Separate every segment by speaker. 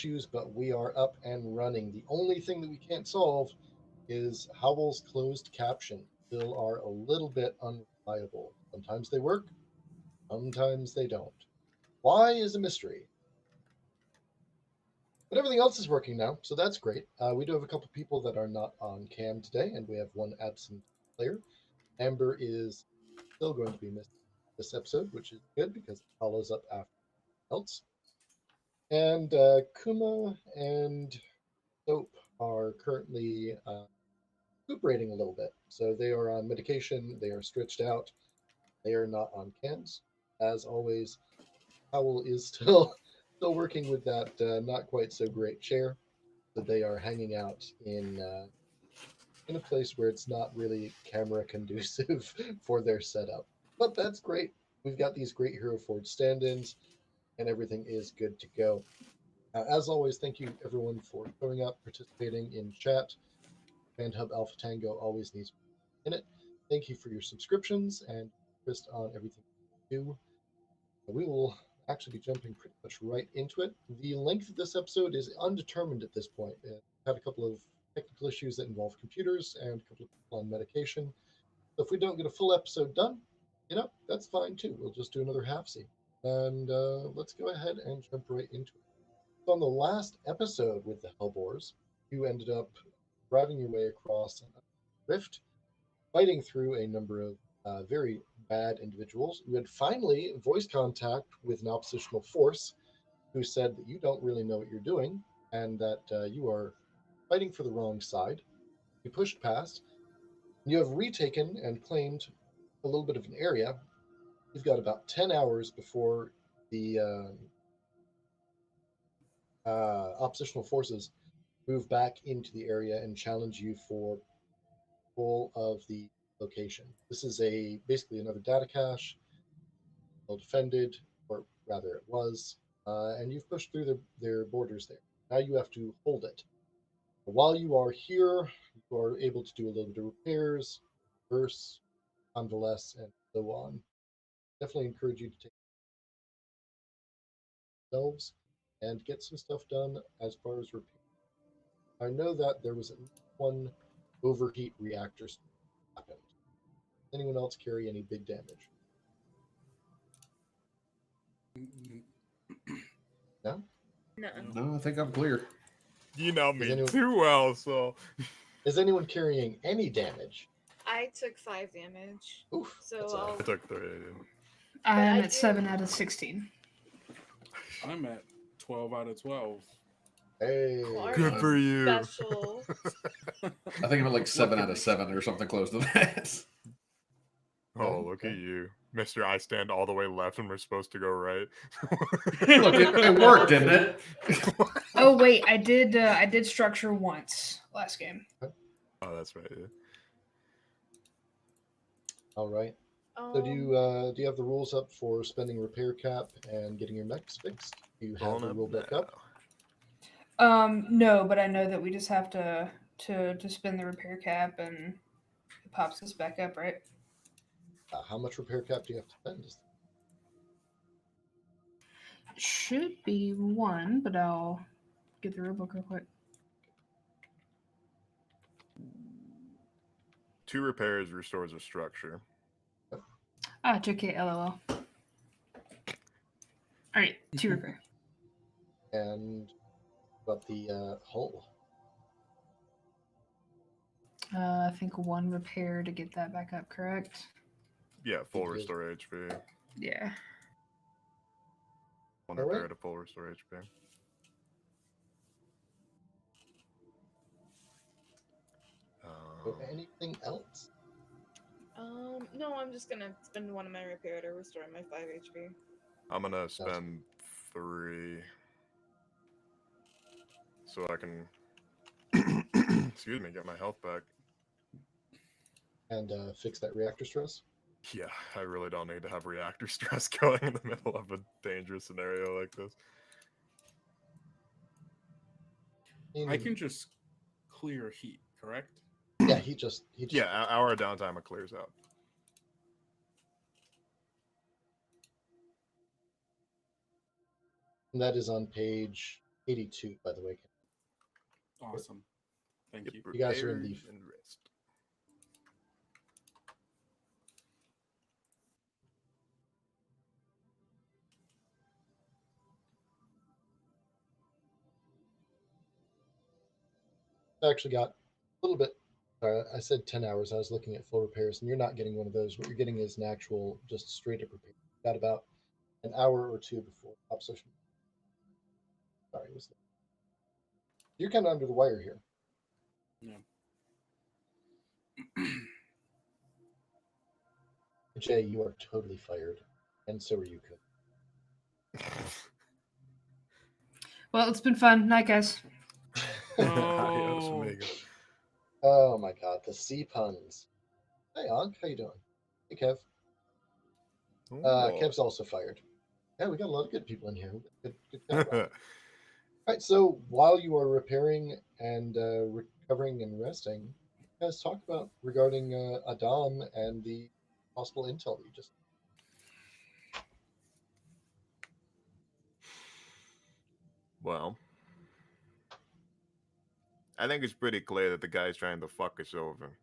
Speaker 1: issues, but we are up and running. The only thing that we can't solve is Howell's closed caption. Still are a little bit unreliable. Sometimes they work, sometimes they don't. Why is a mystery. But everything else is working now, so that's great. We do have a couple people that are not on cam today, and we have one absent player. Amber is still going to be missing this episode, which is good because it follows up after else. And Kuma and Soap are currently recuperating a little bit. So they are on medication, they are stretched out, they are not on cams. As always, Howell is still working with that not quite so great chair. So they are hanging out in a place where it's not really camera conducive for their setup. But that's great. We've got these great Hero Forge stand-ins, and everything is good to go. As always, thank you everyone for showing up, participating in chat. Command Hub Alpha Tango always needs in it. Thank you for your subscriptions and interest on everything we do. We will actually be jumping pretty much right into it. The length of this episode is undetermined at this point. We've had a couple of technical issues that involve computers and a couple of people on medication. So if we don't get a full episode done, that's fine too. We'll just do another half scene. And let's go ahead and jump right into it. So on the last episode with the HELLBOARS, you ended up driving your way across a rift, fighting through a number of very bad individuals. You had finally voice contact with an oppositional force who said that you don't really know what you're doing and that you are fighting for the wrong side. You pushed past. You have retaken and claimed a little bit of an area. You've got about 10 hours before the oppositional forces move back into the area and challenge you for control of the location. This is basically another data cache, well defended, or rather it was, and you've pushed through their borders there. Now you have to hold it. While you are here, you are able to do a little bit of repairs, reverse, convalesce, and so on. Definitely encourage you to take yourselves and get some stuff done as far as repair. I know that there was at least one overheat reactor happened. Does anyone else carry any big damage? No?
Speaker 2: No.
Speaker 3: No, I think I'm clear.
Speaker 4: You know
Speaker 1: Is
Speaker 4: me
Speaker 1: anyone-
Speaker 4: too well, so.
Speaker 1: Is anyone carrying any damage?
Speaker 2: I took 5 damage.
Speaker 1: Oof.
Speaker 2: So
Speaker 1: that's
Speaker 2: I'll.
Speaker 4: I took 3.
Speaker 5: I'm
Speaker 2: I
Speaker 5: at
Speaker 2: do-
Speaker 5: 7 out of 16.
Speaker 6: I'm at 12 out of 12.
Speaker 1: Hey.
Speaker 2: Clark.
Speaker 4: Good for you.
Speaker 2: Special.
Speaker 3: I think I'm at like 7 out of 7 or something close to that.
Speaker 4: Oh, look at you. Mister, I stand all the way left and we're supposed to go right.
Speaker 3: Look, it worked, didn't it?
Speaker 5: Oh wait, I did structure once last game.
Speaker 4: Oh, that's right. Yeah.
Speaker 1: All right. So do you have the rules up for spending repair cap and getting your mechs fixed? Do you have the rule book up?
Speaker 5: No, but I know that we just have to spend the repair cap and it pops us back up, right?
Speaker 1: How much repair cap do you have to spend?
Speaker 5: Should be 1, but I'll get the rulebook real quick.
Speaker 4: 2 repairs restores a structure.
Speaker 5: Ah, JK, LOL. Alright, 2 repair.
Speaker 1: And about the hull?
Speaker 5: I think 1 repair to get that back up, correct?
Speaker 4: Yeah, full
Speaker 1: Good.
Speaker 4: restore HP.
Speaker 5: Yeah.
Speaker 4: 1
Speaker 1: All right.
Speaker 4: repair to full restore HP.
Speaker 1: So anything else?
Speaker 2: No, I'm just gonna spend 1 of my repair to restore my 5 HP.
Speaker 4: I'm gonna spend 3 so I can excuse me, get my health back.
Speaker 1: And fix that reactor stress?
Speaker 4: Yeah, I really don't need to have reactor stress going in the middle of a dangerous scenario like this.
Speaker 6: I can just clear heat, correct?
Speaker 1: Yeah, he just
Speaker 4: Yeah, hour of downtime it clears out.
Speaker 1: And that is on page 82, by the way.
Speaker 6: Awesome. Thank you.
Speaker 1: You guys are in the
Speaker 4: and rest.
Speaker 1: actually got a little bit. I said 10 hours. I was looking at full repairs, and you're not getting one of those. What you're getting is an actual, just straight up repair. Got about an hour or two before obsession. Sorry, it was. You're kind of under the wire here.
Speaker 6: Yeah.
Speaker 1: Jay, you are totally fired, and so are you, Cook.
Speaker 5: Well, it's been fun. Night, guys.
Speaker 4: Adios,
Speaker 6: Oh.
Speaker 4: amigo.
Speaker 1: Oh my God, the C puns. Hey, Og, how you doing? Hey, Kev.
Speaker 4: Oh.
Speaker 1: Kev's also fired. Yeah, we got a lot of good people in here. Good job, Rob. All right, so while you are repairing and recovering and resting, you guys talk about regarding Adam and the possible intel that you just.
Speaker 4: Well, I think it's pretty clear that the guy's trying to fuck us over.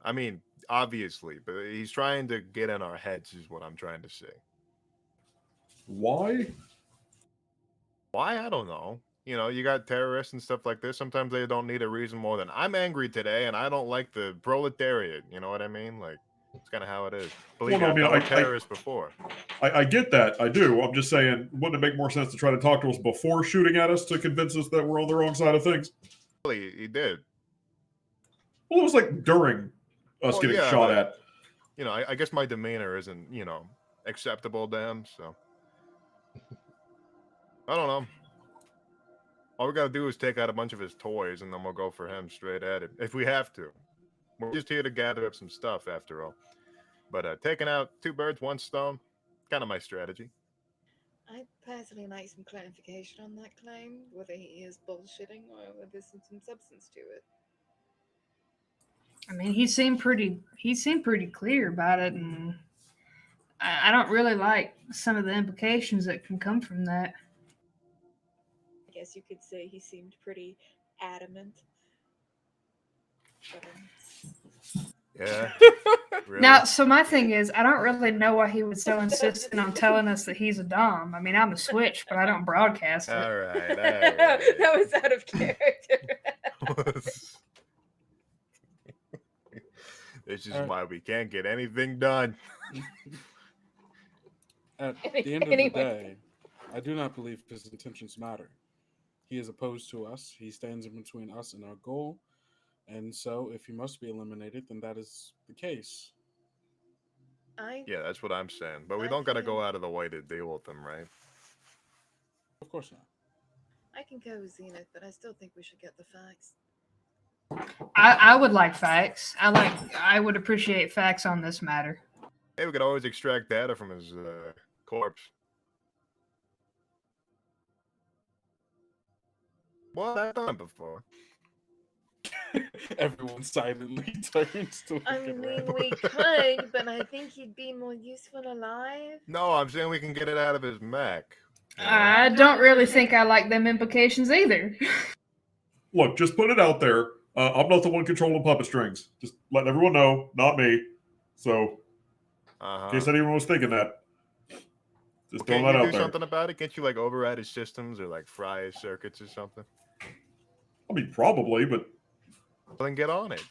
Speaker 4: I mean, obviously, but he's trying to get in our heads, is what I'm trying to say.
Speaker 3: Why?
Speaker 4: Why? I don't know. You know, you got terrorists and stuff like this. Sometimes they don't need a reason more than I'm angry today and I don't like the proletariat. You know what I mean? Like, it's kind of how it is. Believe
Speaker 3: Well,
Speaker 4: me,
Speaker 3: no,
Speaker 4: I've
Speaker 3: I mean,
Speaker 4: dealt with terrorists before.
Speaker 3: I get that. I do. I'm just saying, wouldn't it make more sense to try to talk to us before shooting at us to convince us that we're on the wrong side of things?
Speaker 4: Really, he did.
Speaker 3: Well, it was like during us
Speaker 4: Well,
Speaker 3: getting
Speaker 4: yeah,
Speaker 3: shot
Speaker 4: but,
Speaker 3: at.
Speaker 4: You know, I guess my demeanor isn't, you know, acceptable to him, so. I don't know. All we gotta do is take out a bunch of his toys and then we'll go for him straight at it. If we have to. We're just here to gather up some stuff after all. But taking out 2 birds, 1 stone, kind of my strategy.
Speaker 2: I personally like some clarification on that claim, whether he is bullshitting or whether there's some substance to it.
Speaker 5: I mean, he seemed pretty clear about it, and I don't really like some of the implications that can come from that.
Speaker 2: I guess you could say he seemed pretty adamant. But,
Speaker 4: Yeah. Really?
Speaker 5: Now, so my thing is, I don't really know why he was so insistent on telling us that he's a dom. I mean, I'm a switch, but I don't broadcast it.
Speaker 4: All right.
Speaker 2: that was out of character.
Speaker 4: This is why we can't get anything done.
Speaker 6: At the end of the day, I do not believe his intentions matter. He is opposed to us. He stands in between us and our goal. And so, if he must be eliminated, then that is the case.
Speaker 4: Yeah, that's what I'm saying. But we don't gotta go out of the way to deal with them, right?
Speaker 6: Of course not.
Speaker 2: I can go with Zenith, but I still think we should get the facts.
Speaker 5: I would like facts. I would appreciate facts on this matter.
Speaker 4: Hey, we could always extract data from his corpse. Well, I've done it before.
Speaker 6: Everyone silently turns to.
Speaker 2: I mean, we could, but I think he'd be more useful alive.
Speaker 4: No, I'm saying we can get it out of his mech.
Speaker 5: I don't really think I like them implications either.
Speaker 3: Look, just put it out there. I'm not the one controlling puppet strings. Just letting everyone know, not me. So, in case anyone was thinking that, just throwing that
Speaker 4: Can't you
Speaker 3: out
Speaker 4: do
Speaker 3: there.
Speaker 4: something about it? Can't you like override his systems or like fry his circuits or something?
Speaker 3: I mean, probably, but
Speaker 4: Well, then get on it.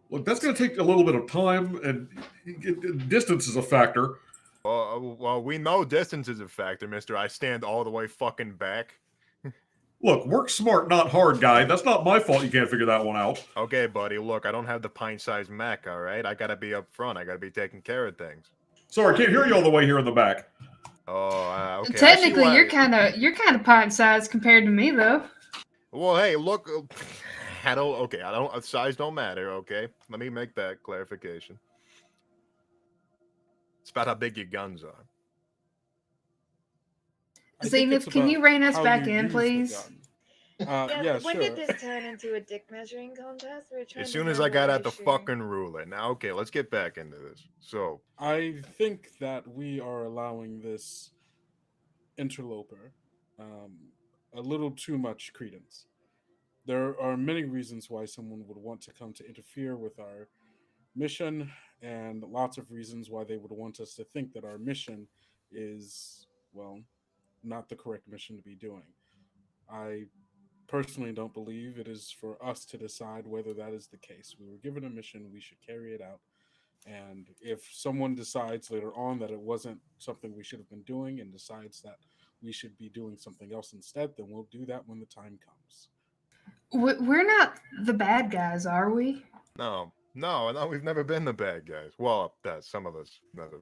Speaker 3: look, that's going to take a little bit of time, and distance is a factor.
Speaker 4: Well, we know distance is a factor, mister. I stand all the way fucking back.
Speaker 3: Look, work smart, not hard, guy. That's not my fault you can't figure that one out.
Speaker 4: Okay, buddy, look, I don't have the pint-sized mech, all right? I gotta be up front. I gotta be taking care of things.
Speaker 3: Sorry, I can't hear you all the way here in the back.
Speaker 4: Oh, okay.
Speaker 5: Technically, you're kind of pint-sized compared to me, though.
Speaker 4: Well, hey, look, size don't matter, okay? Let me make that clarification. It's about how big your guns are.
Speaker 5: Zenith, can you rein us back in, please?
Speaker 6: Yeah,
Speaker 2: when
Speaker 6: sure.
Speaker 2: did this turn into a dick measuring contest? We're trying
Speaker 4: As
Speaker 2: to
Speaker 4: soon as
Speaker 2: know
Speaker 4: I got
Speaker 2: what
Speaker 4: out the
Speaker 2: issue.
Speaker 4: fucking ruler. Now, okay, let's get back into this. So,
Speaker 6: I think that we are allowing this interloper a little too much credence. There are many reasons why someone would want to come to interfere with our mission, and lots of reasons why they would want us to think that our mission is, well, not the correct mission to be doing. I personally don't believe it is for us to decide whether that is the case. We were given a mission, we should carry it out. And if someone decides later on that it wasn't something we should have been doing and decides that we should be doing something else instead, then we'll do that when the time comes.
Speaker 5: We're not the bad guys, are we?
Speaker 4: no, we've never been the bad guys. Well, some of us never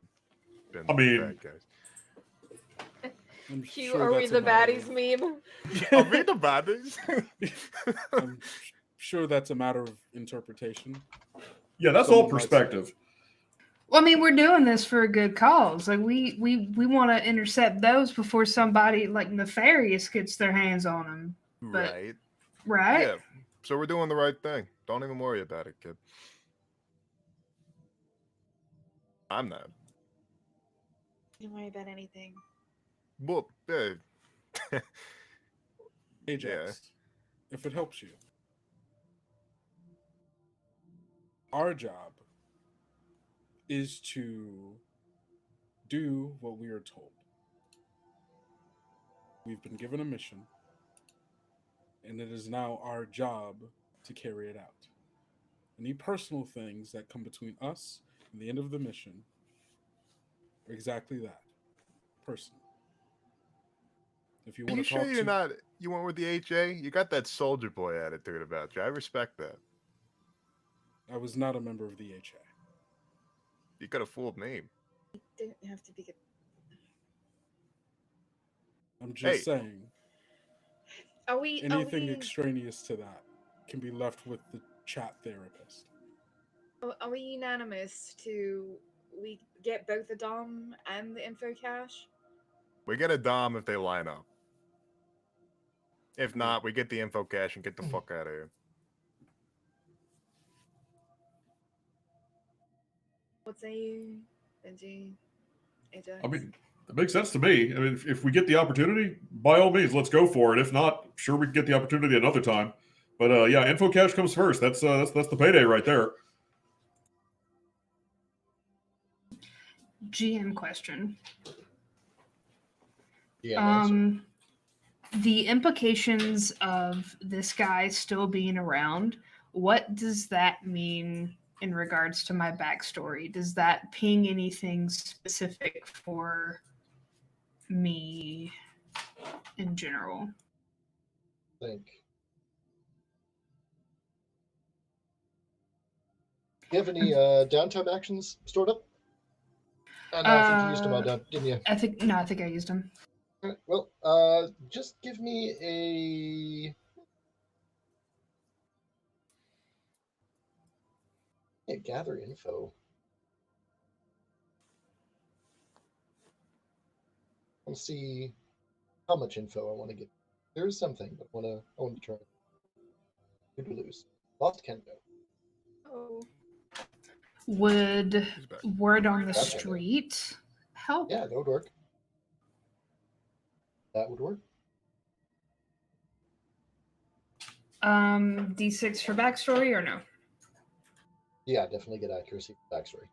Speaker 4: been
Speaker 3: I
Speaker 4: the
Speaker 3: mean-
Speaker 4: bad guys.
Speaker 6: I'm
Speaker 2: Q,
Speaker 6: sure
Speaker 2: are we
Speaker 6: that's a
Speaker 2: the
Speaker 6: matter
Speaker 2: baddies
Speaker 6: of-
Speaker 2: meme?
Speaker 4: Are we the baddies?
Speaker 6: I'm sure that's a matter of interpretation.
Speaker 3: Yeah, that's
Speaker 6: Someone
Speaker 3: all
Speaker 6: might say-
Speaker 3: perspective.
Speaker 5: Well, I mean, we're doing this for a good cause. Like we want to intercept those before somebody like nefarious gets their hands on them. But-
Speaker 4: Right.
Speaker 5: Right?
Speaker 4: Yeah. So we're doing the right thing. Don't even worry about it, kid. I'm not.
Speaker 2: Don't worry about anything.
Speaker 4: Well,
Speaker 6: Ajax, if it helps you, our job is to do what we are told. We've been given a mission, and it is now our job to carry it out. Any personal things that come between us and the end of the mission are exactly that, personal. If you
Speaker 4: Are
Speaker 6: want
Speaker 4: you
Speaker 6: to
Speaker 4: sure
Speaker 6: talk
Speaker 4: you're
Speaker 6: to,
Speaker 4: not? You went with the HA? You got that soldier boy attitude about you. I respect that.
Speaker 6: I was not a member of the HA.
Speaker 4: You could have fooled me.
Speaker 2: Don't have to be.
Speaker 6: I'm just
Speaker 4: Hey.
Speaker 6: saying,
Speaker 2: Are we?
Speaker 6: anything
Speaker 2: are we,
Speaker 6: extraneous to that can be left with the chat therapist.
Speaker 2: Are we unanimous to we get both the Dom and the info cache?
Speaker 4: We get a Dom if they line up. If not, we get the info cache and get the fuck out of here.
Speaker 2: What say you, Benji? Ajax?
Speaker 3: I mean, it makes sense to me. I mean, if we get the opportunity, by all means, let's go for it. If not, sure, we can get the opportunity another time. But yeah, info cache comes first. That's the payday right there.
Speaker 5: GM question.
Speaker 1: Yeah.
Speaker 5: The implications of this guy still being around, what does that mean in regards to my backstory? Does that ping anything specific for me in general?
Speaker 1: Think. Do you have any downtime actions stored up? No, I think you used them all down, didn't you?
Speaker 5: I think I used them.
Speaker 1: All right, well, just give me a gather info. I want to see how much info I want to get. There is something, but I want to try. Did we lose? Lost Kendo.
Speaker 2: Oh,
Speaker 5: Would
Speaker 4: He's back.
Speaker 5: word on the
Speaker 1: Gotcha.
Speaker 5: street help?
Speaker 1: Yeah, that would work. That would work.
Speaker 5: D6 for backstory or no?
Speaker 1: Yeah, definitely get accuracy for backstory.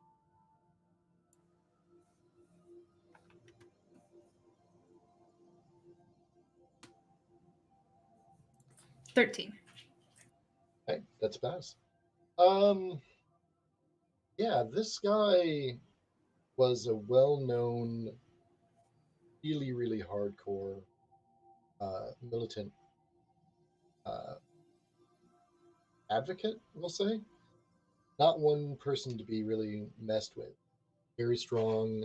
Speaker 5: $13.
Speaker 1: Okay, that's a pass. Yeah, this guy was a well-known, really, really hardcore militant advocate, we'll say. Not one person to be really messed with. Very strong,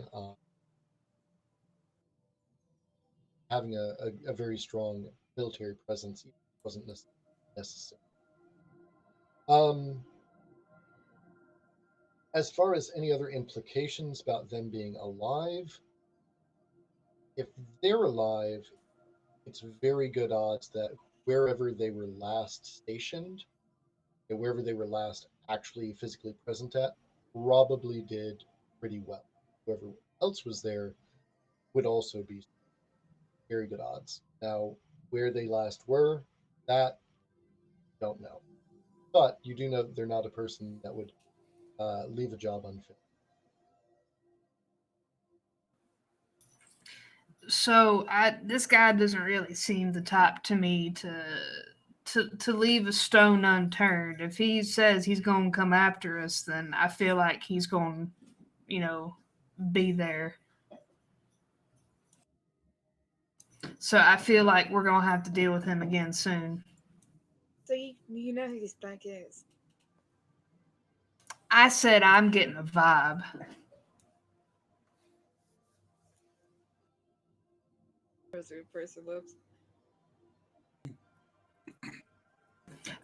Speaker 1: having a very strong military presence wasn't necessary. As far as any other implications about them being alive, if they're alive, it's very good odds that wherever they were last stationed, and wherever they were last actually physically present at, probably did pretty well. Whoever else was there would also be very good odds. Now, where they last were, that don't know. But you do know that they're not a person that would leave a job unfit.
Speaker 5: So this guy doesn't really seem the type to me to leave a stone unturned. If he says he's going to come after us, then I feel like he's going, be there. So I feel like we're going to have to deal with him again soon.
Speaker 2: So you know who this bloke is?
Speaker 5: I said I'm getting a vibe.
Speaker 2: As a person lives.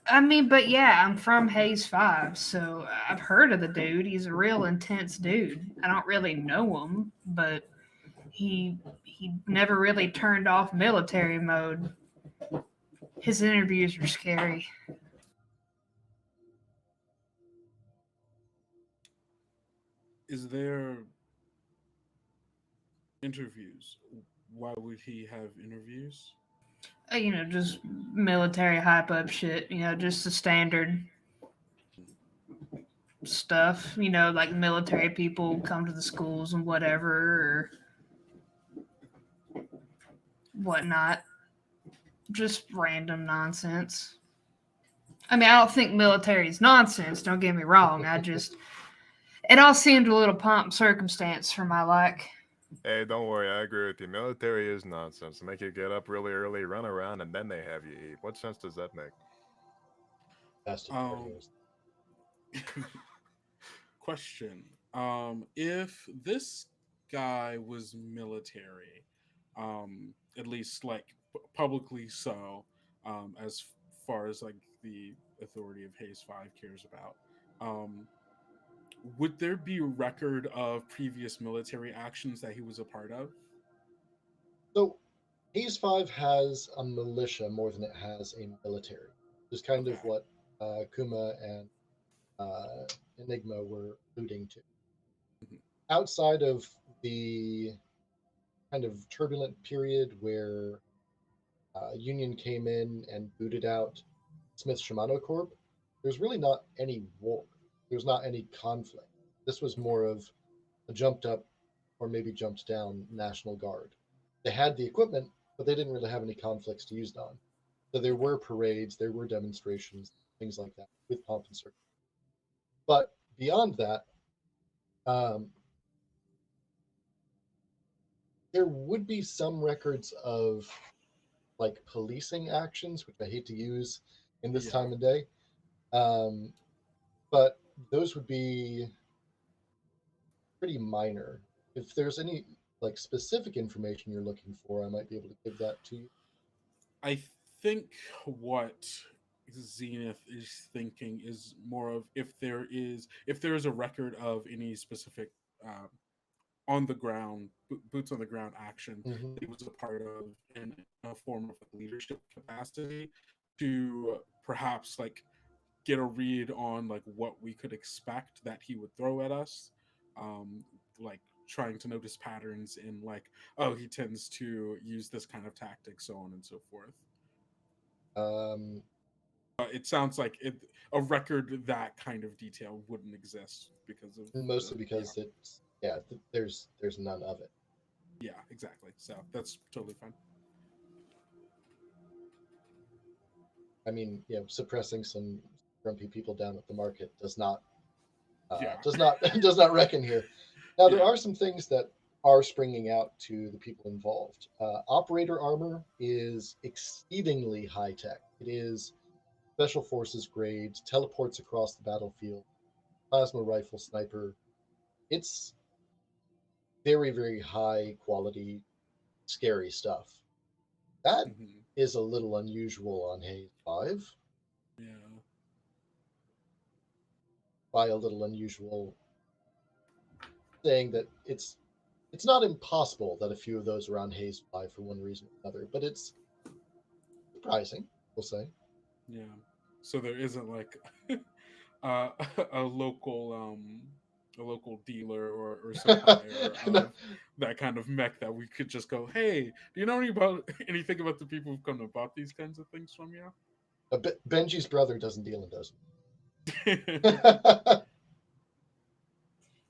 Speaker 5: I mean, but yeah, I'm from Hayes 5, so I've heard of the dude. He's a real intense dude. I don't really know him, but he never really turned off military mode. His interviews are scary.
Speaker 6: Is there interviews? Why would he have interviews?
Speaker 5: Just military hype up shit. Just the standard stuff. Like military people come to the schools and whatever or whatnot. Just random nonsense. I mean, I don't think military is nonsense. Don't get me wrong. It all seemed a little pomp circumstance for my like.
Speaker 4: Hey, don't worry. I agree with you. Military is nonsense. They make you get up really early, run around, and then they have you eat. What sense does that make?
Speaker 6: Question. If this guy was military, at least like publicly so, as far as like the authority of Hayes 5 cares about, would there be a record of previous military actions that he was a part of?
Speaker 1: So, Hayes 5 has a militia more than it has a military. Which is kind of what Kuma and Enigma were alluding to.
Speaker 6: Mhm.
Speaker 1: Outside of the kind of turbulent period where Union came in and booted out Smith Shimano Corp, there's really not any war. There's not any conflict. This was more of a jumped up or maybe jumped down National Guard. They had the equipment, but they didn't really have any conflicts to use it on. So there were parades, there were demonstrations, things like that with pomp and circumstance. But beyond that, um, there would be some records of like policing actions, which I hate to use in this time of day. But those would be pretty minor. If there's any like specific information you're looking for, I might be able to give that to you.
Speaker 6: I think what Zenith is thinking is more of if there is a record of any specific on the ground boots on the ground action
Speaker 1: Mm-hmm.
Speaker 6: that he was a part of in a form of leadership capacity to perhaps like get a read on like what we could expect that he would throw at us, like trying to notice patterns in like, oh, he tends to use this kind of tactic, so on and so forth. It sounds like a record that kind of detail wouldn't exist because of
Speaker 1: mostly because it's there's none of it.
Speaker 6: Yeah, exactly. So that's totally fine.
Speaker 1: I mean, suppressing some grumpy people down at the market does not does not reckon here. Now there are some things that are springing out to the people involved. Operator armor is exceedingly high tech. It is special forces grade, teleports across the battlefield, plasma rifle sniper. It's very, very high quality, scary stuff. That is a little unusual on Hayes 5.
Speaker 6: Yeah.
Speaker 1: By a little unusual, saying that it's not impossible that a few of those are on Hayes 5 for one reason or another, but it's surprising. we'll say.
Speaker 6: Yeah. So there isn't like uh, a local dealer or supplier
Speaker 1: No,
Speaker 6: of that kind of mech that we could just go, hey, do you know anything about the people who've come and bought these kinds of things from you?
Speaker 1: Benji's brother doesn't deal in those.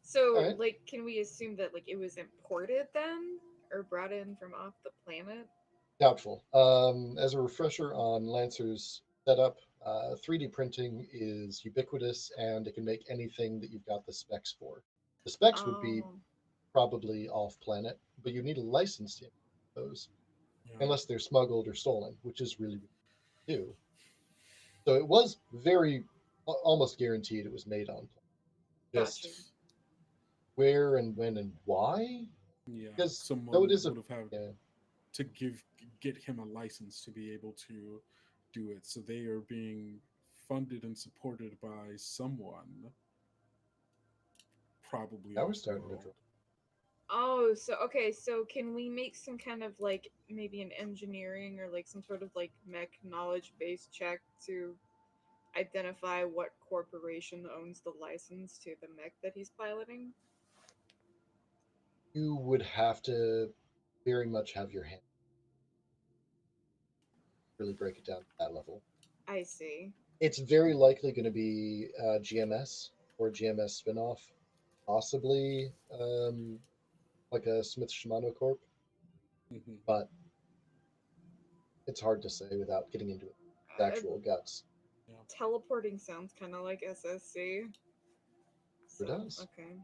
Speaker 2: So,
Speaker 1: All right.
Speaker 2: like, can we assume that like it was imported then, or brought in from off the planet?
Speaker 1: Doubtful. As a refresher on Lancer's setup, 3D printing is ubiquitous and it can make anything that you've got the specs for. The specs would be
Speaker 2: Oh,
Speaker 1: probably off planet, but you need a license to import those
Speaker 6: Yeah.
Speaker 1: unless they're smuggled or stolen, which is really do. So it was very almost guaranteed it was made on planet.
Speaker 2: gotcha.
Speaker 1: Just where and when and why?
Speaker 6: Yeah.
Speaker 1: Because though it
Speaker 6: Someone
Speaker 1: is a
Speaker 6: would have had
Speaker 1: yeah,
Speaker 6: to get him a license to be able to do it. So they are being funded and supported by someone, probably
Speaker 1: now we're
Speaker 6: off
Speaker 1: starting to
Speaker 6: world.
Speaker 1: draw.
Speaker 2: Oh, so okay, so can we make some kind of like maybe an engineering or like some sort of like mech knowledge base check to identify what corporation owns the license to the mech that he's piloting?
Speaker 1: You would have to very much have your hand really break it down to that level.
Speaker 2: I see.
Speaker 1: It's very likely going to be GMS or GMS spinoff, possibly like a Smith Shimano Corp,
Speaker 6: Hmm.
Speaker 1: but it's hard to say without getting into the
Speaker 2: Uh,
Speaker 1: actual guts.
Speaker 6: Yeah.
Speaker 2: teleporting sounds kind of like SSC.
Speaker 1: It
Speaker 2: So,
Speaker 1: does.
Speaker 2: okay.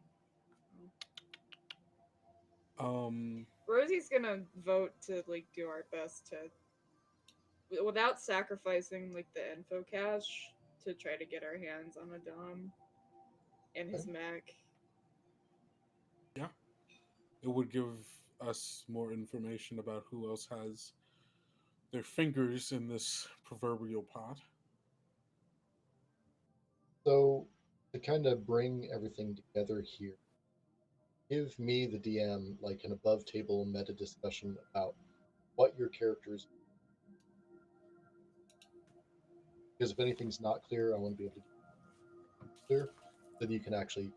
Speaker 2: Rosie's gonna vote to like do our best to, without sacrificing like the info cache, to try to get our hands on a Dom and his
Speaker 1: Okay.
Speaker 2: mech.
Speaker 6: Yeah. It would give us more information about who else has their fingers in this proverbial pot.
Speaker 1: So to kind of bring everything together here, give me the DM like an above table meta discussion about what your characters, because if anything's not clear, I want to be able to get it clear so that you can actually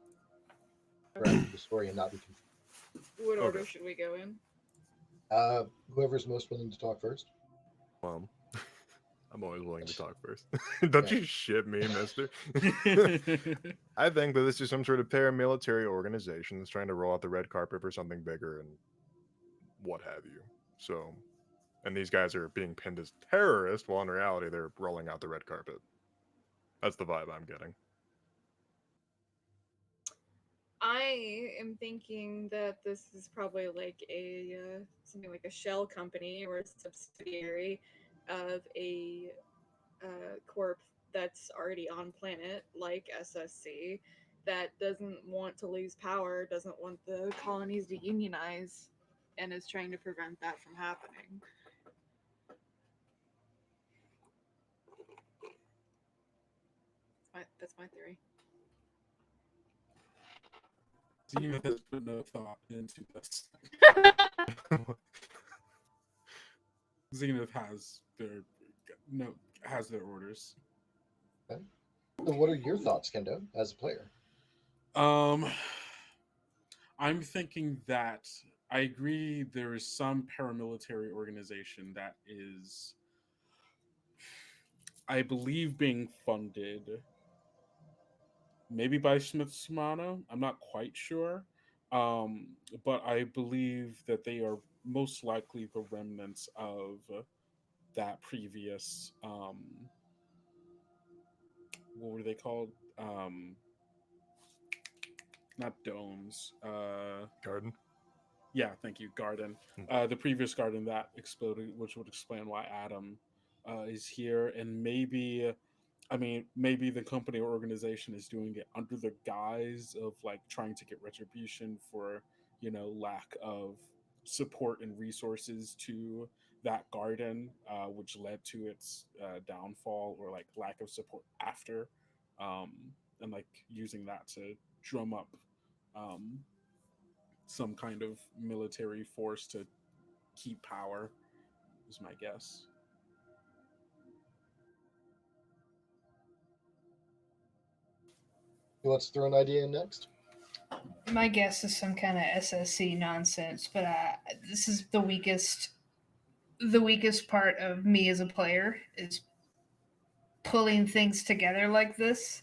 Speaker 1: interact with the story and not be confused.
Speaker 2: What
Speaker 4: Okay.
Speaker 2: order should we go in?
Speaker 1: Whoever's most willing to talk first.
Speaker 4: Well, I'm always willing to talk first. Don't
Speaker 1: Yeah.
Speaker 4: you shit me, mister? I think that this is some sort of paramilitary organization that's trying to roll out the red carpet for something bigger and what have you. So, and these guys are being pinned as terrorists, while in reality they're rolling out the red carpet. That's the vibe I'm getting.
Speaker 2: I am thinking that this is probably like a something like a shell company or a subsidiary of a corp that's already on planet, like SSC, that doesn't want to lose power, doesn't want the colonies to unionize, and is trying to prevent that from happening. That's my theory.
Speaker 6: Zenith has put no thought into this. Zenith has their orders.
Speaker 1: Okay. So what are your thoughts, Kendo, as a player?
Speaker 6: Um, I'm thinking that I agree there is some paramilitary organization that is, I believe, being funded maybe by Smith Shimano. I'm not quite sure. But I believe that they are most likely the remnants of that previous what were they called? Not domes.
Speaker 4: Garden?
Speaker 6: Yeah, thank you, garden. The previous garden that exploded, which would explain why Adam is here, and maybe, I mean, maybe the company or organization is doing it under the guise of like trying to get retribution for lack of support and resources to that garden, which led to its downfall or like lack of support after, um, and like using that to drum up um, some kind of military force to keep power is my guess.
Speaker 1: Who wants to throw an idea in next?
Speaker 5: My guess is some kind of SSC nonsense, but this is the weakest part of me as a player is pulling things together like this.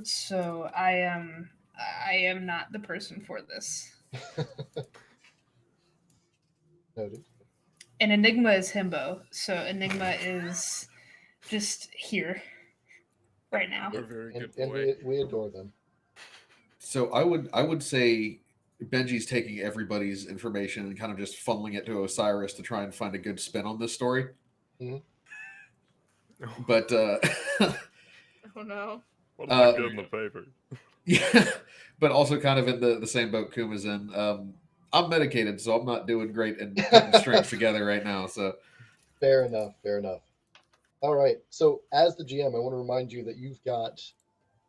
Speaker 5: So I am not the person for this.
Speaker 1: Noted.
Speaker 5: And Enigma is himbo, so Enigma is just here right now.
Speaker 6: You're a very good
Speaker 1: And
Speaker 6: boy.
Speaker 1: we adore them.
Speaker 7: So I would say Benji's taking everybody's information and kind of just funneling it to Osiris to try and find a good spin on this story.
Speaker 1: Mhm.
Speaker 7: But
Speaker 2: Oh no.
Speaker 4: What did I get in the paper?
Speaker 7: yeah, but also kind of in the same boat Kuma's in. I'm medicated, so I'm not doing great in putting strings together right now. So
Speaker 1: Fair enough. Fair enough. All right. So as the GM, I want to remind you that you've got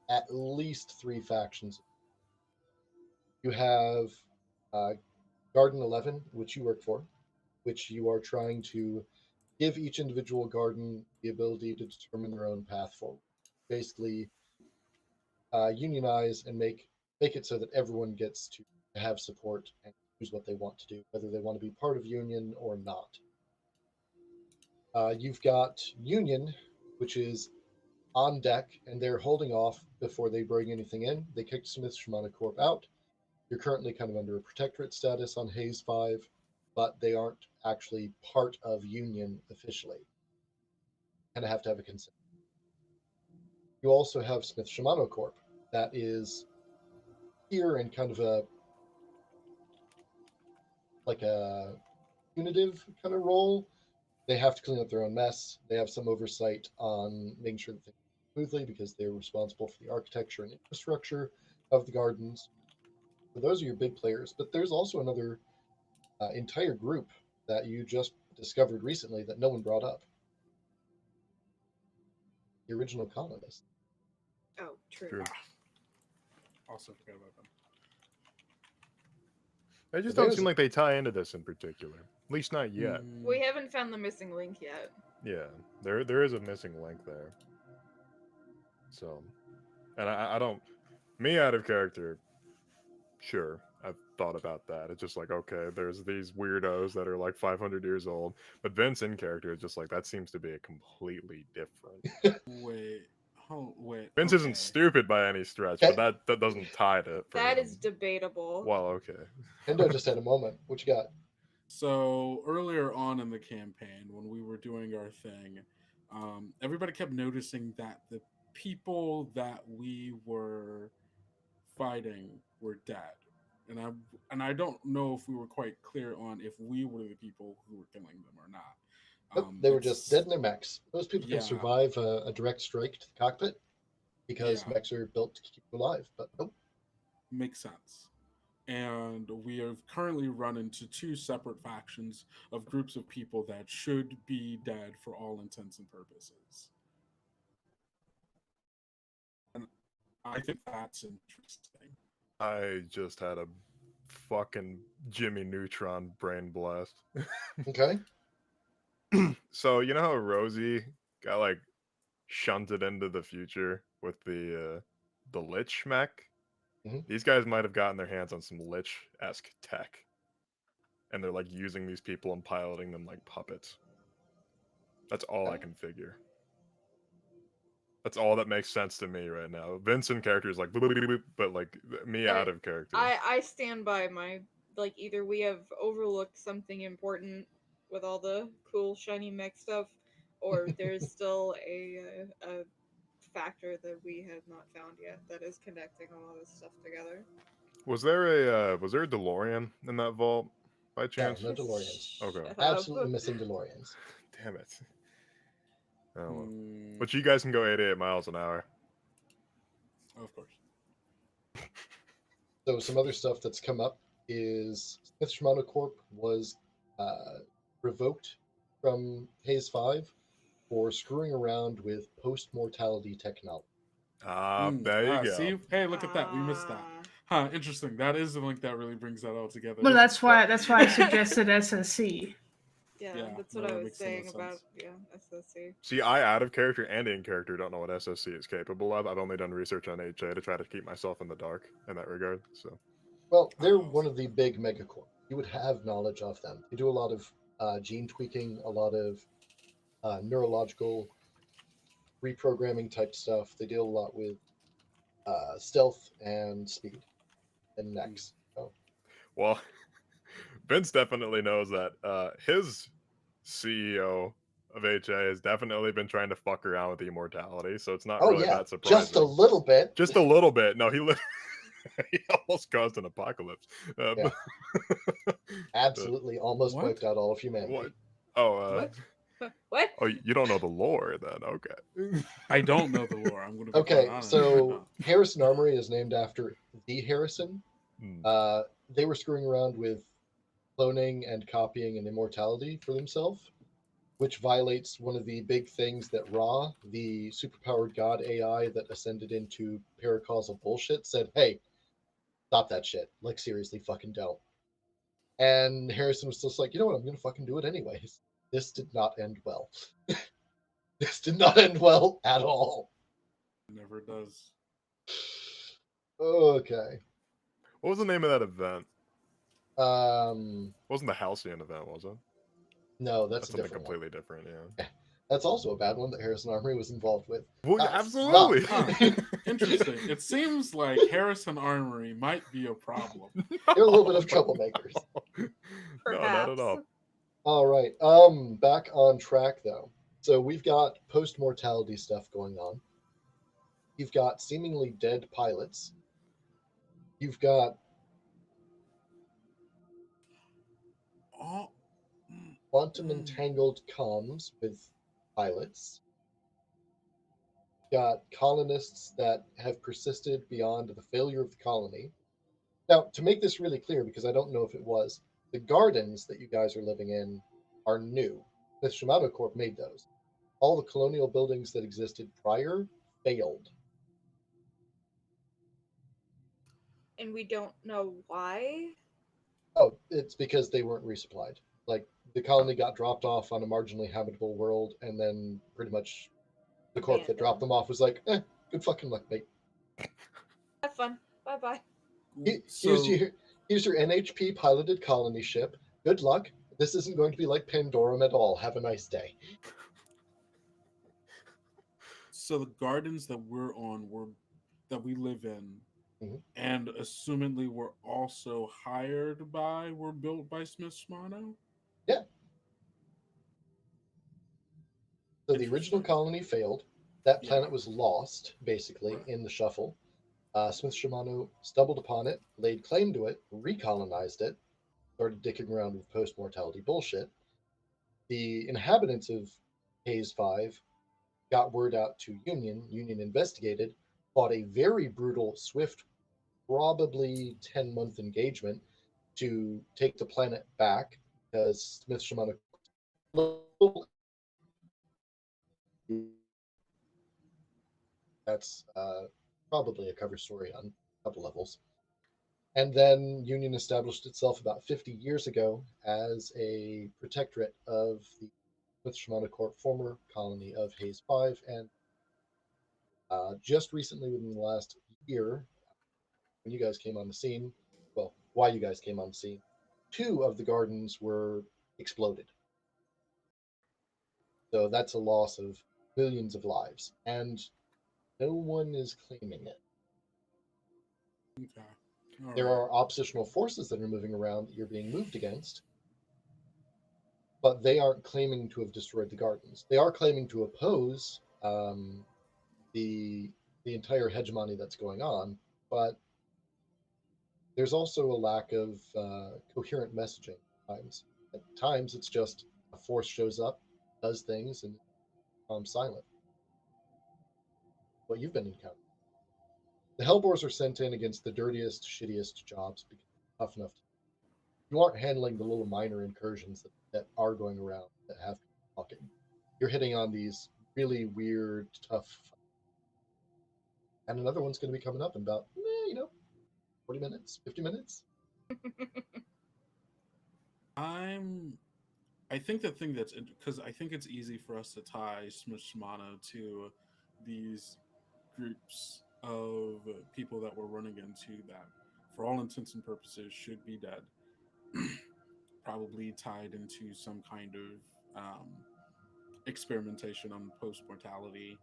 Speaker 1: at least 3 factions. You have Garden 11, which you work for, which you are trying to give each individual garden the ability to determine their own path forward. Basically, unionize and make it so that everyone gets to have support and choose what they want to do, whether they want to be part of union or not. You've got union, which is on deck, and they're holding off before they bring anything in. They kicked Smith Shamana Corp out. You're currently kind of under a protectorate status on Haze 5, but they aren't actually part of union officially. Kind of have to have a consent. You also have Smith Shimano Corp. That is here in kind of a punitive kind of role. They have to clean up their own mess. They have some oversight on making sure that things go smoothly because they're responsible for the architecture and infrastructure of the gardens. So those are your big players. But there's also another entire group that you just discovered recently that no one brought up. The original colonists.
Speaker 2: Oh, true.
Speaker 4: True.
Speaker 6: Also forgot about them.
Speaker 4: They just
Speaker 1: But
Speaker 4: don't
Speaker 1: there's-
Speaker 4: seem like they tie into this in particular. At least not yet.
Speaker 2: We haven't found the missing link yet.
Speaker 4: Yeah, there is a missing link there. So, and I don't, me out of character, sure, I've thought about that. It's just like, okay, there's these weirdos that are like 500 years old, but Vince in character is just like, that seems to be a completely different.
Speaker 6: Wait.
Speaker 4: Vince isn't stupid by any stretch, but that doesn't tie to it.
Speaker 2: That is debatable.
Speaker 4: Well, okay.
Speaker 1: Endo just had a moment. What you got?
Speaker 6: So earlier on in the campaign, when we were doing our thing, everybody kept noticing that the people that we were fighting were dead, and I don't know if we were quite clear on if we were the people who were killing them or not.
Speaker 1: Nope, they were just dead in their mechs. Most people
Speaker 6: Yeah.
Speaker 1: can survive a direct strike to the cockpit because
Speaker 6: Yeah.
Speaker 1: mechs are built to keep you alive. But nope.
Speaker 6: Makes sense. And we have currently run into 2 separate factions of groups of people that should be dead for all intents and purposes. And I think that's interesting.
Speaker 4: I just had a fucking Jimmy Neutron brain blast.
Speaker 1: Okay.
Speaker 4: So you know how Rosie got like shunted into the future with the Lich mech?
Speaker 1: Mhm.
Speaker 4: These guys might have gotten their hands on some Lich-esque tech, and they're like using these people and piloting them like puppets. That's all I can figure. That's all that makes sense to me right now. Vincent character is like, but like me out of character.
Speaker 2: I stand by my, like, either we have overlooked something important with all the cool shiny mech stuff, or there's still a factor that we have not found yet that is connecting all of this stuff together.
Speaker 4: Was there a DeLorean in that vault by chance?
Speaker 1: No DeLoreans.
Speaker 4: Okay.
Speaker 2: Shut
Speaker 1: Absolutely
Speaker 2: up.
Speaker 1: missing DeLoreans.
Speaker 4: Damn it. Oh, well.
Speaker 6: Mm,
Speaker 4: But you guys can go 88 miles an hour.
Speaker 6: of course.
Speaker 1: So some other stuff that's come up is Smith Shimano Corp was revoked from Haze 5 for screwing around with post-mortality technology.
Speaker 4: There you go.
Speaker 6: See? Hey, look at that. We missed that. Huh, interesting. That is the link that really brings that all together.
Speaker 5: Well, that's why I suggested SSC.
Speaker 2: Yeah, that's
Speaker 6: no,
Speaker 2: what I
Speaker 6: that
Speaker 2: was
Speaker 6: makes a lot of
Speaker 2: saying about
Speaker 6: sense.
Speaker 2: SSC.
Speaker 4: See, I out of character and in character don't know what SSC is capable of. I've only done research on HA to try to keep myself in the dark in that regard. So,
Speaker 1: Well, they're one of the big megacorps. You would have knowledge of them. They do a lot of gene tweaking, a lot of neurological reprogramming type stuff. They deal a lot with stealth and speed and next. So,
Speaker 4: well, Vince definitely knows that his CEO of HA has definitely been trying to fuck around with immortality, so it's not
Speaker 1: oh
Speaker 4: really
Speaker 1: yeah,
Speaker 4: that surprising.
Speaker 1: just a little bit.
Speaker 4: Just a little bit. No, he almost caused an apocalypse.
Speaker 1: Yeah. Absolutely, almost
Speaker 6: What?
Speaker 1: wiped out all of humanity.
Speaker 4: What? Oh,
Speaker 2: What?
Speaker 4: oh, you don't know the lore then? Okay.
Speaker 6: I don't know the lore. I'm going to be
Speaker 1: Okay,
Speaker 6: quite honest.
Speaker 1: so Harrison Armory is named after the Harrison.
Speaker 4: Hmm.
Speaker 1: They were screwing around with cloning and copying and immortality for themselves, which violates one of the big things that Ra, the superpowered god AI that ascended into paracausal bullshit, said, hey, stop that shit. Like, seriously, fucking don't. And Harrison was just like, you know what, I'm going to fucking do it anyways. This did not end well. This did not end well at all.
Speaker 6: It never does.
Speaker 1: Okay.
Speaker 4: What was the name of that event?
Speaker 1: Um,
Speaker 4: Wasn't the Halcyon event, was it?
Speaker 1: no, that's a
Speaker 4: something
Speaker 1: different
Speaker 4: completely different, yeah.
Speaker 1: one. That's also a bad one that Harrison Armory was involved with.
Speaker 4: Well, yeah,
Speaker 1: Ah,
Speaker 4: absolutely.
Speaker 1: fuck.
Speaker 6: Interesting. It seems like Harrison Armory might be a problem.
Speaker 1: They're a little bit of troublemakers.
Speaker 4: No, not at all.
Speaker 1: All right. Back on track though. So we've got post-mortality stuff going on. You've got seemingly dead pilots. You've got
Speaker 6: Oh,
Speaker 1: quantum entangled comms with pilots. You've got colonists that have persisted beyond the failure of the colony. Now, to make this really clear, because I don't know if it was, the gardens that you guys are living in are new. The Shimano Corp made those. All the colonial buildings that existed prior failed.
Speaker 2: And we don't know why.
Speaker 1: Oh, it's because they weren't resupplied. Like, the colony got dropped off on a marginally habitable world, and then pretty much the corp that dropped them off was like, good fucking luck, mate.
Speaker 2: Have fun. Bye bye.
Speaker 1: Here's your NHP piloted colony ship. Good luck. This isn't going to be like Pandorum at all. Have a nice day.
Speaker 6: so the gardens that we're on that we live in,
Speaker 1: Mhm.
Speaker 6: and assumedly were also were built by Smith Shimano.
Speaker 1: Yeah. So the original colony failed. That planet was lost, basically, in the shuffle. Smith Shimano stumbled upon it, laid claim to it, recolonized it, started dicking around with post-mortality bullshit. The inhabitants of Haze 5 got word out to Union. Union investigated, fought a very brutal, swift, probably 10-month engagement to take the planet back because Smith Shimano that's probably a cover story on a couple levels. And then Union established itself about 50 years ago as a protectorate of the Smith Shimano Corp former colony of Haze 5. And just recently, within the last year, when you guys came on the scene, well, why you guys came on the scene, 2 of the gardens were exploded. So that's a loss of millions of lives. And no one is claiming it.
Speaker 6: Okay.
Speaker 1: There are oppositional forces that are moving around that you're being moved against, but they aren't claiming to have destroyed the gardens. They are claiming to oppose the entire hegemony that's going on, but there's also a lack of coherent messaging at times. At times, it's just a force shows up, does things, and becomes silent. What you've been encountering. The HELLBOARS are sent in against the dirtiest, shittiest jobs because they're tough enough to. You aren't handling the little minor incursions that are going around that have talking. You're hitting on these really weird, tough. And another one's going to be coming up in about, 40 minutes, 50 minutes.
Speaker 6: I I think the thing that's because I think it's easy for us to tie Smith Shimano to these groups of people that we're running into that, for all intents and purposes, should be dead. Probably tied into some kind of experimentation on post-mortality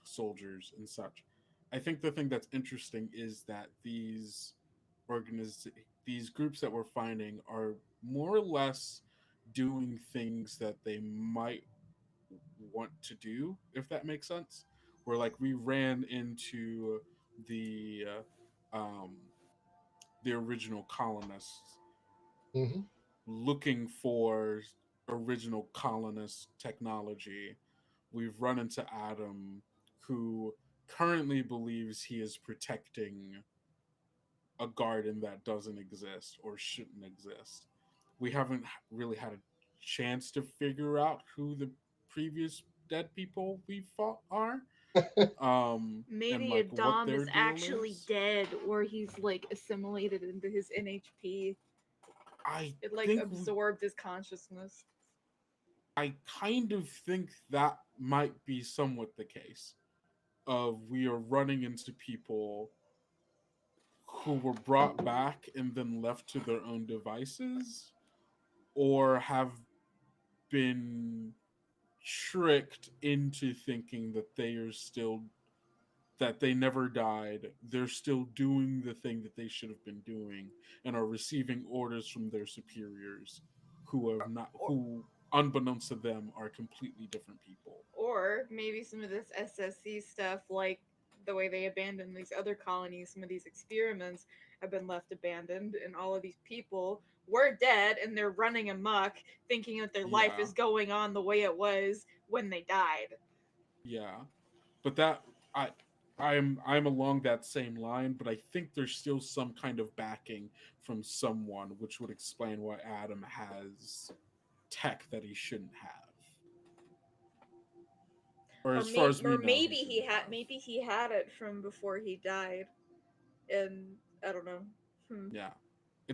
Speaker 6: soldiers and such. I think the thing that's interesting is that these groups that we're finding are more or less doing things that they might want to do, if that makes sense. Where like we ran into the original colonists
Speaker 1: Hmm.
Speaker 6: looking for original colonist technology. We've run into Adam, who currently believes he is protecting a garden that doesn't exist or shouldn't exist. We haven't really had a chance to figure out who the previous dead people we fought are. And
Speaker 2: Maybe
Speaker 6: like what
Speaker 2: Adam
Speaker 6: their
Speaker 2: is
Speaker 6: deal
Speaker 2: actually
Speaker 6: is.
Speaker 2: dead, or he's like assimilated into his NHP. It like
Speaker 6: think
Speaker 2: absorbed his consciousness.
Speaker 6: I kind of think that might be somewhat the case. Of we are running into people who were brought back and then left to their own devices, or have been tricked into thinking that that they never died. They're still doing the thing that they should have been doing and are receiving orders from their superiors who unbeknownst to them are completely different people.
Speaker 2: Or maybe some of this SSC stuff, like the way they abandoned these other colonies, some of these experiments have been left abandoned, and all of these people were dead and they're running amok, thinking that their life
Speaker 6: Yeah.
Speaker 2: is going on the way it was when they died.
Speaker 6: Yeah. But that I'm along that same line, but I think there's still some kind of backing from someone, which would explain why Adam has tech that he shouldn't have. Or as far as we know,
Speaker 2: maybe
Speaker 6: he shouldn't have.
Speaker 2: maybe he had it from before he died, and I don't know.
Speaker 6: Yeah,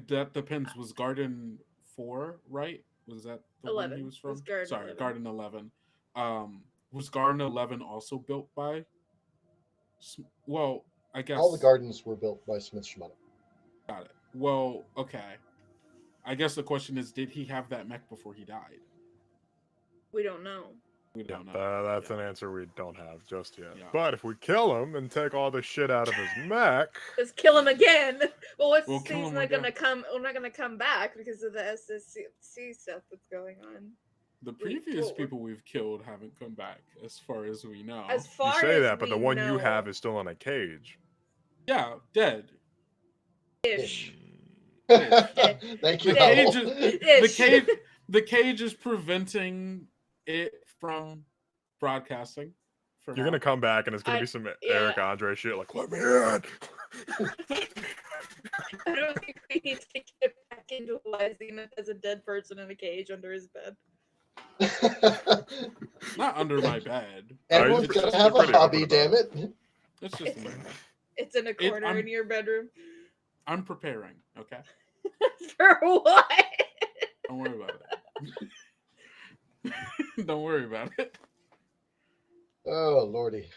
Speaker 6: that depends. Was Garden 4 right? Was that the one he
Speaker 2: 11.
Speaker 6: was
Speaker 2: It was
Speaker 6: from?
Speaker 2: Garden
Speaker 6: Sorry,
Speaker 2: 11.
Speaker 6: Garden 11. Was Garden 11 also built by? Well, I guess
Speaker 1: All the gardens were built by Smith Shimano.
Speaker 6: got it. Well, okay. I guess the question is, did he have that mech before he died?
Speaker 2: We don't know.
Speaker 6: We
Speaker 4: Yeah,
Speaker 6: don't know.
Speaker 4: that's an answer we don't have just yet.
Speaker 6: Yeah.
Speaker 4: But if we kill him and take all the shit out of his mech,
Speaker 2: Let's kill him again. Well,
Speaker 6: We'll kill
Speaker 2: he's
Speaker 6: him
Speaker 2: not gonna
Speaker 6: again.
Speaker 2: come. We're not gonna come back because of the SSC stuff that's going on.
Speaker 6: The previous
Speaker 2: Well,
Speaker 6: people we've killed haven't come back, as far as we know.
Speaker 2: As
Speaker 4: you
Speaker 2: far
Speaker 4: say
Speaker 2: as
Speaker 4: that, but the
Speaker 2: we
Speaker 4: one
Speaker 2: know,
Speaker 4: you have is still in a cage.
Speaker 6: Yeah, dead.
Speaker 2: ish.
Speaker 1: Thank you,
Speaker 6: The
Speaker 1: Howell.
Speaker 6: cage, the cage is preventing it from broadcasting. For
Speaker 4: You're
Speaker 6: now.
Speaker 4: gonna come back and it's gonna be some Eric Andre shit like, let me in.
Speaker 2: I don't think we need to get back into why Zenith has a dead person in a cage under his bed.
Speaker 6: Not under my bed.
Speaker 1: Everyone's
Speaker 4: It's
Speaker 1: gotta
Speaker 4: just
Speaker 1: have a
Speaker 4: pretty
Speaker 1: hobby,
Speaker 4: open
Speaker 1: damn
Speaker 4: about
Speaker 1: it.
Speaker 6: It's just in my bed.
Speaker 2: It's in a corner in your bedroom.
Speaker 6: I'm preparing. Okay,
Speaker 2: For what?
Speaker 6: don't worry about it. Don't worry about it.
Speaker 1: Oh lordy.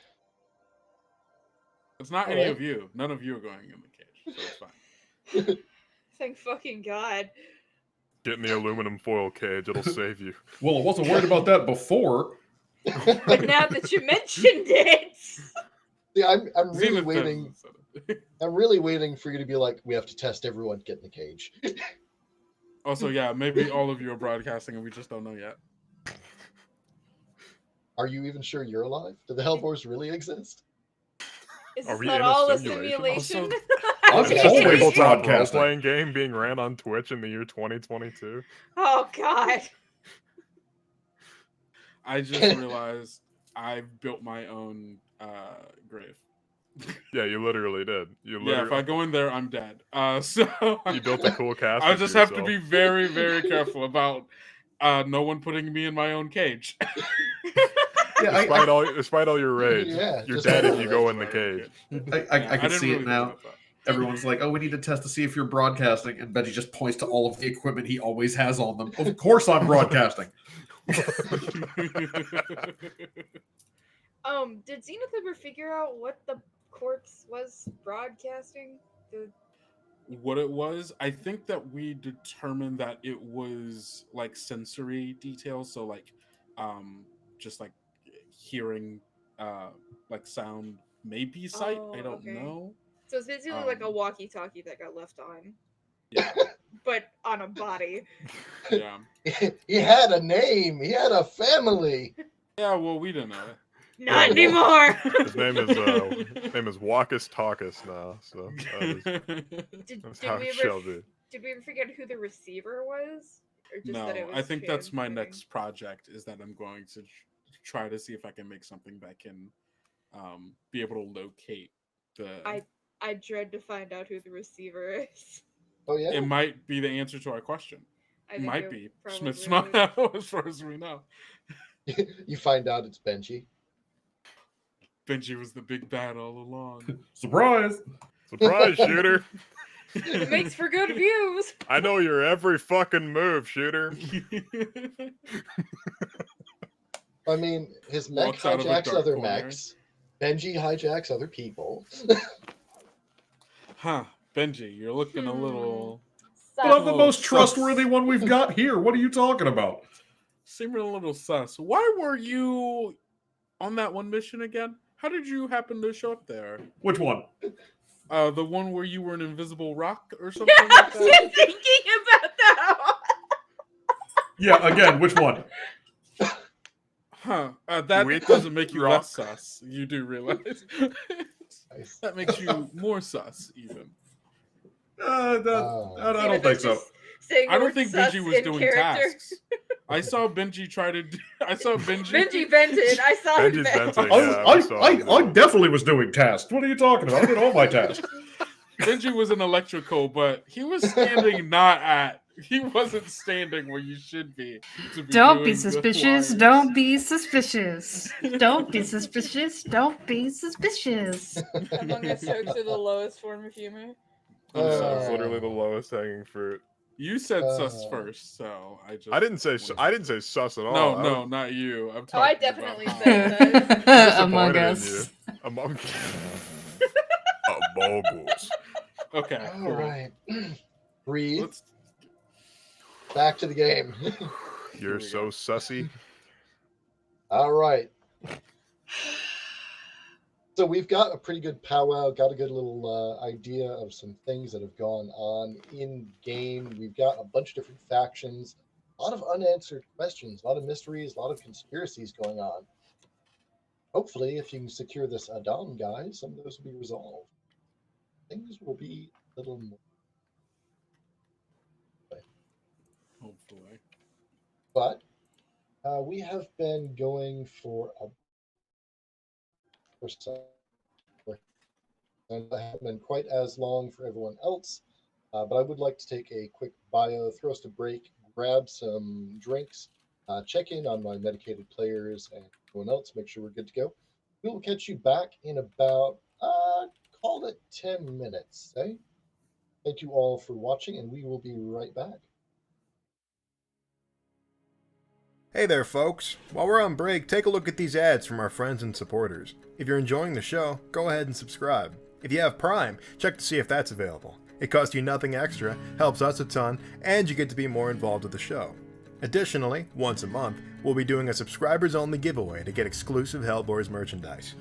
Speaker 6: It's not
Speaker 1: All
Speaker 6: any
Speaker 1: right.
Speaker 6: of you. None of you are going in the cage, so it's fine.
Speaker 2: Thank fucking God.
Speaker 4: Get in the aluminum foil cage, it'll save you.
Speaker 3: Well, I wasn't worried about that before.
Speaker 2: But now that you mentioned it,
Speaker 1: See, I'm really
Speaker 6: Zenith
Speaker 1: waiting.
Speaker 6: hasn't said it.
Speaker 1: I'm really waiting for you to be like, we have to test everyone, get in the cage.
Speaker 6: Also, yeah, maybe all of you are broadcasting and we just don't know yet.
Speaker 1: Are you even sure you're alive? Do the Hellboars really exist?
Speaker 2: is
Speaker 4: Are
Speaker 2: this
Speaker 4: we
Speaker 2: not
Speaker 4: in a
Speaker 2: all a
Speaker 4: simulation?
Speaker 2: simulation?
Speaker 3: I'm
Speaker 4: Is this
Speaker 3: always
Speaker 4: a tabletop
Speaker 3: broadcasting.
Speaker 4: role-playing game being ran on Twitch in the year 2022?
Speaker 2: Oh God.
Speaker 6: I just realized I built my own grave.
Speaker 4: Yeah, you literally did. You
Speaker 6: Yeah, if
Speaker 4: literally
Speaker 6: I go in there, I'm dead. So
Speaker 4: you built a cool cast.
Speaker 6: I just have to be very, very careful about no one putting me in my own cage.
Speaker 7: Yeah,
Speaker 4: Despite all your rage,
Speaker 1: Yeah,
Speaker 4: you're
Speaker 1: just
Speaker 4: dead if
Speaker 1: all
Speaker 4: you
Speaker 1: rage.
Speaker 4: go in the cage.
Speaker 7: I can
Speaker 6: didn't
Speaker 7: see it
Speaker 6: think
Speaker 7: now.
Speaker 6: about that.
Speaker 7: everyone's like, "Oh, we need to test to see if you're broadcasting," and Benji just points to all of the equipment he always has on them. Of course, I'm broadcasting.
Speaker 2: Did Zenith ever figure out what the corpse was broadcasting?
Speaker 6: What it was, I think that we determined that it was like sensory details, so like just like hearing like sound, maybe sight, I don't know.
Speaker 2: So it's basically like a walkie-talkie that got left on.
Speaker 6: Yeah.
Speaker 2: But on a body.
Speaker 6: Yeah.
Speaker 1: He had a name. He had a family.
Speaker 6: Yeah, well, we didn't know it.
Speaker 2: Not anymore.
Speaker 4: His name is Walkus Talkus now. So
Speaker 2: Did we ever figure out who the receiver was? Or just
Speaker 6: no,
Speaker 2: that it was
Speaker 6: I think that's my
Speaker 2: transmitting?
Speaker 6: next project. Is that I'm going to try to see if I can make something that can be able to locate the.
Speaker 2: I dread to find out who the receiver is.
Speaker 1: Oh yeah.
Speaker 6: It might be the answer to our question.
Speaker 2: I
Speaker 6: It
Speaker 2: think
Speaker 6: might
Speaker 2: it
Speaker 6: be
Speaker 2: probably
Speaker 6: Smith
Speaker 2: would.
Speaker 6: Smile, as far as we know.
Speaker 1: You find out it's Benji.
Speaker 6: Benji was the big bad all along.
Speaker 3: Surprise!
Speaker 4: Surprise, Shooter.
Speaker 2: It makes for good views.
Speaker 4: I know your every fucking move, Shooter.
Speaker 1: I mean, his mech
Speaker 6: Walks out of a
Speaker 1: hijacks
Speaker 6: dark
Speaker 1: other
Speaker 6: corner.
Speaker 1: mechs. Benji hijacks other people.
Speaker 6: Huh, Benji, you're looking a little.
Speaker 3: But I'm the
Speaker 6: Oh,
Speaker 3: most
Speaker 6: sus.
Speaker 3: trustworthy one we've got here. What are you talking about?
Speaker 6: Seeming a little sus. Why were you on that one mission again? How did you happen to show up there?
Speaker 3: Which one?
Speaker 6: The one where you were an invisible rock or something
Speaker 2: I
Speaker 6: like
Speaker 2: was
Speaker 6: that?
Speaker 2: thinking about that one.
Speaker 3: Yeah, again, which one?
Speaker 6: Huh. That
Speaker 4: With
Speaker 6: doesn't make you
Speaker 4: rock.
Speaker 6: less sus. You do realize.
Speaker 1: Nice.
Speaker 6: That makes you more sus, even.
Speaker 3: I don't think so.
Speaker 6: I don't think Benji was doing tasks. I saw Benji try to. I saw Benji.
Speaker 2: Benji vented. I saw him
Speaker 4: Benji's
Speaker 2: vent.
Speaker 4: venting. Yeah, we saw him
Speaker 3: I
Speaker 4: do it.
Speaker 3: definitely was doing tasks. What are you talking about? I did all my tasks.
Speaker 6: Benji was an electrical, but he was standing not at. He wasn't standing where you should be.
Speaker 5: Don't be
Speaker 6: doing the
Speaker 5: suspicious.
Speaker 6: wires.
Speaker 5: Don't be suspicious. Don't be suspicious. Don't be suspicious.
Speaker 2: Among Us jokes are the lowest form of humor.
Speaker 6: I'm
Speaker 4: It's
Speaker 6: sorry.
Speaker 4: literally the lowest hanging fruit.
Speaker 6: You said sus first, so I just.
Speaker 4: I didn't say sus at all.
Speaker 6: No,
Speaker 4: I
Speaker 6: no,
Speaker 4: was
Speaker 6: not you. I'm
Speaker 2: Oh, I
Speaker 6: talking
Speaker 2: definitely
Speaker 6: about
Speaker 2: said that.
Speaker 5: Among
Speaker 4: disappointed in
Speaker 5: Us.
Speaker 4: you. Among Us.
Speaker 6: Okay.
Speaker 1: All
Speaker 6: Cool.
Speaker 1: right. Breathe.
Speaker 6: Let's.
Speaker 1: Back to the game.
Speaker 4: You're
Speaker 6: we
Speaker 4: so
Speaker 6: go.
Speaker 4: sussy.
Speaker 1: All right. So we've got a pretty good powwow, got a good little idea of some things that have gone on in game. We've got a bunch of different factions, a lot of unanswered questions, a lot of mysteries, a lot of conspiracies going on. Hopefully, if you can secure this Adam guy, some of those will be resolved. Things will be a little more.
Speaker 6: Hopefully.
Speaker 1: But we have been going for some, and I haven't been quite as long for everyone else. But I would like to take a quick bio, throw us a break, grab some drinks, check in on my medicated players and everyone else, make sure we're good to go. We will catch you back in about, call it 10 minutes. Eh? Thank you all for watching, and we will be right back.
Speaker 4: Hey there, folks. While we're on break, take a look at these ads from our friends and supporters. If you're enjoying the show, go ahead and subscribe. If you have Prime, check to see if that's available. It costs you nothing extra, helps us a ton, and you get to be more involved with the show. Additionally, once a month, we'll be doing a subscribers-only giveaway to get exclusive HELLBOARS merchandise.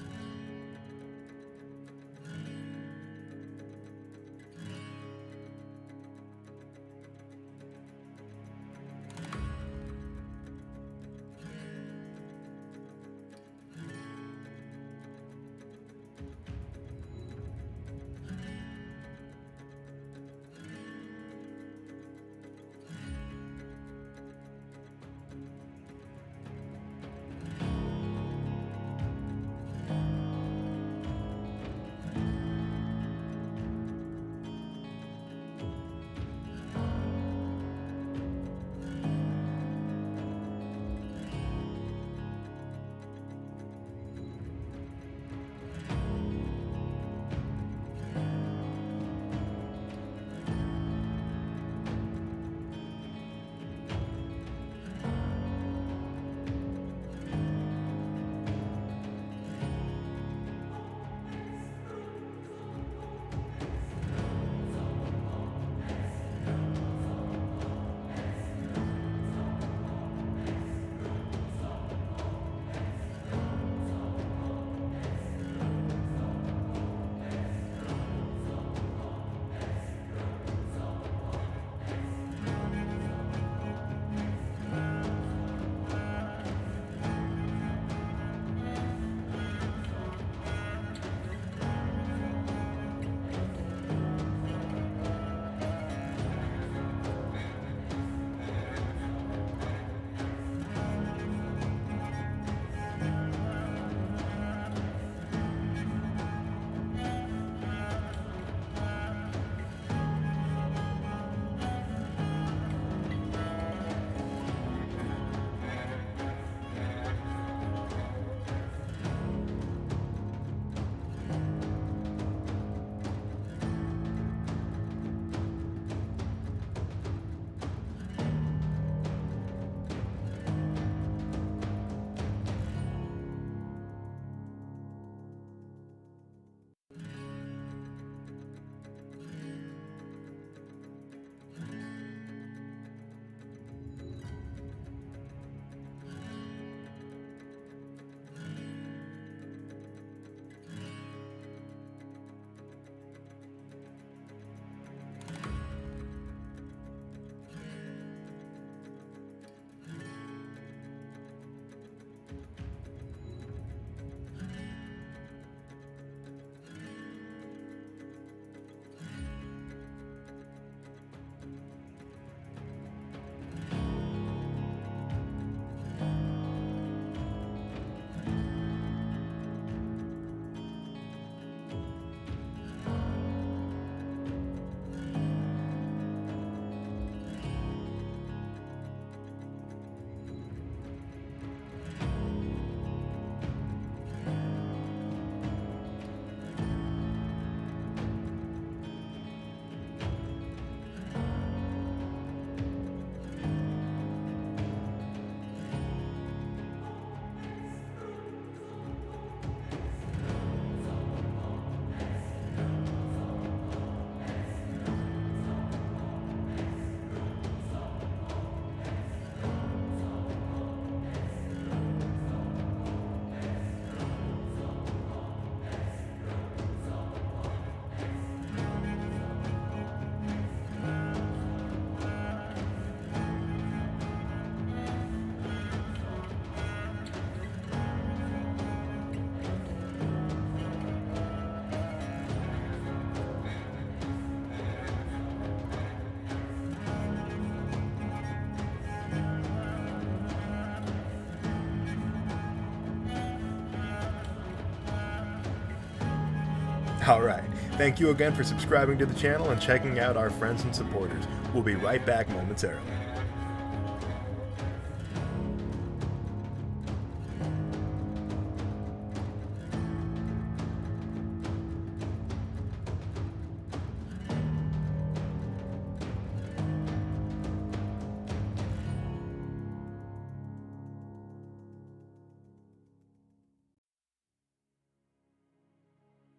Speaker 4: Alright, thank you again for subscribing to the channel and checking out our friends and supporters. We'll be right back momentarily.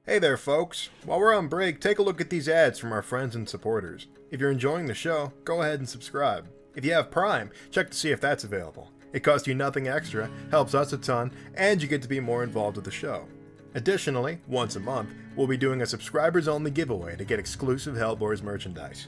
Speaker 4: Hey there, folks. While we're on break, take a look at these ads from our friends and supporters. If you're enjoying the show, go ahead and subscribe. If you have Prime, check to see if that's available. It costs you nothing extra, helps us a ton, and you get to be more involved with the show. Additionally, once a month, we'll be doing a subscribers-only giveaway to get exclusive HELLBOARS merchandise.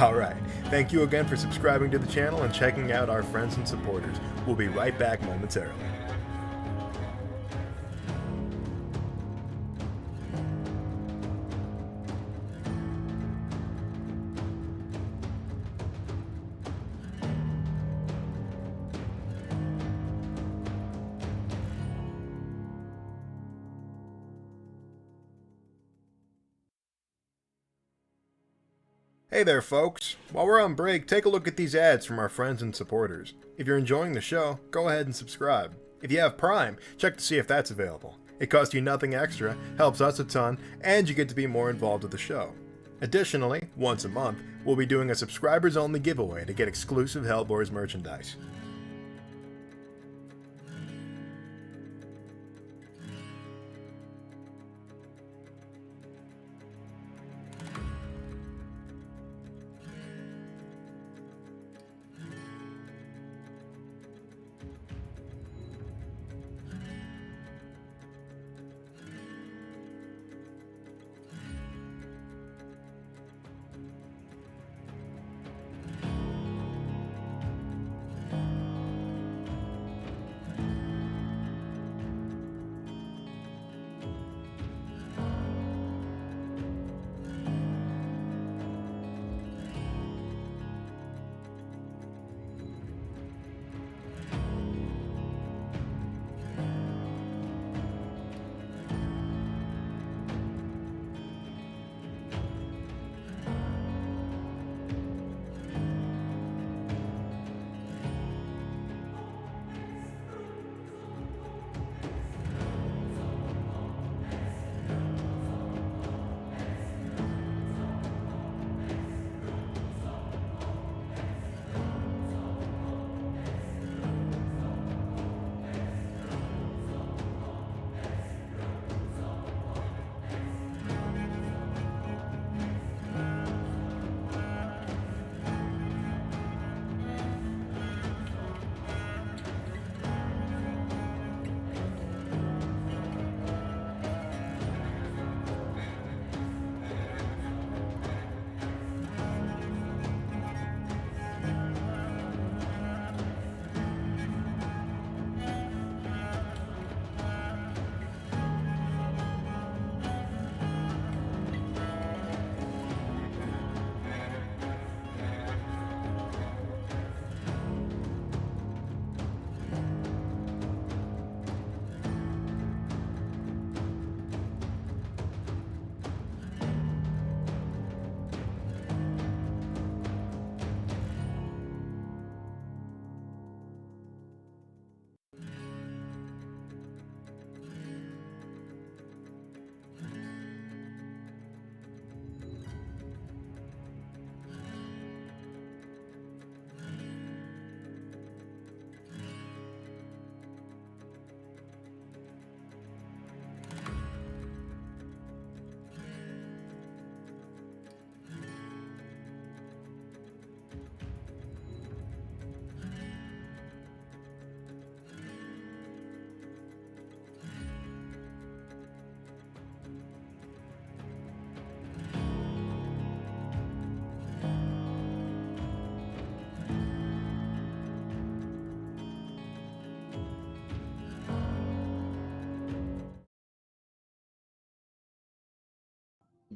Speaker 4: Alright, thank you again for subscribing to the channel and checking out our friends and supporters. We'll be right back momentarily. Hey there, folks. While we're on break, take a look at these ads from our friends and supporters. If you're enjoying the show, go ahead and subscribe. If you have Prime, check to see if that's available. It costs you nothing extra, helps us a ton, and you get to be more involved with the show. Additionally, once a month, we'll be doing a subscribers-only giveaway to get exclusive HELLBOARS merchandise.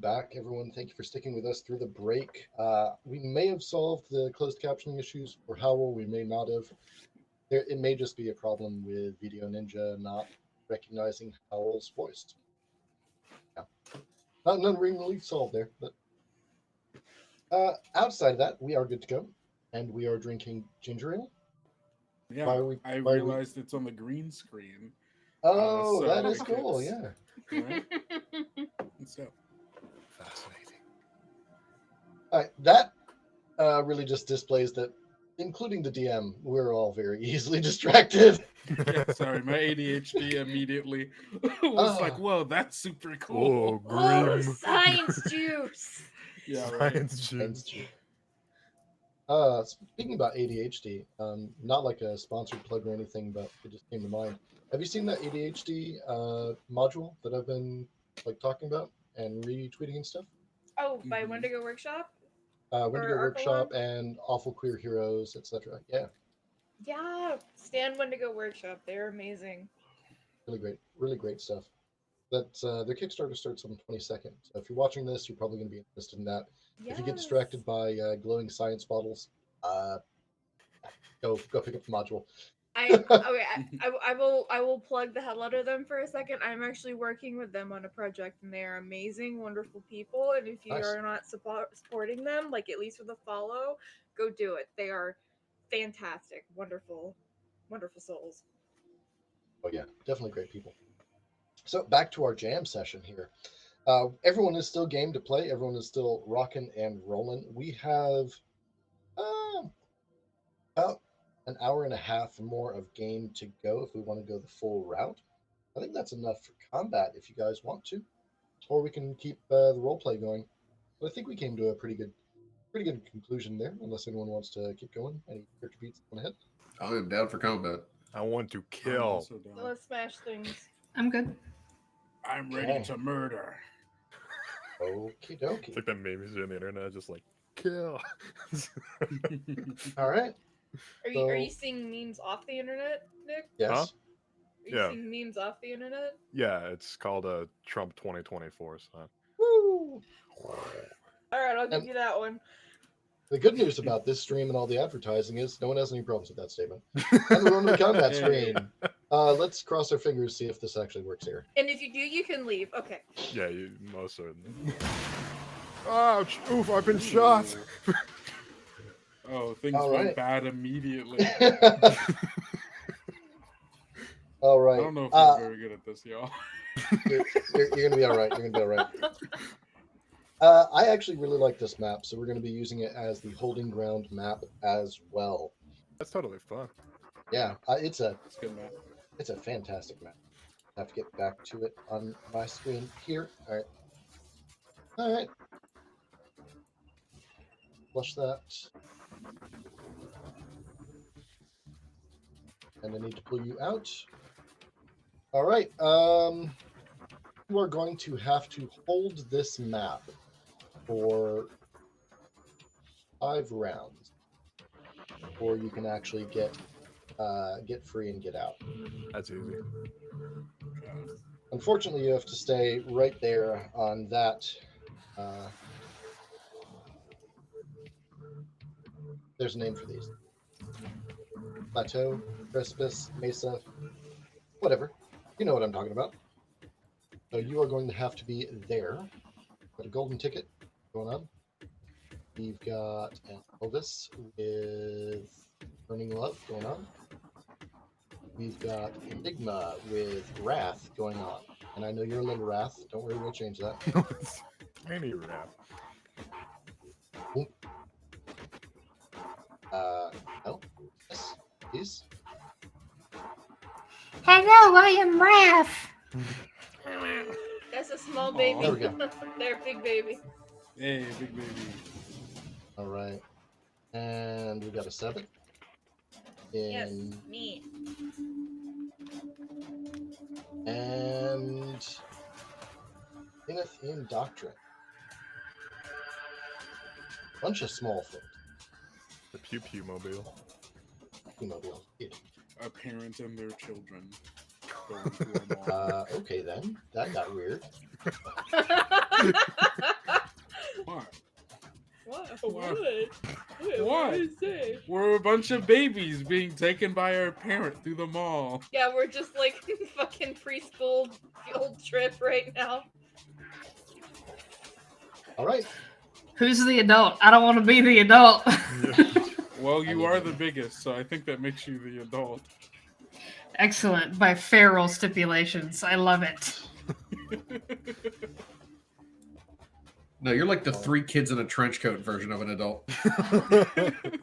Speaker 1: Back, everyone. Thank you for sticking with us through the break. We may have solved the closed captioning issues for Howl. We may not have. It may just be a problem with Video Ninja not recognizing Howl's voice. Yeah. None really solved there, but outside of that, we are good to go, and we are drinking ginger ale.
Speaker 6: Yeah, I realized it's on the green screen.
Speaker 1: Oh, that is cool. Yeah.
Speaker 6: Right? So
Speaker 4: Fascinating.
Speaker 1: All right, that really just displays that, including the DM, we're all very easily distracted.
Speaker 6: Yeah, sorry, my ADHD immediately was like, "Whoa, that's super cool."
Speaker 2: Oh, science juice.
Speaker 6: Yeah, right.
Speaker 1: Science juice. Speaking about ADHD, not like a sponsored plug or anything, but it just came to mind. Have you seen that ADHD module that I've been like talking about and retweeting and stuff?
Speaker 2: Oh, by Wendigo Workshop?
Speaker 1: Wendigo
Speaker 2: Or
Speaker 1: Workshop
Speaker 2: Archelon?
Speaker 1: and Awful Queer Heroes, etc. Yeah,
Speaker 2: Yeah, Stand Wendigo Workshop. They're amazing.
Speaker 1: really great stuff. That their Kickstarter starts on the 22nd. So if you're watching this, you're probably going to be interested in that.
Speaker 2: Yes.
Speaker 1: If you get distracted by glowing science bottles, go pick up the module.
Speaker 2: I will plug the hell out of them for a second. I'm actually working with them on a project, and they are amazing, wonderful people. And if you
Speaker 1: Nice.
Speaker 2: are not supporting them, like at least with a follow, go do it. They are fantastic, wonderful, wonderful souls.
Speaker 1: Oh yeah, definitely great people. So back to our jam session here. Everyone is still game to play. Everyone is still rocking and rolling. We have about an hour and a half more of game to go if we want to go the full route. I think that's enough for combat if you guys want to, or we can keep the role play going. But I think we came to a pretty good conclusion there. Unless anyone wants to keep going, any character beats on the head.
Speaker 7: I am down for combat.
Speaker 4: I want to
Speaker 6: I'm
Speaker 4: kill.
Speaker 6: also down.
Speaker 2: So let's smash things.
Speaker 5: I'm good.
Speaker 6: I'm ready
Speaker 1: Okay.
Speaker 6: to murder.
Speaker 1: Okie dokie.
Speaker 4: It's like that memes on the internet, just like kill.
Speaker 1: All right.
Speaker 2: Are you seeing memes off the internet, Nick?
Speaker 1: Yes.
Speaker 4: Huh?
Speaker 2: Are you
Speaker 4: Yeah.
Speaker 2: seeing memes off the internet?
Speaker 4: Yeah, it's called Trump 2024. So.
Speaker 1: Woo!
Speaker 2: All right, I'll give
Speaker 1: And-
Speaker 2: you that one.
Speaker 1: The good news about this stream and all the advertising is no one has any problems with that statement. And we're on the combat screen. Let's cross our fingers, see if this actually works here.
Speaker 2: And if you do, you can leave. Okay.
Speaker 4: Yeah, you most certainly. Ouch! Oof! I've been shot.
Speaker 6: Oh, things
Speaker 1: All
Speaker 6: went
Speaker 1: right.
Speaker 6: bad immediately.
Speaker 1: All right.
Speaker 6: I don't know if I'm very good at this, y'all.
Speaker 1: You're gonna be all right. You're gonna be all right. I actually really like this map, so we're going to be using it as the holding ground map as well.
Speaker 4: That's totally fun.
Speaker 1: Yeah, it's a
Speaker 6: Good, man.
Speaker 1: it's a fantastic map. I have to get back to it on my screen here. All right. Flush that, and I need to pull you out. All right. You are going to have to hold this map for 5 rounds, or you can actually get free and get out.
Speaker 4: That's easy.
Speaker 1: Unfortunately, you have to stay right there on that. There's a name for these: plateau, precipice, mesa, whatever. You know what I'm talking about. So you are going to have to be there. Got a golden ticket going on. We've got an Elvis with Burning Love going on. We've got Enigma with Wrath going on. And I know you're a little Wrath. Don't worry, we'll change that.
Speaker 4: Any rap.
Speaker 1: No. Yes, please.
Speaker 5: Hello, I am Raph.
Speaker 2: That's a small baby.
Speaker 1: There we go.
Speaker 2: They're a big baby.
Speaker 6: Hey, big baby.
Speaker 1: All right. And we got a 7.
Speaker 2: Yes,
Speaker 1: In
Speaker 2: me.
Speaker 1: and in Doctrine. Bunch of small things.
Speaker 4: The Pew Pew Mobile.
Speaker 1: T-Mobile.
Speaker 6: A parent and their children going to a mall.
Speaker 1: Okay then. That got weird.
Speaker 6: What?
Speaker 2: What?
Speaker 6: What?
Speaker 2: What?
Speaker 6: What?
Speaker 2: is it?
Speaker 6: We're a bunch of babies being taken by our parent through the mall.
Speaker 2: Yeah, we're just like fucking preschool field trip right now.
Speaker 1: All right.
Speaker 5: Who's the adult? I don't want to be the adult.
Speaker 6: Well,
Speaker 1: I
Speaker 6: you
Speaker 1: mean-
Speaker 6: are the biggest, so I think that makes you the adult.
Speaker 5: Excellent. By feral stipulations. I love it.
Speaker 7: No, you're like the 3 kids in a trench coat version of an adult.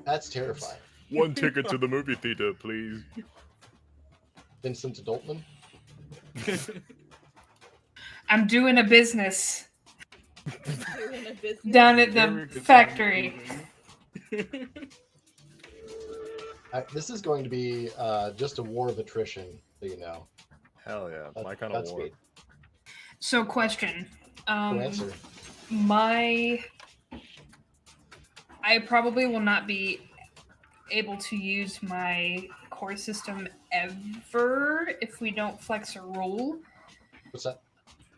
Speaker 1: That's terrifying.
Speaker 4: One ticket to the movie theater, please.
Speaker 1: Vincent Adultman.
Speaker 5: I'm doing a business
Speaker 2: Doing a business.
Speaker 5: down at
Speaker 6: Very
Speaker 5: the
Speaker 6: good
Speaker 5: factory.
Speaker 6: sound.
Speaker 1: This is going to be just a war of attrition, so you know.
Speaker 4: Hell yeah, my kind of war.
Speaker 1: Godspeed.
Speaker 5: So, question.
Speaker 1: Good answer.
Speaker 5: My I probably will not be able to use my core system ever if we don't flex a rule.
Speaker 1: What's that?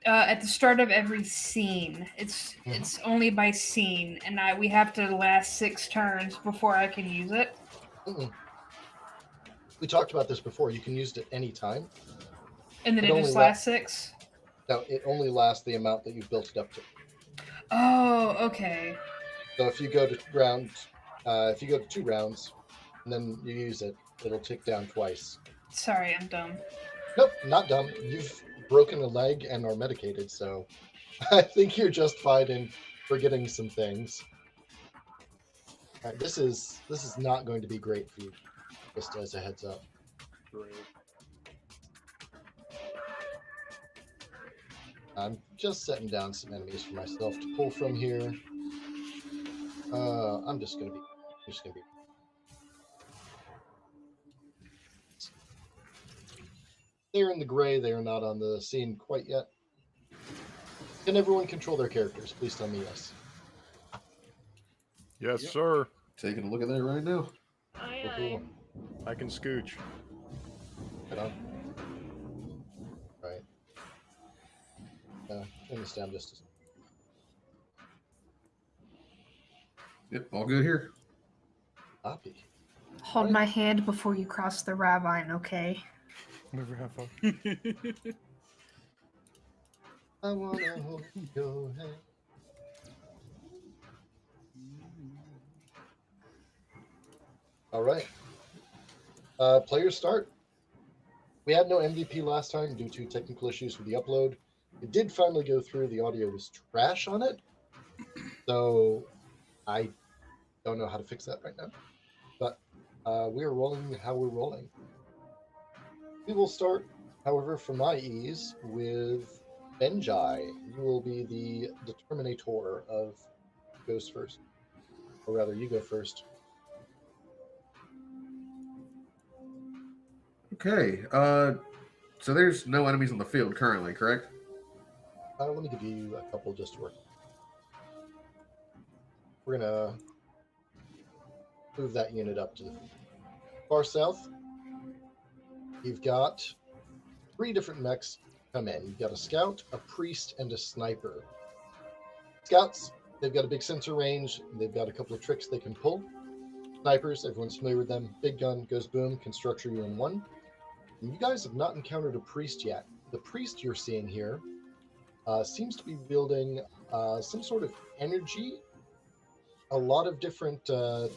Speaker 5: At the start of every scene, it's only by scene, and we have to last 6 turns before I can use it.
Speaker 1: We talked about this before. You can use it at any time.
Speaker 5: And then it just lasts 6?
Speaker 1: No, it only lasts the amount that you've built it up to.
Speaker 5: Oh, okay.
Speaker 1: So if you go to 2 rounds, and then you use it, it'll tick down twice.
Speaker 5: Sorry, I'm dumb.
Speaker 1: Nope, not dumb. You've broken a leg and are medicated, so I think you're just fine in forgetting some things. All right, this is not going to be great for you, just as a heads up.
Speaker 6: Great.
Speaker 1: I'm just setting down some enemies for myself to pull from here. I'm just gonna be. They're in the gray. They are not on the scene quite yet. Can everyone control their characters? Please tell me yes.
Speaker 4: Yes,
Speaker 6: Yep.
Speaker 4: sir.
Speaker 7: Taking a look at that right now.
Speaker 2: Aye.
Speaker 4: I can scooch.
Speaker 1: Right on. Right. Turn this down just a second.
Speaker 7: Yep, all good here.
Speaker 1: Copy.
Speaker 5: Hold my hand before you cross the ravine, okay?
Speaker 4: Never have fun.
Speaker 1: I wanna hold your hand. All right. Players start. We had no MVP last time due to technical issues with the upload. It did finally go through. The audio was trash on it. So I don't know how to fix that right now. But we're rolling how we're rolling. We will start, however, for my ease, with Benjai. You will be the determinator of who goes first. Or rather, you go first.
Speaker 7: Okay. So there's no enemies on the field currently, correct?
Speaker 1: Let me give you a couple just to work. We're going to move that unit up to the far south. You've got 3 different mechs come in. You've got a scout, a priest, and a sniper. Scouts, they've got a big sensor range. They've got a couple of tricks they can pull. Snipers, everyone's familiar with them. Big gun, goes boom, can structure you in one. And you guys have not encountered a priest yet. The priest you're seeing here seems to be wielding some sort of energy. A lot of different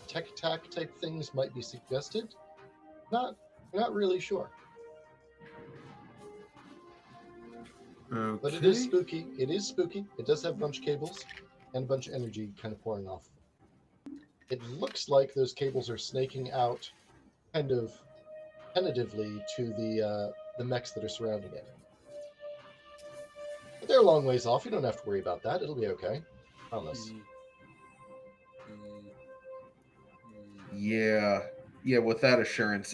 Speaker 1: tech attack type things might be suggested. Not really sure.
Speaker 7: Okay.
Speaker 1: But it is spooky. It is spooky. It does have a bunch of cables and a bunch of energy kind of pouring off. It looks like those cables are snaking out kind of tentatively to the mechs that are surrounding it. But they're a long ways off. You don't have to worry about that. It'll be okay. Promise.
Speaker 7: Yeah, with that assurance.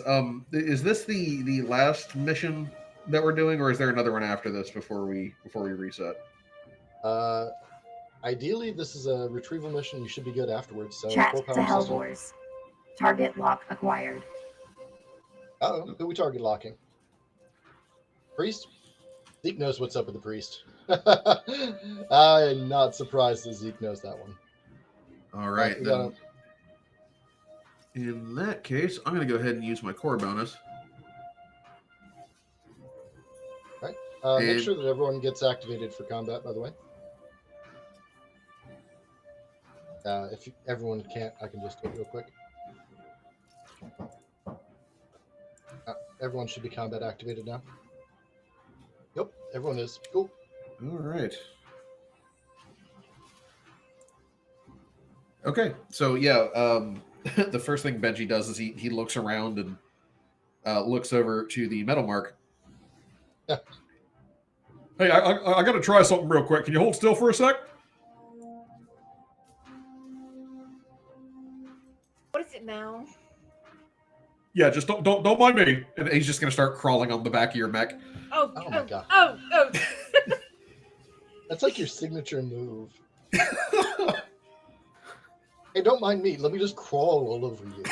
Speaker 7: Is this the last mission that we're doing, or is there another one after this before we reset?
Speaker 1: Ideally, this is a retrieval mission. You should be good afterwards. So
Speaker 8: Chat
Speaker 1: 4
Speaker 8: to
Speaker 1: power system.
Speaker 8: HELLBOARS. Target lock acquired.
Speaker 1: Uh-oh, who are we target locking? Priest? Zeke knows what's up with the priest. I'm not surprised that Zeke knows that one.
Speaker 7: All right, then. In that case, I'm going to go ahead and use my core bonus.
Speaker 1: All right. Make sure that everyone gets activated for combat, by the way. If everyone can't, I can just do it real quick. Everyone should be combat activated now. Yep, everyone is. Cool.
Speaker 7: All right. Okay, so yeah, the first thing Benji does is he looks around and looks over to the metal mark.
Speaker 1: Yeah.
Speaker 3: Hey, I got to try something real quick. Can you hold still for a sec?
Speaker 2: What is it now?
Speaker 3: Yeah, just don't mind me.
Speaker 7: And he's just going to start crawling on the back of your mech.
Speaker 2: Oh
Speaker 1: my God.
Speaker 2: Oh.
Speaker 1: That's like your signature move. Hey, don't mind me. Let me just crawl all over you.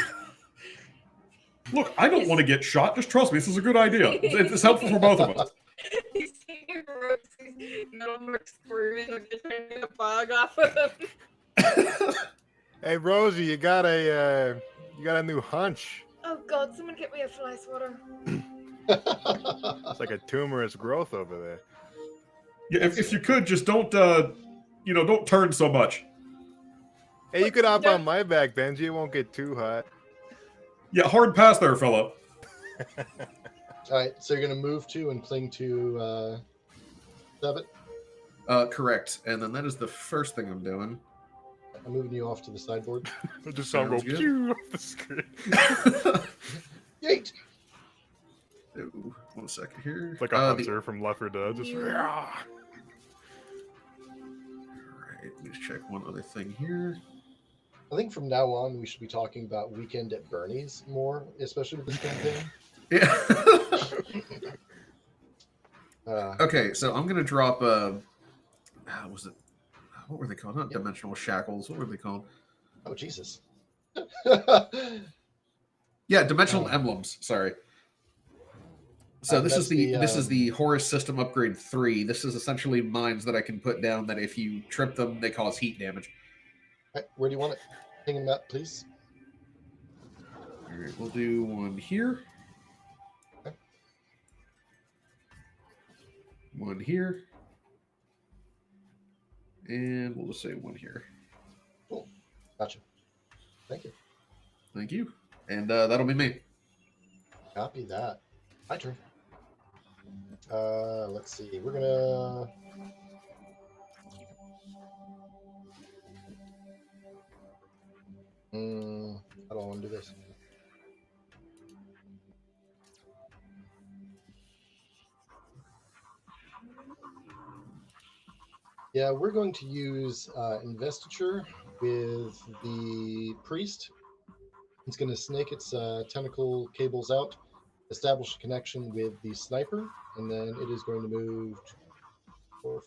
Speaker 3: Look, I don't want to get shot. Just trust me. This is a good idea. It's helpful for both of us.
Speaker 2: He's taking Rosie's metal mark squirming like they're trying to get a fog off of him.
Speaker 4: Hey, Rosie, you got a new hunch.
Speaker 2: Oh God! Someone get me a fly swatter.
Speaker 4: It's like a tumorous growth over there.
Speaker 3: Yeah, if you could, just don't don't turn so much.
Speaker 4: Hey, you could hop on my back, Benji. It won't get too hot.
Speaker 3: Yeah, hard pass there, fella.
Speaker 1: All right, so you're gonna move to and cling to Seven.
Speaker 7: Correct. And then that is the first thing I'm doing.
Speaker 1: I'm moving you off to the sideboard.
Speaker 4: I just saw him go
Speaker 7: Sounds good.
Speaker 4: pew off the screen.
Speaker 1: Yeet!
Speaker 7: Ooh, 1 second here.
Speaker 4: It's like a hunter from Left 4 Dead. Just
Speaker 7: All right, let me just check one other thing here.
Speaker 1: I think from now on we should be talking about Weekend at Bernie's more, especially with this campaign.
Speaker 7: Yeah. Okay, so I'm gonna drop. What were they called? Not dimensional shackles. What were they called?
Speaker 1: Oh Jesus.
Speaker 7: Yeah, dimensional emblems. Sorry. So this is
Speaker 1: that's
Speaker 7: the
Speaker 1: the
Speaker 7: Horus System Upgrade 3. This is essentially mines that I can put down that if you trip them, they cause heat damage.
Speaker 1: Right, where do you want it? Hang them up, please.
Speaker 7: All right, we'll do one here.
Speaker 1: Okay.
Speaker 7: One here. And we'll just say one here.
Speaker 1: Cool. Gotcha. Thank you.
Speaker 7: Thank you. And that'll be me.
Speaker 1: Copy that. My turn. Let's see. We're gonna. How do I want to do this? Yeah, we're going to use investiture with the priest. It's going to snake its tentacle cables out, establish a connection with the sniper, and then it is going to move 4 or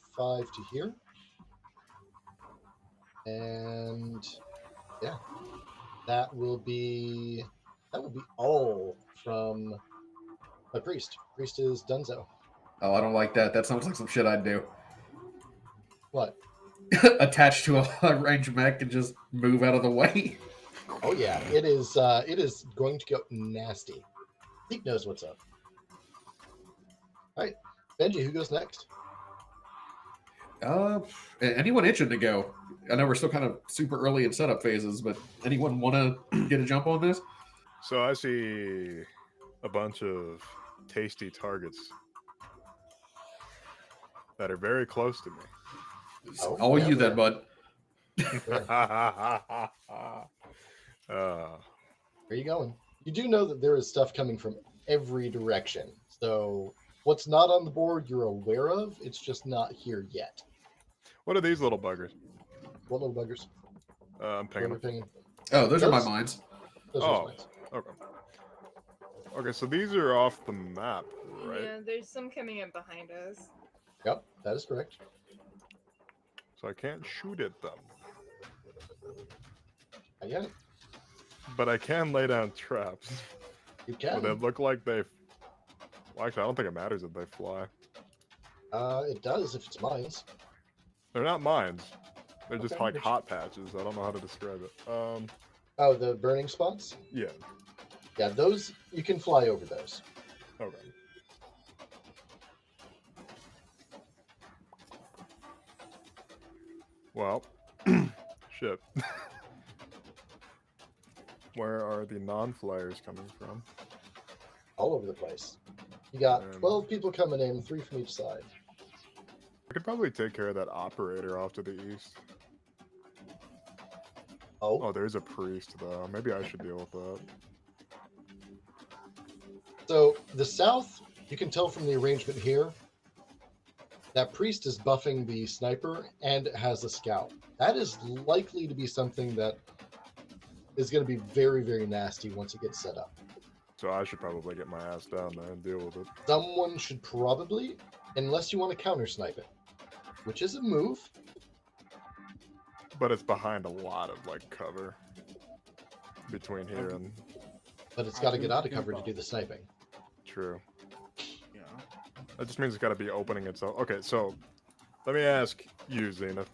Speaker 1: 5 to here. And yeah, that will be all from a priest. Priest is Dunzo.
Speaker 7: Oh, I don't like that. That sounds like some shit I'd do.
Speaker 1: What?
Speaker 7: Attached to a range mech and just move out of the way.
Speaker 1: Oh yeah, it is going to go nasty. Pete knows what's up. All right, Benji, who goes next?
Speaker 7: Anyone itching to go? I know we're still kind of super early in setup phases, but anyone want to get a jump on this?
Speaker 4: So I see a bunch of tasty targets that are very close to me.
Speaker 7: All you then, bud.
Speaker 1: Where are you going? You do know that there is stuff coming from every direction. So what's not on the board you're aware of. It's just not here yet.
Speaker 4: What are these little buggers?
Speaker 1: What little buggers?
Speaker 4: I'm pinging them.
Speaker 1: Pinging.
Speaker 7: Oh, those are my mines.
Speaker 1: Those are
Speaker 4: Oh,
Speaker 1: mines.
Speaker 4: okay. Okay, so these are off the map, right?
Speaker 2: Yeah, there's some coming in behind us.
Speaker 1: Yep, that is correct.
Speaker 4: So I can't shoot at them.
Speaker 1: I get it.
Speaker 4: But I can lay down traps.
Speaker 1: You can.
Speaker 4: But they look like they... Well, actually, I don't think it matters if they fly.
Speaker 1: It does if it's mines.
Speaker 4: They're not mines. They're just
Speaker 1: Okay,
Speaker 4: like
Speaker 1: which-
Speaker 4: hot patches. I don't know how to describe it.
Speaker 1: Oh, the burning spots?
Speaker 4: Yeah.
Speaker 1: Yeah, those, you can fly over those.
Speaker 4: Okay. Well, shit. Where are the non-flyers coming from?
Speaker 1: All over the place. You got
Speaker 4: Um,
Speaker 1: 12 people coming in, 3 from each side.
Speaker 4: I could probably take care of that operator off to the east.
Speaker 1: Oh,
Speaker 4: Oh, there's a priest, though. Maybe I should deal with that.
Speaker 1: so the south, you can tell from the arrangement here, that priest is buffing the sniper and has a scout. That is likely to be something that is going to be very, very nasty once it gets set up.
Speaker 4: So I should probably get my ass down there and deal with it.
Speaker 1: Someone should probably, unless you want to counter snipe it, which is a move.
Speaker 4: But it's behind a lot of like cover between here and.
Speaker 1: But it's got to get out of cover to do the sniping.
Speaker 4: True.
Speaker 6: Yeah.
Speaker 4: That just means it's got to be opening itself. Okay, so let me ask you, Zenith.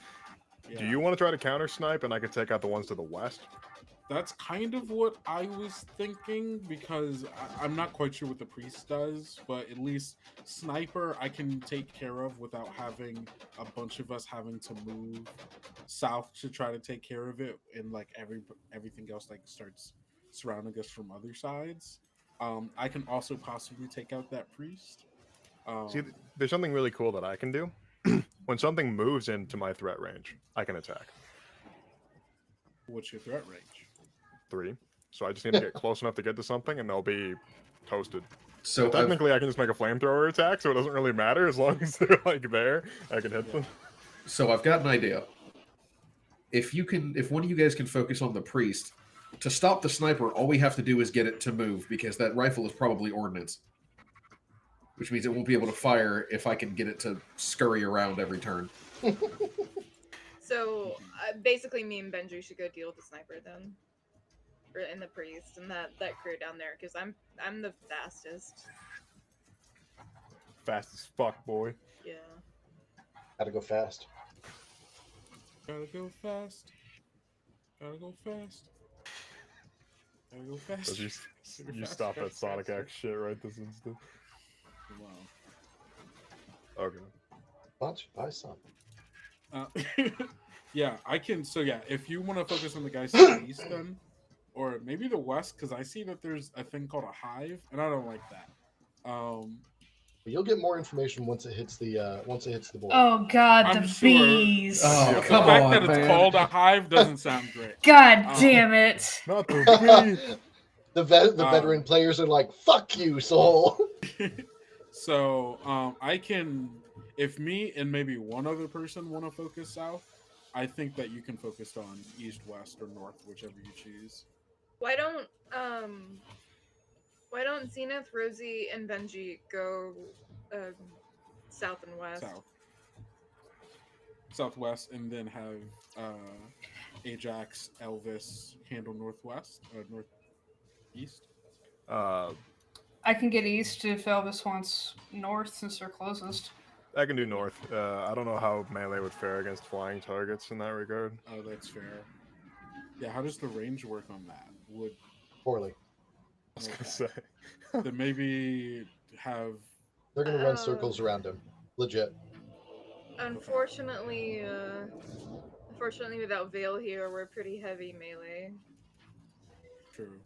Speaker 6: Yeah.
Speaker 4: Do you want to try to counter snipe and I can take out the ones to the west?
Speaker 6: That's kind of what I was thinking, because I'm not quite sure what the priest does, but at least sniper I can take care of without having a bunch of us having to move south to try to take care of it, and like everything else like starts surrounding us from other sides. I can also possibly take out that priest.
Speaker 4: See, there's something really cool that I can do. When something moves into my threat range, I can attack.
Speaker 6: What's your threat range?
Speaker 4: 3. So I just need to get close enough to get to something, and they'll be toasted.
Speaker 7: So
Speaker 4: technically, I can just make a flamethrower attack, so it doesn't really matter as long as they're like there. I can hit them.
Speaker 7: So I've got an idea. If one of you guys can focus on the priest, to stop the sniper, all we have to do is get it to move, because that rifle is probably ordnance. Which means it won't be able to fire if I can get it to scurry around every turn.
Speaker 2: So basically, me and Benji should go deal with the sniper then, and the priest and that crew down there, because I'm the fastest.
Speaker 4: Fast as fuck, boy.
Speaker 2: Yeah.
Speaker 1: Gotta go fast.
Speaker 6: Gotta go fast. Gotta go fast. Gotta go fast.
Speaker 4: You stop that Sonic X shit right this instant.
Speaker 6: Wow.
Speaker 4: Okay.
Speaker 1: Watch, buy some.
Speaker 6: Yeah, I can. So yeah, if you want to focus on the guys to the east, then, or maybe the west, because I see that there's a thing called a hive, and I don't like that.
Speaker 1: But you'll get more information once it hits the board.
Speaker 5: Oh God,
Speaker 6: I'm
Speaker 5: the
Speaker 6: sure-
Speaker 5: bees!
Speaker 7: Oh,
Speaker 6: the
Speaker 7: come
Speaker 6: fact
Speaker 7: on,
Speaker 6: that it's
Speaker 7: man.
Speaker 6: called a hive doesn't sound great.
Speaker 5: God damn it!
Speaker 4: Not the
Speaker 1: The veteran players are like, "Fuck you, soul."
Speaker 6: So I can, if me and maybe one other person want to focus south, I think that you can focus on east, west, or north, whichever you choose.
Speaker 2: Why don't Zenith, Rosie, and Benji go south and west?
Speaker 6: Southwest, and then have Ajax, Elvis handle northwest, northeast.
Speaker 5: I can get east if Elvis wants north since they're closest.
Speaker 4: I can do north. I don't know how melee would fare against flying targets in that regard.
Speaker 6: Oh, that's fair. Yeah, how does the range work on that? Would
Speaker 1: Poorly.
Speaker 4: I was gonna say.
Speaker 6: then maybe have
Speaker 1: They're gonna run circles around him. Legit.
Speaker 2: Unfortunately, without Vale here, we're pretty heavy melee.
Speaker 6: true.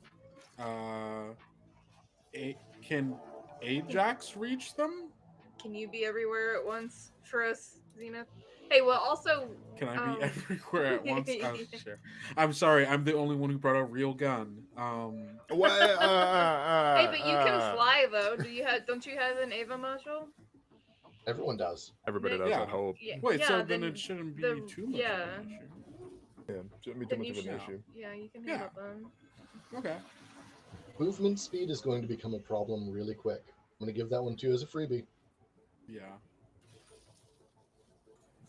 Speaker 6: Can Ajax reach them?
Speaker 2: Can you be everywhere at once for us, Zenith? Hey, well, also...
Speaker 6: Can I be everywhere at once? Oh, sure. I'm sorry, I'm the only one who brought a real gun.
Speaker 2: Hey, but you can fly, though. Don't you have an Ava module?
Speaker 1: Everyone does.
Speaker 4: Everybody does,
Speaker 6: Yeah.
Speaker 4: I hope.
Speaker 6: Wait,
Speaker 2: yeah,
Speaker 6: so then it shouldn't be too much
Speaker 2: yeah.
Speaker 6: of an issue.
Speaker 4: Yeah, shouldn't be too
Speaker 2: Then
Speaker 4: much
Speaker 2: you
Speaker 4: of an
Speaker 2: should.
Speaker 4: issue.
Speaker 2: Yeah, you can
Speaker 6: Yeah.
Speaker 2: handle them.
Speaker 6: Okay.
Speaker 1: Movement speed is going to become a problem really quick. I'm going to give that one to you as a freebie.
Speaker 6: Yeah.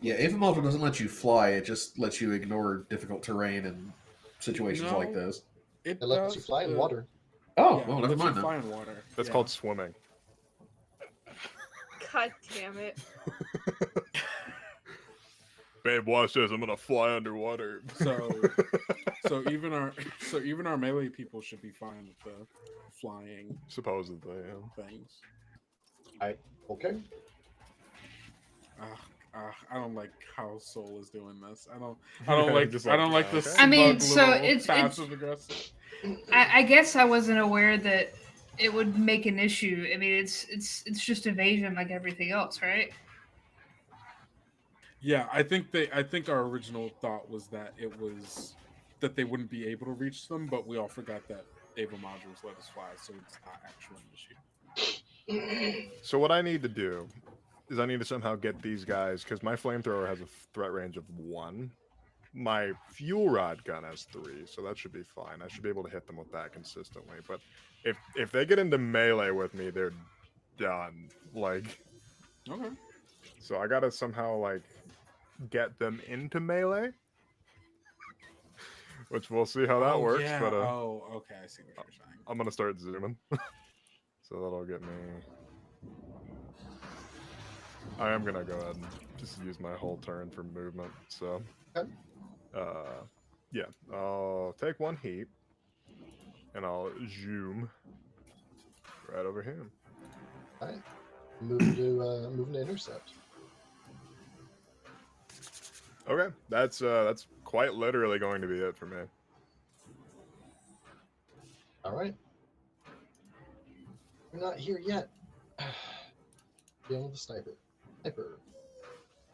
Speaker 7: Yeah, Ava Module doesn't let you fly, it just lets you ignore difficult terrain and situations
Speaker 6: No.
Speaker 7: like this.
Speaker 1: It lets you fly in water.
Speaker 7: Oh,
Speaker 6: Yeah,
Speaker 7: well,
Speaker 6: it
Speaker 7: never
Speaker 6: lets you
Speaker 7: mind then.
Speaker 6: fly in water.
Speaker 4: That's
Speaker 6: Yeah.
Speaker 4: called swimming.
Speaker 2: God damn it.
Speaker 4: Babe, watch this. I'm gonna fly underwater.
Speaker 6: So even our melee people should be fine with the flying
Speaker 4: Supposedly, yeah.
Speaker 6: things.
Speaker 1: Okay.
Speaker 6: I don't like how Soul is doing this. I don't like
Speaker 4: Just
Speaker 6: I don't like
Speaker 4: okay.
Speaker 6: this.
Speaker 5: I mean,
Speaker 6: smug
Speaker 5: so
Speaker 6: little
Speaker 5: it's-
Speaker 6: passive aggressive.
Speaker 5: I guess I wasn't aware that it would make an issue. I mean, it's just evasion like everything else, right?
Speaker 6: Yeah, I think our original thought was that that they wouldn't be able to reach them, but we all forgot that Ava modules let us fly, so it's not actually an issue.
Speaker 4: So what I need to do is I need to somehow get these guys, because my flamethrower has a threat range of 1. My fuel rod gun has 3, so that should be fine. I should be able to hit them with that consistently. But if they get into melee with me, they're done. Like,
Speaker 6: Okay.
Speaker 4: so I gotta somehow like get them into melee. which we'll see how that works.
Speaker 6: Yeah.
Speaker 4: But
Speaker 6: Oh, okay. I see what you're saying.
Speaker 4: I'm gonna start zooming, so that'll get me. I am gonna go ahead and just use my whole turn for movement. So,
Speaker 1: Okay.
Speaker 4: yeah, I'll take one heat, and I'll zoom right over here.
Speaker 1: All right. Moving to intercept.
Speaker 4: Okay, that's quite literally going to be it for me.
Speaker 1: All right. We're not here yet. Dealing with the sniper. Sniper.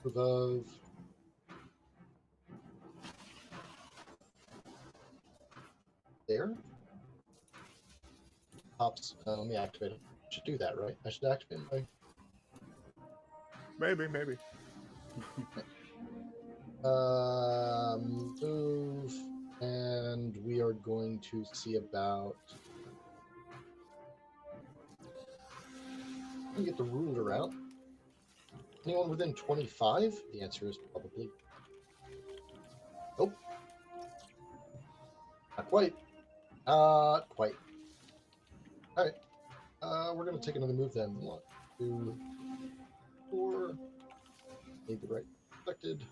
Speaker 1: Move of. There. Pops. Let me activate it. I should do that, right? I should activate my.
Speaker 4: Maybe.
Speaker 1: Move, and we are going to see about. Let me get the ruler out. Anyone within 25? The answer is probably. Nope. Not quite. Not quite. All right. We're going to take another move then. 1, 2, 4. Need the right selected.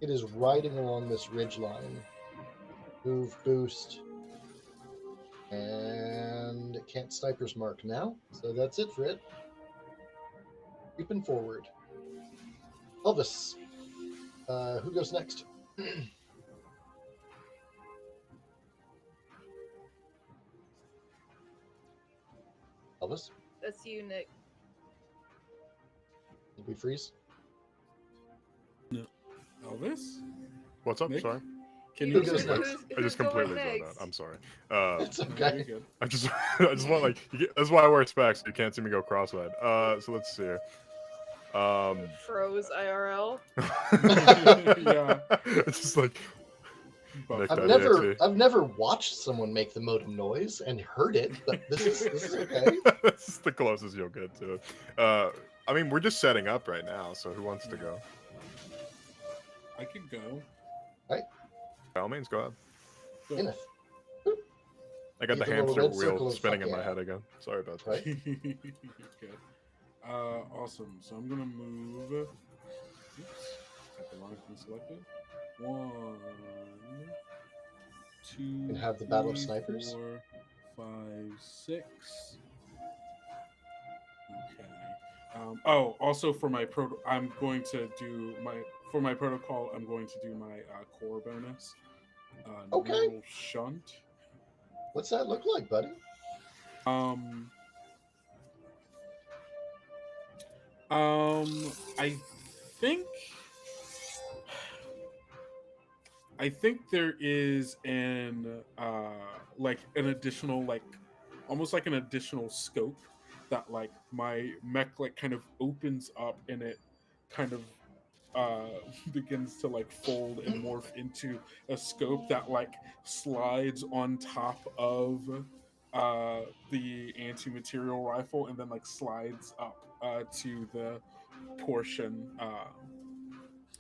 Speaker 1: It is riding along this ridge line. Move, boost. And it can't sniper's mark now. So that's it for it. Creeping forward. Elvis. Who goes next? Elvis?
Speaker 2: That's you, Nick.
Speaker 1: Did we freeze?
Speaker 6: Elvis?
Speaker 4: What's up?
Speaker 6: Nick?
Speaker 4: Sorry,
Speaker 6: Can
Speaker 1: Who
Speaker 6: you
Speaker 1: goes
Speaker 6: explain?
Speaker 1: next?
Speaker 4: I just
Speaker 2: going
Speaker 4: completely zoned
Speaker 2: next?
Speaker 4: out. I'm sorry.
Speaker 1: It's
Speaker 6: No,
Speaker 1: okay.
Speaker 6: you're good.
Speaker 4: I just want like that's why I wear specs. So you can't see me go cross-eyed. So let's see here.
Speaker 2: Froze IRL.
Speaker 6: Yeah.
Speaker 4: It's just like
Speaker 6: But
Speaker 1: I've never watched someone make the modem noise and heard it, but this is okay.
Speaker 4: This is the closest you'll get to it. I mean, we're just setting up right now. So who wants to go?
Speaker 6: I could go.
Speaker 4: By all means, go ahead.
Speaker 6: Go.
Speaker 1: Kenneth,
Speaker 4: I got the
Speaker 1: Leave the little
Speaker 4: hamster
Speaker 1: red circle
Speaker 4: wheel
Speaker 1: of
Speaker 4: spinning
Speaker 1: fuck
Speaker 4: in my
Speaker 1: yeah.
Speaker 4: head again. Sorry about that.
Speaker 1: right?
Speaker 6: Good. Awesome. So I'm gonna move. Oops. Got the wrong thing selected. 1, 2.
Speaker 1: can have the battle of
Speaker 6: 3,
Speaker 1: snipers.
Speaker 6: 4, 5, 6. Okay. Also for my I'm going to do my protocol. I'm going to do my core bonus.
Speaker 1: Okay.
Speaker 6: Neural shunt.
Speaker 1: What's that look like, buddy?
Speaker 6: I think there is an an additional almost like an additional scope that my mech kind of opens up, and it kind of begins to fold and morph into a scope that slides on top of the anti-material rifle, and then slides up to the portion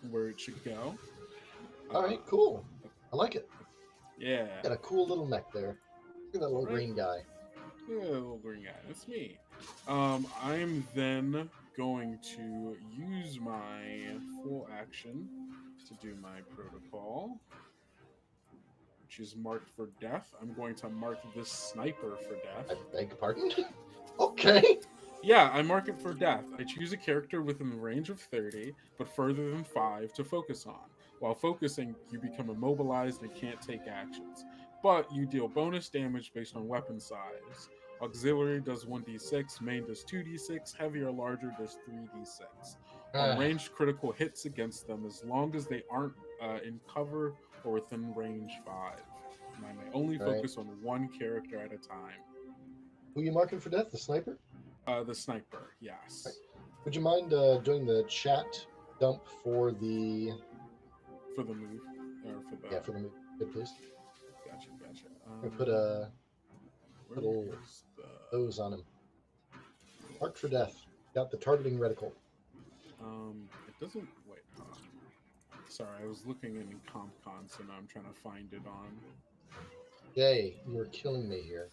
Speaker 6: where it should go.
Speaker 1: All right, cool. I like it.
Speaker 6: Yeah.
Speaker 1: Got a cool little mech there. Look at that little
Speaker 6: Right.
Speaker 1: green guy.
Speaker 6: Yeah, little green guy. That's me. I'm then going to use my full action to do my protocol, which is marked for death. I'm going to mark this sniper for death.
Speaker 1: I beg your pardon? Okay.
Speaker 6: Yeah, I mark it for death. I choose a character within the range of 30, but further than 5 to focus on. While focusing, you become immobilized and can't take actions. But you deal bonus damage based on weapon size. Auxiliary does 1d6, main does 2d6, heavy or larger does 3d6. On ranged critical hits against them, as long as they aren't in cover or within range 5. And I may only focus on one character at a time.
Speaker 1: Who you marking for death? The sniper?
Speaker 6: The sniper, yes.
Speaker 1: Right. Would you mind doing the chat dump for the...
Speaker 6: For the move? Or for the...
Speaker 1: Yeah, for the move. Good, please.
Speaker 6: Gotcha.
Speaker 1: I'm gonna put a little hose on him. Mark for death. Got the targeting reticle.
Speaker 6: It doesn't... Wait. Sorry, I was looking in CompCon, so now I'm trying to find it on.
Speaker 1: Jay, you're killing me here.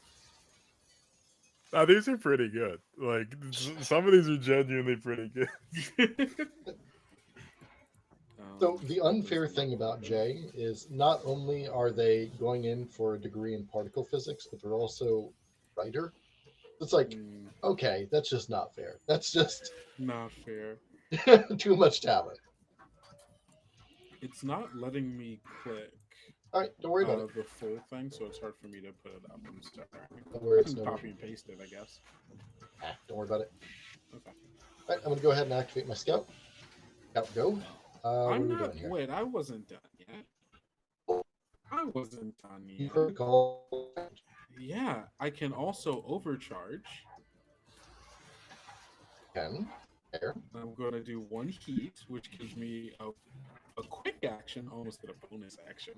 Speaker 4: Now, these are pretty good. Like, some of these are genuinely pretty good.
Speaker 1: So the unfair thing about Jay is not only are they going in for a degree in particle physics, but they're also writer. It's like, okay, that's just not fair. That's just
Speaker 6: not fair.
Speaker 1: Too much talent.
Speaker 6: It's not letting me click.
Speaker 1: All right, don't worry about it.
Speaker 6: The full thing, so it's hard for me to put it up. I'm sorry.
Speaker 1: Don't worry,
Speaker 6: I can
Speaker 1: no
Speaker 6: copy and paste it, I guess.
Speaker 1: Don't worry about it.
Speaker 6: Okay.
Speaker 1: All right, I'm gonna go ahead and activate my scout. Scout, go.
Speaker 6: I'm not. Wait, I wasn't done yet. I wasn't done yet.
Speaker 1: Protocol.
Speaker 6: Yeah, I can also overcharge.
Speaker 1: Can. There.
Speaker 6: I'm going to do 1 heat, which gives me a quick action, almost a bonus action.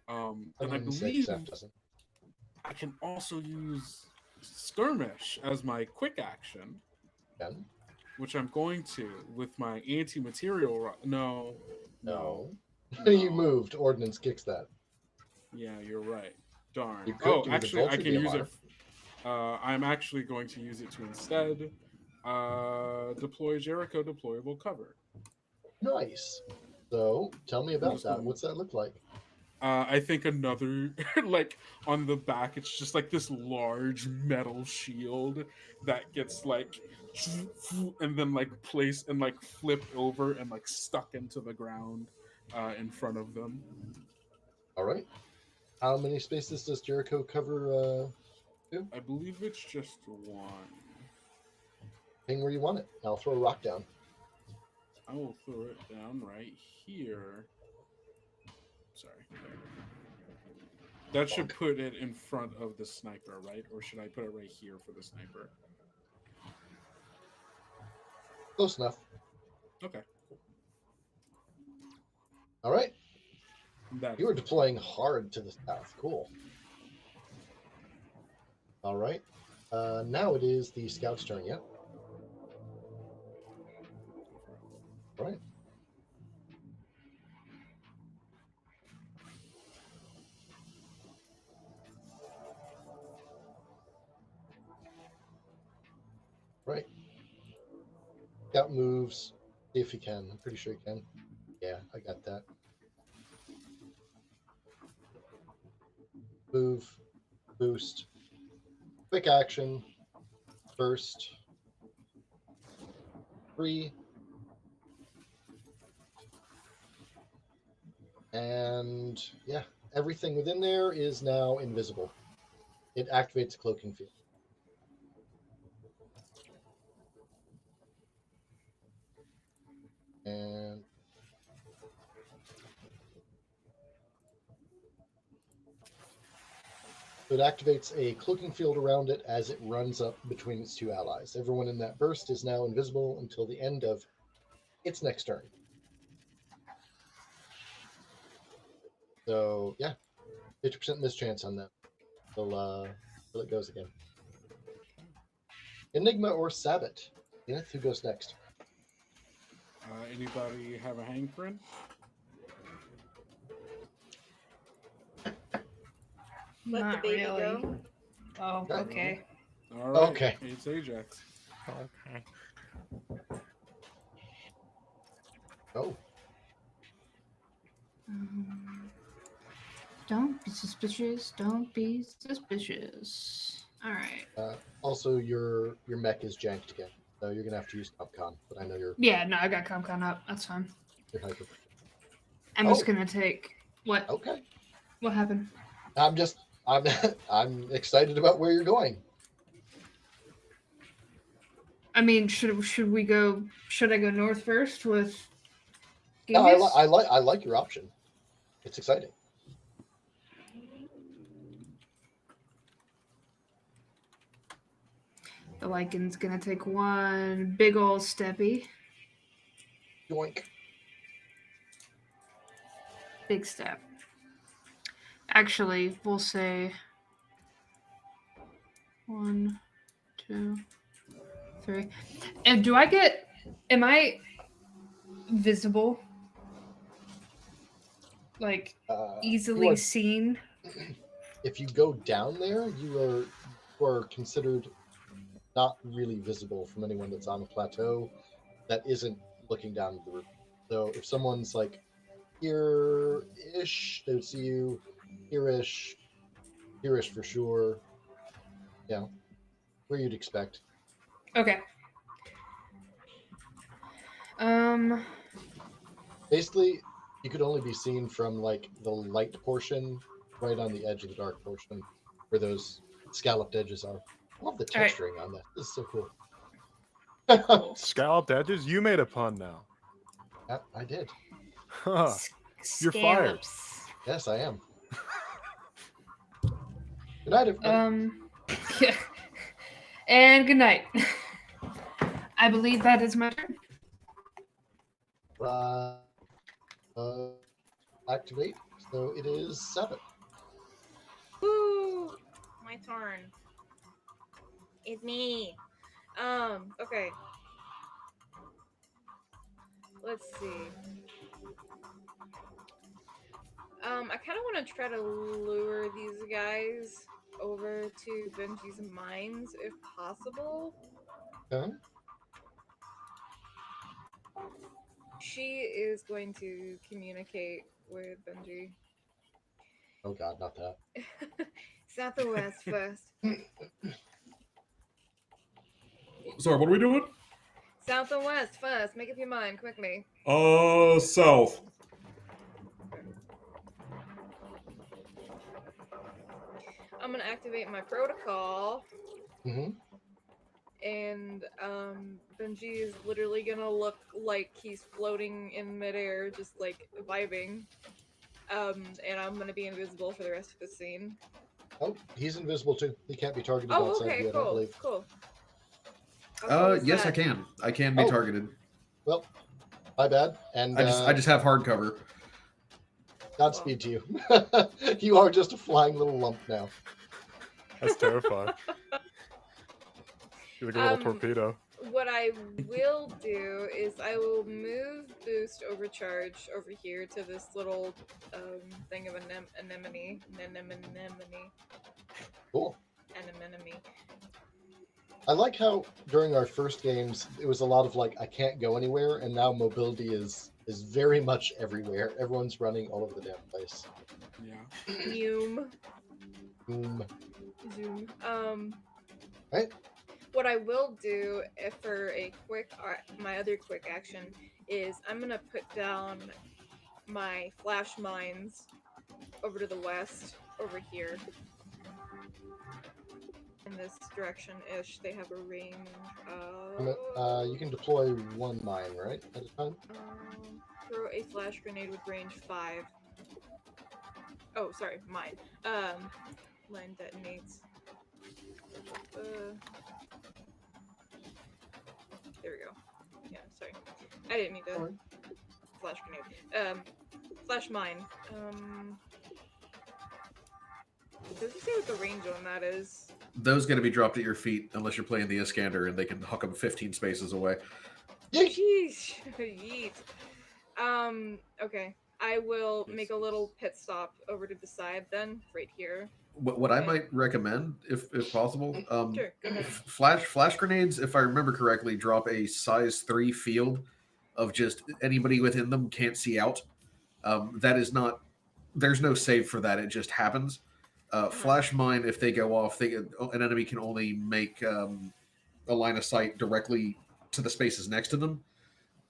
Speaker 6: And I believe I can also use Skirmish as my quick action.
Speaker 1: Can.
Speaker 6: Which I'm going to with my anti-material. No.
Speaker 1: You moved. Ordnance kicks that.
Speaker 6: Yeah, you're right. Darn.
Speaker 1: You could
Speaker 6: Actually, I can use it. I'm actually going to use it to instead deploy Jericho deployable cover.
Speaker 1: Nice. So tell me about that. What's that look like?
Speaker 6: I think another, like, on the back, it's just like this large metal shield that gets like, and then like placed and like flipped over and like stuck into the ground in front of them.
Speaker 1: All right. How many spaces does Jericho cover? Do?
Speaker 6: I believe it's just 1.
Speaker 1: Ping where you want it. I'll throw a rock down.
Speaker 6: I will throw it down right here. Sorry. That should put it in front of the sniper, right? Or should I put it right here for the sniper?
Speaker 1: Close enough.
Speaker 6: Okay.
Speaker 1: All right. You were deploying hard to the south. Cool. All right. Now it is the scout's turn. Yep. All right. Right. Scout moves. See if he can. I'm pretty sure he can. Yeah, I got that. Move. Boost. Quick action. Burst. 3. And yeah, everything within there is now invisible. It activates a cloaking field. And so it activates a cloaking field around it as it runs up between its 2 allies. Everyone in that burst is now invisible until the end of its next turn. So yeah, 50% mischance on that. Till it goes again. Enigma or Sabbat? Kenneth, who goes next?
Speaker 6: Anybody have a hankering?
Speaker 2: Let the baby go.
Speaker 5: Oh, okay.
Speaker 6: All right.
Speaker 1: Okay.
Speaker 6: It's Ajax.
Speaker 4: Okay.
Speaker 1: Oh.
Speaker 5: Don't be suspicious. Don't be suspicious. All right.
Speaker 1: Also, your mech is janked again, so you're gonna have to use CompCon. But I know you're.
Speaker 5: Yeah, no, I got CompCon up. That's fine.
Speaker 1: You're hyper.
Speaker 5: I'm just gonna take what?
Speaker 1: Okay.
Speaker 5: What happened?
Speaker 1: I'm excited about where you're going.
Speaker 5: I mean, should we go? Should I go north first with?
Speaker 1: No, I like your option. It's exciting.
Speaker 5: The Lycan's gonna take 1 big ol' steppy.
Speaker 1: Yoink.
Speaker 5: Big step. Actually, we'll say 1, 2, 3. And am I visible like
Speaker 1: You
Speaker 5: easily
Speaker 1: are-
Speaker 5: seen?
Speaker 1: if you go down there, you are considered not really visible from anyone that's on the plateau that isn't looking down at the roof. So if someone's like here-ish, they would see you. Here-ish for sure. Yeah, where you'd expect.
Speaker 5: Okay.
Speaker 1: Basically, you could only be seen from like the light portion, right on the edge of the dark portion, where those scalloped edges are. I love the
Speaker 5: All right.
Speaker 1: texturing on that. This is so cool.
Speaker 4: Scalloped edges? You made a pun now.
Speaker 1: I did.
Speaker 4: Huh. You're fired.
Speaker 5: Scallops.
Speaker 1: Yes, I am. Good night, everybody.
Speaker 5: Yeah. And good night. I believe that is my turn.
Speaker 1: Activate. So it is 7.
Speaker 2: Woo! My turn. It's me. Okay. Let's see. I kind of want to try to lure these guys over to Benji's mines if possible.
Speaker 1: Okay.
Speaker 2: She is going to communicate with Benji.
Speaker 1: Oh God, not that.
Speaker 2: South or west first?
Speaker 3: Sorry, what are we doing?
Speaker 2: South or west first? Make up your mind quickly.
Speaker 3: South.
Speaker 2: I'm gonna activate my protocol.
Speaker 1: Mm-hmm.
Speaker 2: And Benji is literally gonna look like he's floating in midair, just like vibing. And I'm gonna be invisible for the rest of the scene.
Speaker 1: Oh, he's invisible too. He can't be targeted
Speaker 2: Oh,
Speaker 1: outside
Speaker 2: okay,
Speaker 1: of you, I don't
Speaker 2: cool,
Speaker 1: believe.
Speaker 2: cool. How cool is
Speaker 7: Yes, I
Speaker 2: that?
Speaker 7: can. I can be
Speaker 1: Oh.
Speaker 7: targeted.
Speaker 1: Well, my bad. And
Speaker 7: I just have hard cover.
Speaker 1: Godspeed to you. You are just a flying little lump now.
Speaker 4: That's terrifying. You're like a little torpedo.
Speaker 2: What I will do is I will move boost overcharge over here to this little thing of anemone.
Speaker 1: Cool.
Speaker 2: Anemone.
Speaker 1: I like how during our first games it was a lot of like I can't go anywhere, and now mobility is very much everywhere. Everyone's running all over the damn place.
Speaker 6: Yeah.
Speaker 1: Zoom.
Speaker 2: Zoom.
Speaker 1: Right.
Speaker 2: What I will do for a quick, my other quick action is I'm gonna put down my flash mines over to the west, over here. In this direction-ish, they have a range of...
Speaker 1: You can deploy one mine, right, at a time?
Speaker 2: Throw a flash grenade with range 5. Oh, sorry, mine. Mine detonates. There we go. Yeah, sorry. I didn't mean to flash grenade. Flash mine. Does it say what the range on that is?
Speaker 7: Those going to be dropped at your feet unless you're playing the Iskander and they can huck them 15 spaces away.
Speaker 2: Yeesh. Yeet. Okay. I will make a little pit stop over to the side then, right here.
Speaker 7: What I might recommend, if possible,
Speaker 2: Sure, go ahead.
Speaker 7: flash grenades, if I remember correctly, drop a size 3 field of just anybody within them can't see out. That is not. There's no save for that. It just happens. Flash mine, if they go off, an enemy can only make a line of sight directly to the spaces next to them.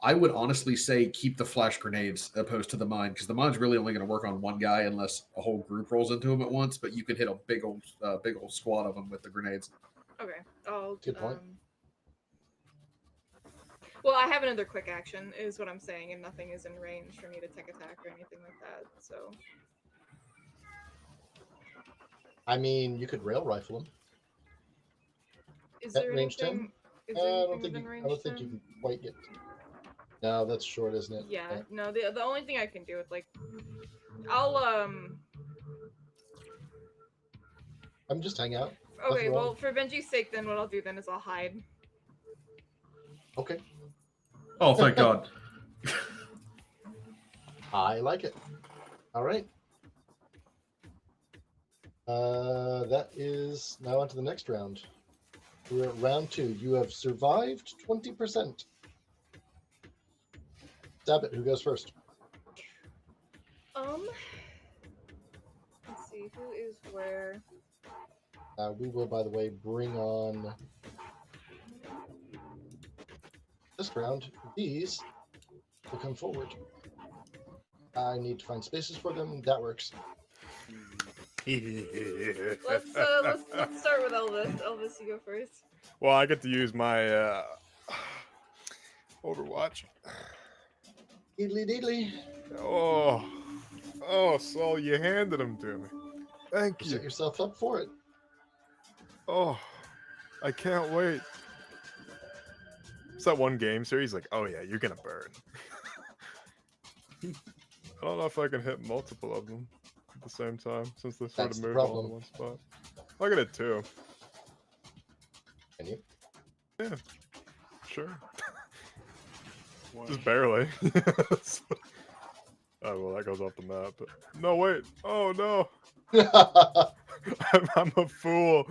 Speaker 7: I would honestly say keep the flash grenades opposed to the mine, because the mine's really only going to work on one guy unless a whole group rolls into him at once. But you can hit a big old squad of them with the grenades.
Speaker 2: Okay. I'll,
Speaker 1: Good point.
Speaker 2: well, I have another quick action, is what I'm saying, and nothing is in range for me to tech attack or anything like that. So.
Speaker 1: I mean, you could rail rifle them.
Speaker 2: Is
Speaker 1: At
Speaker 2: there
Speaker 1: range 10?
Speaker 2: anything? Is
Speaker 1: I
Speaker 2: there
Speaker 1: don't
Speaker 2: anything
Speaker 1: think
Speaker 2: within
Speaker 1: you.
Speaker 2: range
Speaker 1: I don't think
Speaker 2: 10?
Speaker 1: you can quite get. No, that's short, isn't it?
Speaker 2: Yeah. No. The only thing I can do is like, I'll
Speaker 1: I'm just hang out.
Speaker 2: Okay.
Speaker 1: Nothing wrong.
Speaker 2: Well, for Benji's sake, then what I'll do then is I'll hide.
Speaker 1: Okay.
Speaker 7: Oh, thank God.
Speaker 1: I like it. All right. That is now on to the next round. We're at round 2. You have survived 20%. Sabbit, who goes first?
Speaker 2: Let's see, who is where?
Speaker 1: We will, by the way, bring on this round. These will come forward. I need to find spaces for them. That works.
Speaker 2: Let's start with Elvis. Elvis, you go first.
Speaker 4: Well, I get to use my Overwatch.
Speaker 1: Deedly deedly.
Speaker 4: Oh, Saul, you handed them to me. Thank you.
Speaker 1: Set yourself up for it.
Speaker 4: Oh, I can't wait. It's that one game series, like, oh yeah, you're gonna burn. I don't know if I can hit multiple of them at the same time, since they sort
Speaker 1: That's
Speaker 4: of
Speaker 1: the
Speaker 4: move all
Speaker 1: problem.
Speaker 4: in one spot. I can hit 2.
Speaker 1: Can you?
Speaker 4: Yeah, sure. Just barely. Oh, well, that goes off the map. But... No, wait. Oh, no. I'm a fool.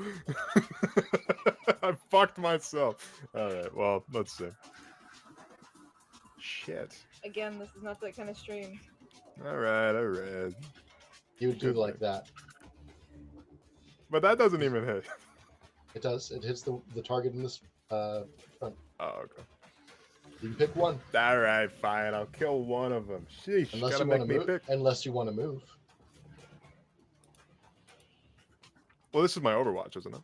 Speaker 4: I fucked myself. All right, well, let's see. Shit.
Speaker 2: Again, this is not that kind of stream.
Speaker 4: All right.
Speaker 1: You do like that.
Speaker 4: But that doesn't even hit.
Speaker 1: It does. It hits the target in this front.
Speaker 4: Oh, okay.
Speaker 1: You can pick one.
Speaker 4: All right, fine. I'll kill one of them. Sheesh.
Speaker 1: Unless
Speaker 4: Gotta
Speaker 1: you
Speaker 4: make
Speaker 1: want
Speaker 4: me
Speaker 1: to move.
Speaker 4: pick.
Speaker 1: Unless you want to move.
Speaker 4: Well, this is my Overwatch, isn't it?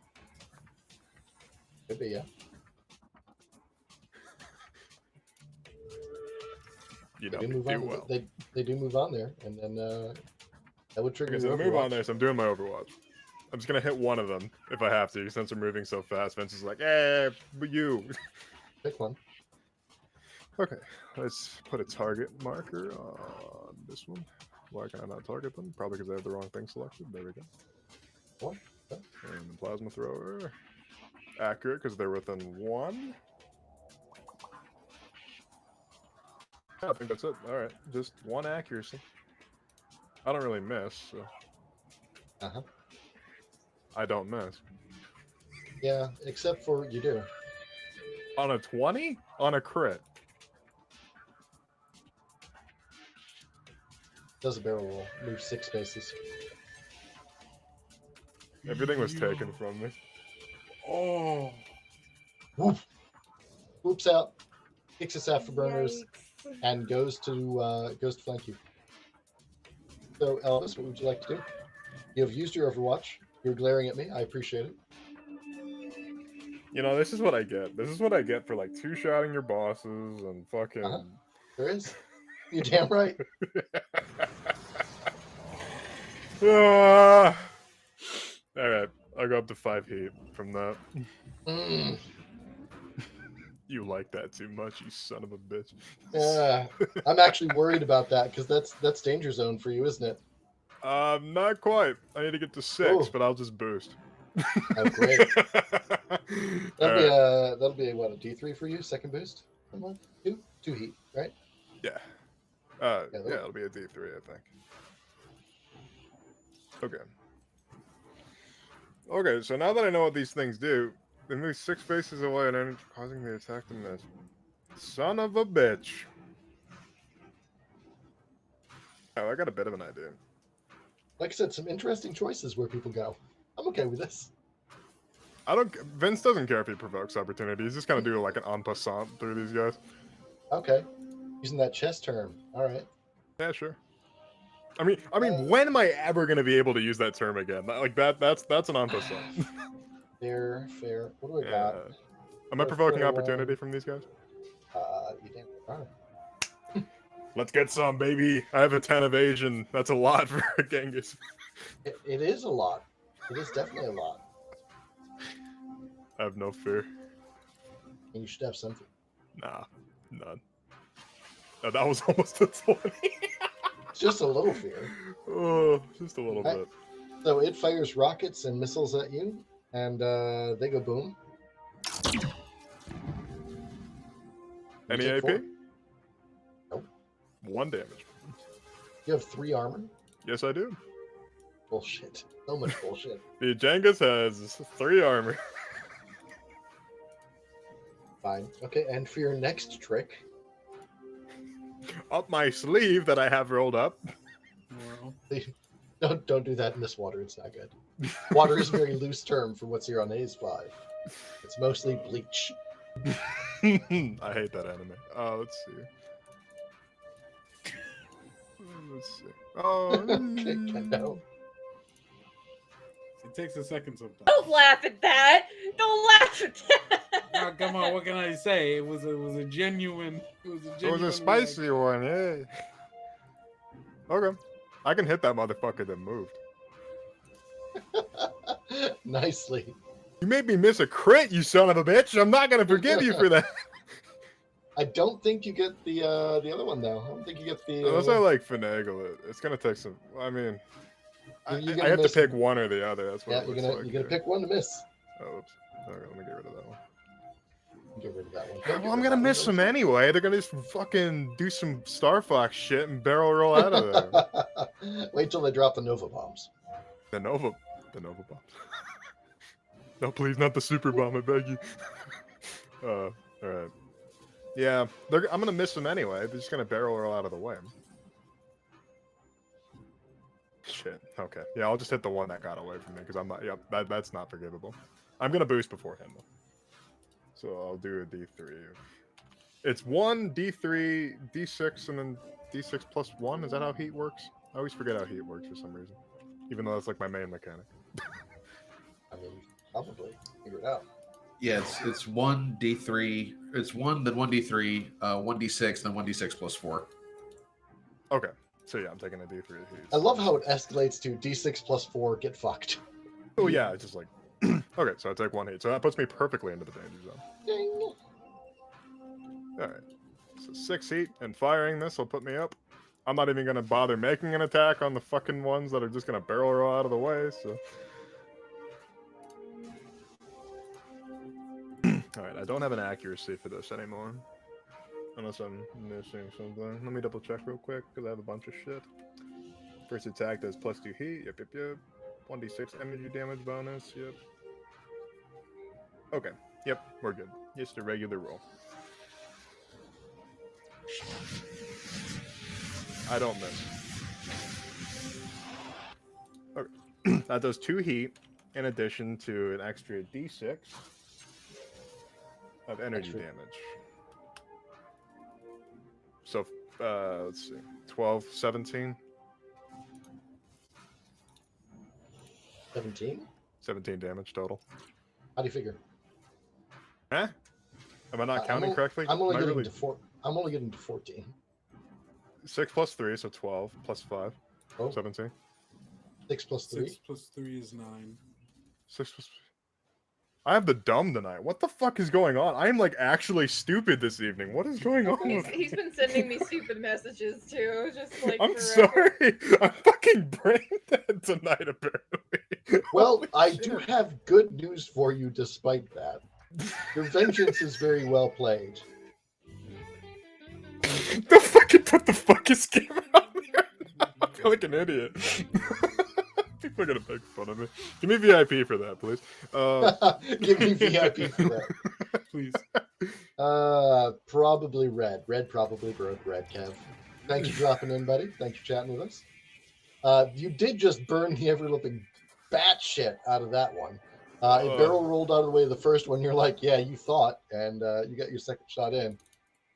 Speaker 1: Could be, yeah.
Speaker 4: You
Speaker 1: They
Speaker 4: know,
Speaker 1: do move
Speaker 4: do
Speaker 1: on.
Speaker 4: well.
Speaker 1: They do move on there, and then that would trigger
Speaker 4: Okay, so
Speaker 1: your
Speaker 4: they move on
Speaker 1: Overwatch.
Speaker 4: there, so I'm doing my Overwatch. I'm just gonna hit one of them if I have to, since they're moving so fast. Vince is like, eh, but you.
Speaker 1: Pick one.
Speaker 4: Okay, let's put a target marker on this one. Why can I not target them? Probably because I have the wrong thing selected. There we go.
Speaker 1: One. Okay.
Speaker 4: And the plasma thrower. Accurate because they're within 1. I think that's it. Alright, just 1 accuracy. I don't really miss, so.
Speaker 1: Uh-huh.
Speaker 4: I don't miss.
Speaker 1: Yeah, except for you do.
Speaker 4: On a 20? On a crit.
Speaker 1: Does a barrel roll. Move 6 spaces.
Speaker 4: Everything was taken from me.
Speaker 6: Oh.
Speaker 1: Whoop. Whoops out. Kicks us afterburners.
Speaker 2: Yikes.
Speaker 1: And goes to flank you. So Elvis, what would you like to do? You have used your Overwatch. You're glaring at me. I appreciate it.
Speaker 4: You know, this is what I get. This is what I get for like 2-shotting your bosses and fucking.
Speaker 1: Uh-huh. There is. You're damn right.
Speaker 4: All right, I'll go up to 5 heat from that.
Speaker 1: Mm.
Speaker 4: You like that too much, you son of a bitch.
Speaker 1: I'm actually worried about that because that's danger zone for you, isn't it?
Speaker 4: Not quite. I need to get to 6,
Speaker 1: Ooh.
Speaker 4: but I'll just boost.
Speaker 1: Oh, great. That'll be what, a D3 for you? Second boost? 1, 2 heat, right?
Speaker 4: Yeah.
Speaker 1: Yeah,
Speaker 4: It'll be a D3, I think. Okay. Okay, so now that I know what these things do, they move 6 spaces away and end causing the attack to miss. Son of a bitch. Oh, I got a bit of an idea.
Speaker 1: Like I said, some interesting choices where people go. I'm okay with this.
Speaker 4: Vince doesn't care if he provokes opportunity. He's just gonna do like an en passant through these guys.
Speaker 1: Okay. Using that chess term. All right.
Speaker 4: Yeah, sure. I mean, when am I ever gonna be able to use that term again? Like that's an en passant.
Speaker 1: Fair. What do I got?
Speaker 4: Am I provoking opportunity from these guys?
Speaker 1: You damn are.
Speaker 4: Let's get some, baby. I have a 10 evasion. That's a lot for a Genghis.
Speaker 1: It is a lot. It is definitely a lot.
Speaker 4: I have no fear.
Speaker 1: And you should have something.
Speaker 4: Nah, none. Oh, that was almost a 20.
Speaker 1: It's just a little fear.
Speaker 4: Oh, just a little bit.
Speaker 1: So it fires rockets and missiles at you, and they go boom.
Speaker 4: Any
Speaker 1: take
Speaker 4: AP?
Speaker 1: 4. Nope.
Speaker 4: 1 damage.
Speaker 1: You have 3 armor.
Speaker 4: Yes, I do.
Speaker 1: Bullshit. So much bullshit.
Speaker 4: The Jengus has 3 armor.
Speaker 1: Fine. Okay, and for your next trick,
Speaker 4: Up my sleeve that I have rolled up.
Speaker 6: Well,
Speaker 1: don't do that in this water. It's not good. Water is a very loose term for what's here on A's 5. It's mostly bleach.
Speaker 4: I hate that anime. Let's see. Let's see. Oh,
Speaker 1: Okay, no.
Speaker 6: it takes a second sometimes.
Speaker 2: Don't laugh at that. Don't laugh at that.
Speaker 6: Oh, come on, what can I say? It was a genuine.
Speaker 4: it was a spicy one, yeah. Okay, I can hit that motherfucker that moved.
Speaker 1: Nicely.
Speaker 4: You made me miss a crit, you son of a bitch. I'm not gonna forgive you for that.
Speaker 1: I don't think you get the other one though. I don't think you get the.
Speaker 4: Unless I like finagle it, it's gonna take some. I mean, I
Speaker 1: You're gonna
Speaker 4: have to
Speaker 1: miss
Speaker 4: pick
Speaker 1: it.
Speaker 4: one or the other. That's what
Speaker 1: Yeah,
Speaker 4: it
Speaker 1: you're
Speaker 4: looks
Speaker 1: gonna
Speaker 4: like
Speaker 1: you're gonna
Speaker 4: here.
Speaker 1: pick one to miss.
Speaker 4: Oh, oops. Okay, let me get rid of that one.
Speaker 1: Get rid of that one.
Speaker 4: Well, I'm gonna miss them anyway. They're gonna just fucking do some Star Fox shit and barrel roll out of there.
Speaker 1: Wait till they drop the Nova bombs.
Speaker 4: The Nova bomb. No, please, not the super bomb. I beg you. All right. Yeah, I'm gonna miss them anyway. They're just gonna barrel roll out of the way. Shit. Okay. Yeah, I'll just hit the one that got away from me because I'm not. Yep. That's not forgivable. I'm gonna boost before him though. So I'll do a D3. It's 1 D3 D6 and then D6 plus 1. Is that how heat works? I always forget how heat works for some reason, even though that's like my main mechanic.
Speaker 1: I mean, probably figure it out.
Speaker 7: Yeah, it's 1d3. It's 1, then 1d3, 1d6, then 1d6 plus 4.
Speaker 4: Okay. So yeah, I'm taking a D3 heat.
Speaker 1: I love how it escalates to D6 plus 4. Get fucked.
Speaker 4: Oh yeah, it's just like. Okay, so I take 1 heat. So that puts me perfectly into the danger zone.
Speaker 1: Ding.
Speaker 4: Alright. So 6 heat, and firing this will put me up. I'm not even going to bother making an attack on the fucking ones that are just going to barrel roll out of the way, so... Alright, I don't have an accuracy for this anymore. Unless I'm missing something. Let me double check real quick, because I have a bunch of shit. First attack does plus 2 heat, yep. 1d6 energy damage bonus, yep. Okay, yep, we're good. Just a regular roll. I don't miss. Okay. That does 2 heat, in addition to an extra d6 of energy damage. So, let's see. 12, 17?
Speaker 1: 17?
Speaker 4: 17 damage total.
Speaker 1: How do you figure?
Speaker 4: Huh? Am I not counting correctly?
Speaker 1: I'm only
Speaker 4: Am I
Speaker 1: getting
Speaker 4: really...
Speaker 1: to 4. I'm only getting to 14.
Speaker 4: 6 plus 3, so 12. Plus 5.
Speaker 1: Oh.
Speaker 4: 17.
Speaker 1: 6 plus 3.
Speaker 6: 6 plus 3 is 9.
Speaker 4: 6 plus... I have the dumb tonight. What the fuck is going on? I am like actually stupid this evening. What is going on?
Speaker 2: He's been sending me stupid messages too, just like.
Speaker 4: I'm
Speaker 2: forever.
Speaker 4: sorry. I'm fucking brain dead tonight, apparently.
Speaker 1: Well, I do have good news for you despite that. Your vengeance is very well played.
Speaker 4: The fucking put the fucking game out there. I feel like an idiot. People are gonna make fun of me. Give me VIP for that, please.
Speaker 1: Give me VIP for that.
Speaker 6: Please.
Speaker 1: Probably red. Red probably broke red, Kev. Thanks for dropping in, buddy. Thanks for chatting with us. You did just burn the ever-loving bat shit out of that one. It barrel rolled out of the way of the first one. You're like, yeah, you thought, and you got your second shot in.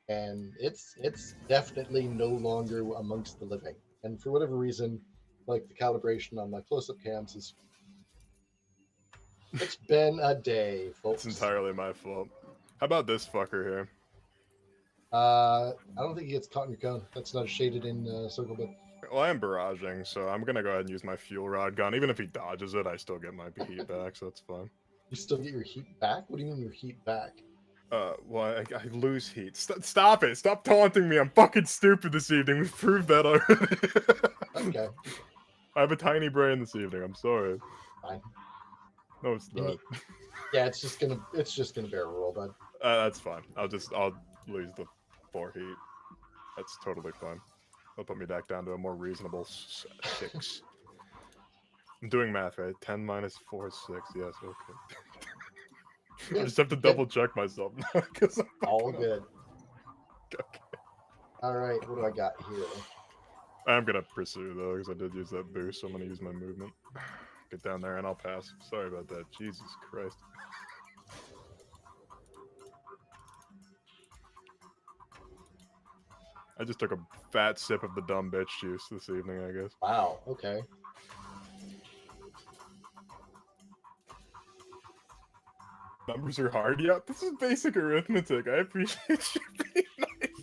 Speaker 1: And it's definitely no longer amongst the living. And for whatever reason, like the calibration on my close-up cams is... It's been a day, folks.
Speaker 4: It's entirely my fault. How about this fucker here?
Speaker 1: I don't think he gets caught in your cone. That's not a shaded in circle, but...
Speaker 4: Well, I am barraging, so I'm gonna go ahead and use my fuel rod gun. Even if he dodges it, I still get my heat back, so that's fine.
Speaker 1: You still get your heat back? What do you mean your heat back?
Speaker 4: Well, I lose heat. Stop it! Stop taunting me! I'm fucking stupid this evening. We've proved that already.
Speaker 1: Okay.
Speaker 4: I have a tiny brain this evening. I'm sorry.
Speaker 1: Fine.
Speaker 4: No, it's not.
Speaker 1: Yeah, it's just gonna barrel roll, bud.
Speaker 4: That's fine. I'll lose the 4 heat. That's totally fine. That'll put me back down to a more reasonable 6. I'm doing math, right? 10 minus 4 is 6. Yes, okay. I just have to double check myself now.
Speaker 1: All good.
Speaker 4: Okay.
Speaker 1: All right, what do I got here?
Speaker 4: I'm going to pursue, though, because I did use that boost, so I'm going to use my movement. Get down there and I'll pass. Sorry about that. Jesus Christ. I just took a fat sip of the dumb bitch juice this evening, I guess.
Speaker 1: Wow, okay.
Speaker 4: Numbers are hard. Yeah, this is basic arithmetic. I appreciate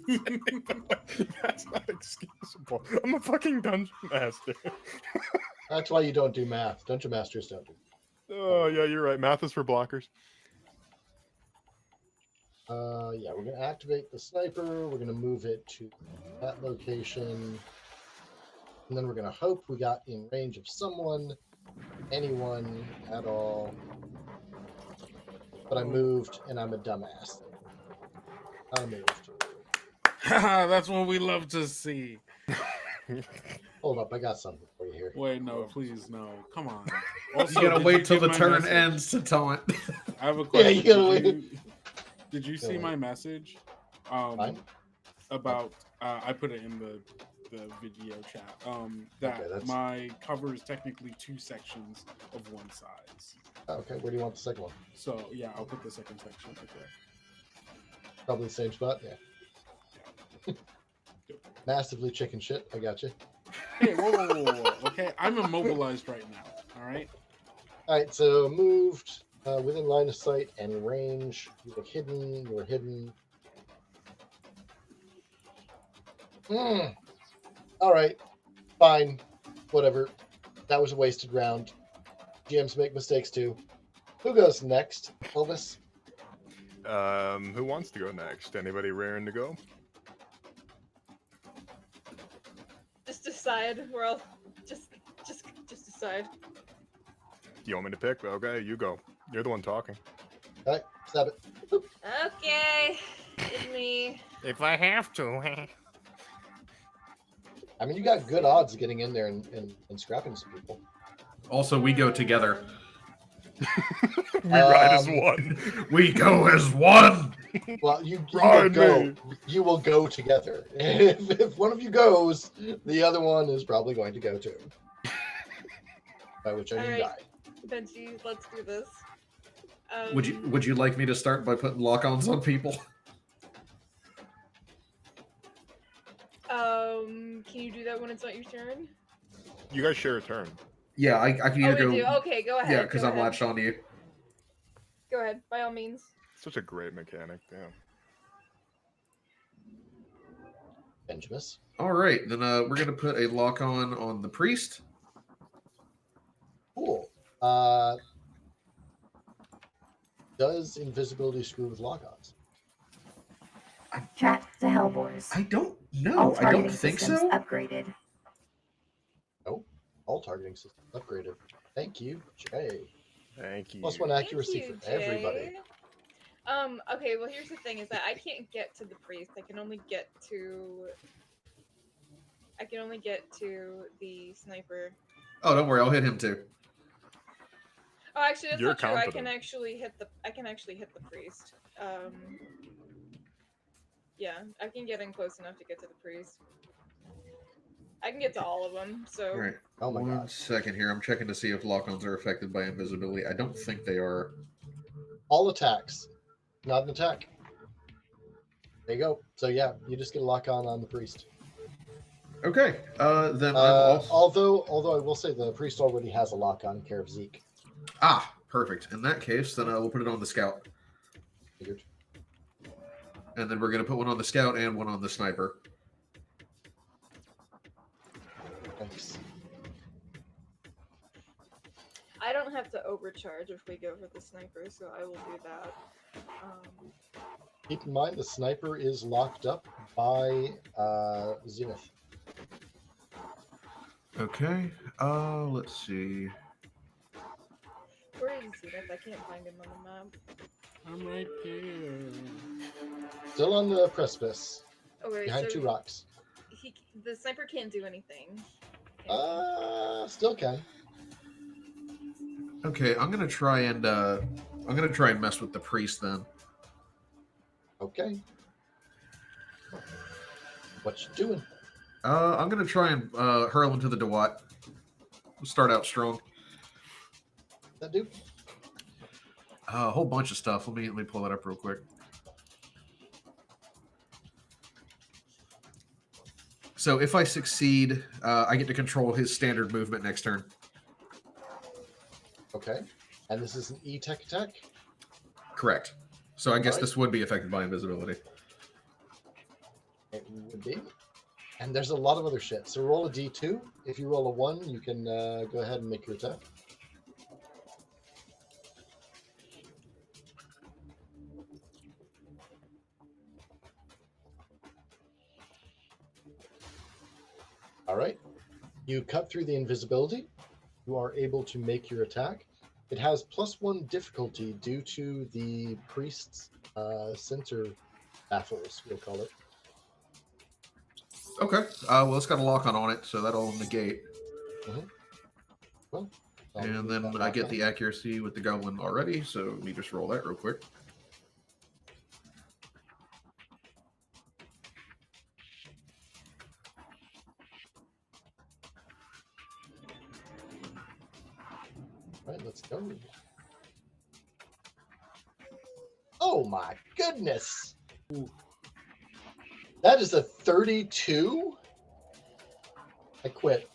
Speaker 4: you being nice. But that's not excusable. I'm a fucking dungeon master.
Speaker 1: That's why you don't do math. Dungeon masters don't do.
Speaker 4: Oh, yeah, you're right. Math is for blockers.
Speaker 1: Yeah, we're gonna activate the sniper. We're gonna move it to that location, and then we're gonna hope we got in range of someone, anyone at all. But I moved, and I'm a dumbass. I moved.
Speaker 6: That's what we love to see.
Speaker 1: Hold up, I got something for you here.
Speaker 6: Wait, no, please, no. Come on.
Speaker 7: Also, you gotta wait till the turn ends to taunt.
Speaker 6: I have a question.
Speaker 1: Yeah, you gotta wait.
Speaker 6: Did you see my message? About I put it in the video chat. That
Speaker 1: Okay,
Speaker 6: my cover is technically 2 sections of one size.
Speaker 1: Okay, where do you want the second one?
Speaker 6: So yeah, I'll put the second section right there.
Speaker 1: Probably the same spot. Yeah. Massively chicken shit. I got you.
Speaker 6: Hey, whoa. Okay, I'm immobilized right now. All right.
Speaker 1: All right, so moved within line of sight and range. You look hidden. You were hidden. All right, fine, whatever. That was a wasted round. GMs make mistakes too. Who goes next? Elvis?
Speaker 4: Who wants to go next? Anybody raring to go?
Speaker 2: Just decide. We're all just decide.
Speaker 4: You want me to pick? Okay, you go. You're the one talking.
Speaker 1: All right, stab it. Boop.
Speaker 2: Okay, it's me.
Speaker 4: If I have to.
Speaker 1: I mean, you got good odds of getting in there and scrapping some people.
Speaker 7: Also, we go together.
Speaker 4: We ride as one.
Speaker 7: We go as one.
Speaker 1: Well, you will go. You will go together. If one of you goes, the other one is probably going to go too. By which I mean die.
Speaker 2: Benji, let's do this.
Speaker 7: Would you like me to start by putting lock-ons on people?
Speaker 2: Can you do that when it's not your turn?
Speaker 4: You guys share a turn.
Speaker 7: Yeah, I can either go.
Speaker 2: We do. Okay, go ahead.
Speaker 7: Yeah, because
Speaker 2: go
Speaker 7: I'm
Speaker 2: ahead.
Speaker 7: latched onto you.
Speaker 2: Go ahead, by all means.
Speaker 4: Such a great mechanic, damn.
Speaker 1: Benjamis.
Speaker 7: All right, then we're gonna put a lock-on on the priest.
Speaker 1: Cool. Does invisibility screw with lock-ons?
Speaker 8: Chat to HELLBOARS.
Speaker 7: I don't know.
Speaker 8: All
Speaker 7: I
Speaker 8: targeting
Speaker 7: don't think
Speaker 8: systems
Speaker 7: so.
Speaker 8: upgraded.
Speaker 1: Nope. All targeting systems upgraded. Thank you, Jay.
Speaker 4: Thank you.
Speaker 1: +1 accuracy
Speaker 2: Thank you,
Speaker 1: for everybody.
Speaker 2: Jay. Okay, well here's the thing is that I can't get to the priest. I can only get to the sniper.
Speaker 7: Oh, don't worry. I'll hit him too.
Speaker 2: Oh, actually that's
Speaker 4: You're
Speaker 2: not true. I
Speaker 4: confident.
Speaker 2: can actually hit the priest. Yeah, I can get in close enough to get to the priest. I can get to all of them, so...
Speaker 7: All right.
Speaker 1: Oh my
Speaker 7: One
Speaker 1: god.
Speaker 7: second here. I'm checking to see if lock-ons are affected by invisibility. I don't think they are.
Speaker 1: All attacks. Not an attack. There you go. So yeah, you just get a lock-on the priest.
Speaker 7: Okay. Then I'm
Speaker 1: although I will say the priest already has a lock-on care of Zeke.
Speaker 7: Ah, perfect. In that case, then we'll put it on the scout.
Speaker 1: Figured.
Speaker 7: And then we're going to put one on the scout and one on the sniper.
Speaker 1: Thanks.
Speaker 2: I don't have to overcharge if we go for the sniper, so I will do that.
Speaker 1: Keep in mind the sniper is locked up by Zenith.
Speaker 7: Okay. Let's see.
Speaker 2: Where is Zenith? I can't find him on the map.
Speaker 6: I'm right here.
Speaker 1: Still on the precipice,
Speaker 2: Oh wait,
Speaker 1: behind
Speaker 2: so
Speaker 1: 2 rocks.
Speaker 2: the sniper can't do anything.
Speaker 1: Still can.
Speaker 7: Okay, I'm gonna try and mess with the priest then.
Speaker 1: Okay. What you doing?
Speaker 7: I'm gonna try and hurl into the Dewat. Start out strong.
Speaker 1: That do?
Speaker 7: A whole bunch of stuff. Let me pull that up real quick. So if I succeed, I get to control his standard movement next turn.
Speaker 1: Okay. And this is an E-Tech attack?
Speaker 7: Correct. So I guess
Speaker 1: Alright.
Speaker 7: this would be affected by invisibility.
Speaker 1: It would be. And there's a lot of other shit. So roll a D2. If you roll a 1, you can go ahead and make your attack. All right. You cut through the invisibility. You are able to make your attack. It has +1 difficulty due to the priest's center baffles, we'll call it.
Speaker 7: Okay. Well, it's got a lock on it, so that'll negate.
Speaker 1: Well, I'll
Speaker 7: And
Speaker 1: move
Speaker 7: then
Speaker 1: that
Speaker 7: I
Speaker 1: back
Speaker 7: get
Speaker 1: up.
Speaker 7: the accuracy with the goblin already, so let me just roll that real quick.
Speaker 1: All right, let's go. Oh my goodness!
Speaker 6: Ooh.
Speaker 1: That is a 32? I quit.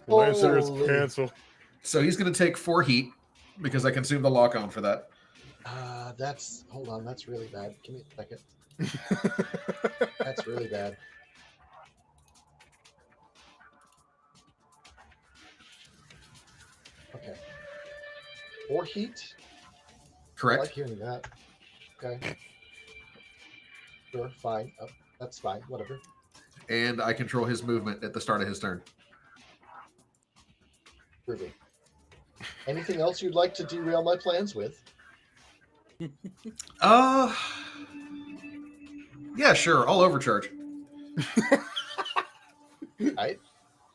Speaker 4: Lancer is
Speaker 1: Holy-
Speaker 4: canceled.
Speaker 7: So he's going to take 4 heat because I consumed the lock on for that.
Speaker 1: Hold on, that's really bad. Give me a second. That's really bad. Okay. 4 heat? I
Speaker 7: Correct.
Speaker 1: like hearing that. Okay. Sure, fine. Oh, that's fine. Whatever.
Speaker 7: And I control his movement at the start of his turn.
Speaker 1: Groovy. Anything else you'd like to derail my plans with?
Speaker 7: Yeah, sure. I'll overcharge.
Speaker 1: Right?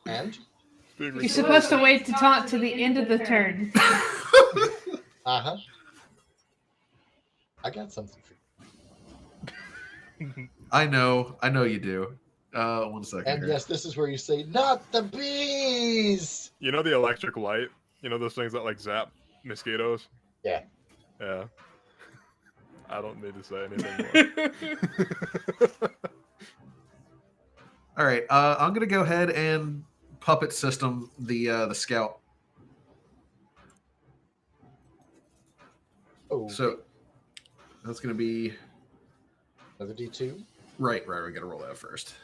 Speaker 1: And?
Speaker 5: You're supposed to wait to talk to the end of the turn.
Speaker 1: Uh-huh. I got something for you.
Speaker 7: I know you do. 1 second.
Speaker 1: And
Speaker 7: here.
Speaker 1: yes, this is where you say, not the bees!
Speaker 4: You know the electric light? You know those things that like zap mosquitoes?
Speaker 1: Yeah.
Speaker 4: Yeah. I don't need to say anything more.
Speaker 7: All right. I'm gonna go ahead and puppet system the scout.
Speaker 1: Oh,
Speaker 7: So that's gonna be
Speaker 1: another D2.
Speaker 7: right. We gotta roll that first.